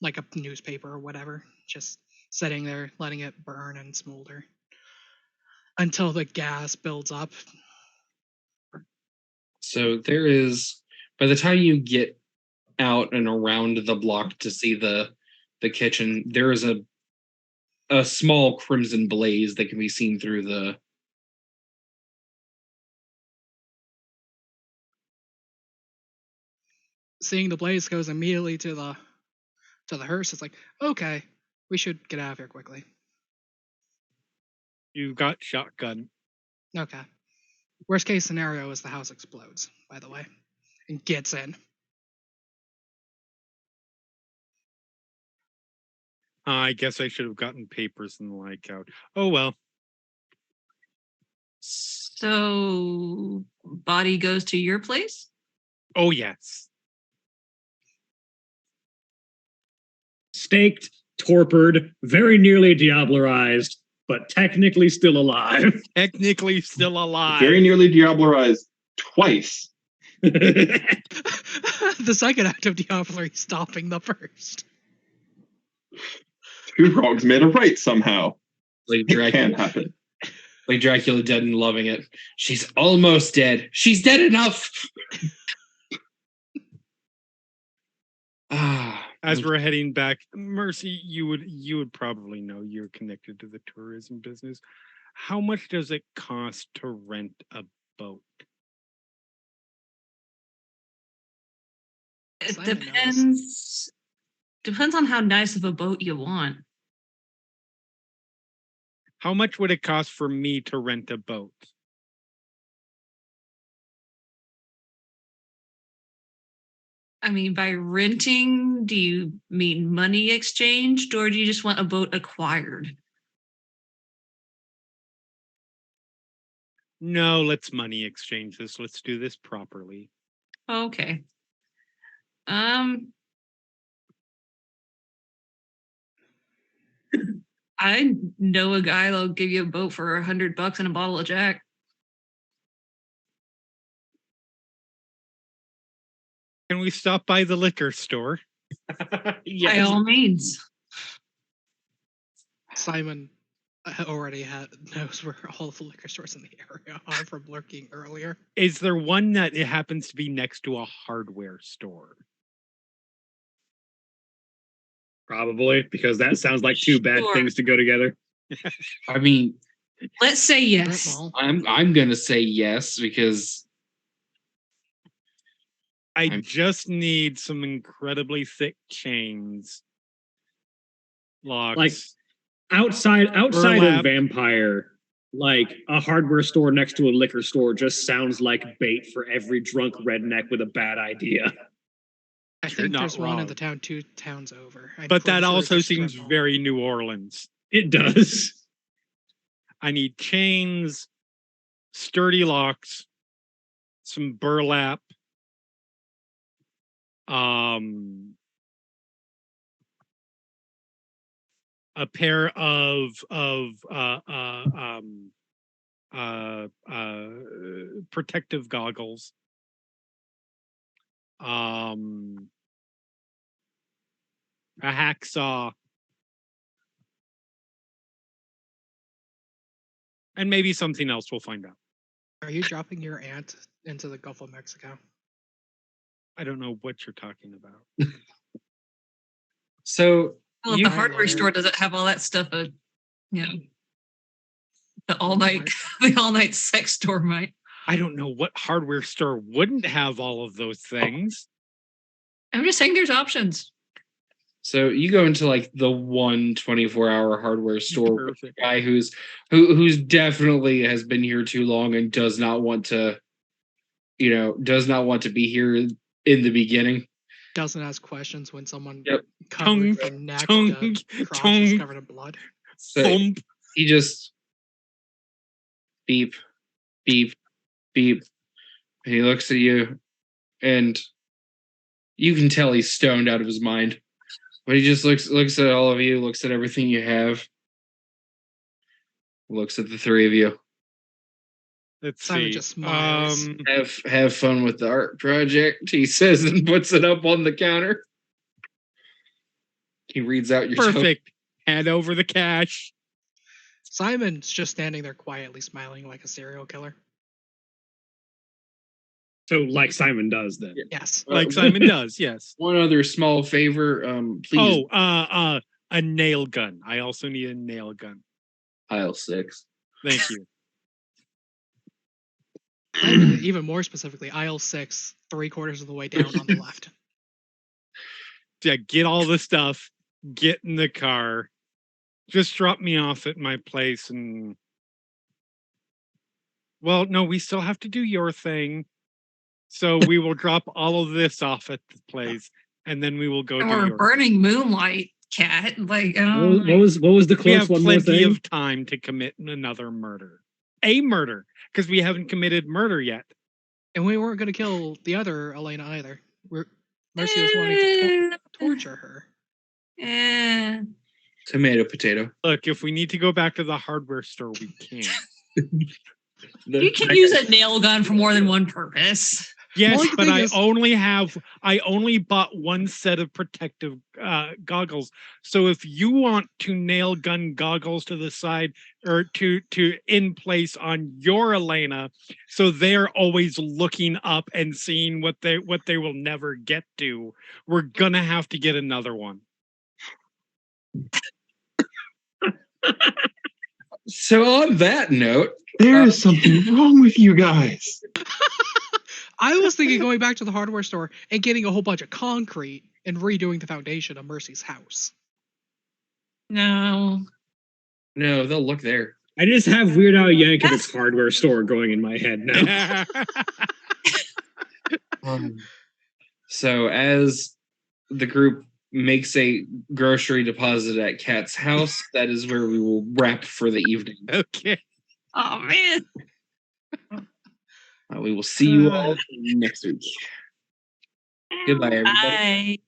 a newspaper or whatever, just sitting there, letting it burn and smolder until the gas builds up. So there is, by the time you get out and around the block to see the kitchen, there is a small crimson blaze that can be seen through the. Seeing the blaze goes immediately to the hearse. It's like, okay, we should get out of here quickly. You got shotgun. Okay. Worst case scenario is the house explodes, by the way, and gets in. I guess I should have gotten papers and the like out. Oh well. So, body goes to your place? Oh yes. Staked, torpid, very nearly diablerized, but technically still alive. Technically still alive. Very nearly diablerized twice. The second act of Diablerie stopping the first. Two wrongs made a right somehow. Like It can Dracula, happen. like Dracula dead and loving it. She's almost dead. She's dead enough. As we're heading back, Mercy, you would probably know, you're connected to the tourism business. How much does it cost to rent a boat? It Simon depends on how nice of a boat you want. How much would it cost for me to rent a boat? I mean, by renting, do you mean money exchanged, or do you just want a boat acquired? No, let's money exchange this. Let's do this properly. Okay. I know a guy that'll give you a boat for $100 and a bottle of Jack. Can we stop by the liquor store? By all means. Simon already knows where all the liquor stores in the area are from lurking earlier. Is there one that it happens to be next to a hardware store? Probably, because that sounds like two bad Sure. things to go together. I mean, Let's say yes. Mall. I'm gonna say yes because I just need some incredibly thick chains. Locks. Like, outside Burlap. of Vampire, like a hardware store next to a liquor store just sounds like bait for every drunk redneck with a bad idea. I You're think not there's one in wrong. the town 2 towns over. I'm But pretty that sure also it's a strip seems mall. very New Orleans. It does. I need chains, sturdy locks, some burlap, a pair of protective goggles, a hacksaw, and maybe something else. We'll find out. Are you dropping your aunt into the Gulf of Mexico? I don't know what you're talking about. so Well, if you the hardware store doesn't have all that stuff, you know, the all night sex store might. I don't know what hardware store wouldn't have all of those things. I'm just saying there's options. So you go into like the 24-hour hardware store with a Perfect. guy who's definitely has been here too long and does not want to be here in the beginning. Doesn't ask questions when someone Yep. covered Tongue, from neck tongue, to crotch tongue. is covered in blood. So Thump. he just beep, beep, beep. And he looks at you and you can tell he's stoned out of his mind. But he just looks at all of you, looks at everything you have, looks at the three of you. Let's Simon see. just smiles. Have fun with the art project, he says, and puts it up on the counter. He reads out your Perfect. Hand over the cash. Simon's just standing there quietly smiling like a serial killer. So, like Simon does then. Yes. Like Simon does, yes. One other small favor, please. a nail gun. I also need a nail gun. Aisle 6. Thank you. And even more specifically, aisle 6, 3/4 of the way down on the left. Yeah, get all the stuff, get in the car, just drop me off at my place and well, no, we still have to do your thing. So we will drop all of this off at the place and then we will go do Or your burning moonlight, cat. Like, What was the We close have one more plenty thing? of time to commit another murder. A murder, because we haven't committed murder yet. And we weren't going to kill the other Elena either. Mercy was wanting to torture her. eh. Tomato, potato. Look, if we need to go back to the hardware store, we can. You can use a nail gun for more than one purpose. Yes, Well, the but thing I is- only bought one set of protective goggles. So if you want to nail gun goggles to the side or to in place on your Elena, so they're always looking up and seeing what they will never get to, we're gonna have to get another one. So on that note, There is something wrong with you guys. I was thinking going back to the hardware store and getting a whole bunch of concrete and redoing the foundation of Mercy's house. No. no, they'll look there. I just have Weird Al Yankovic's hardware store going in my head now. So as the group makes a grocery deposit at Kat's house, that is where we will wrap for the evening. Okay. Oh man. We will see you all next week. Goodbye, everybody. Bye.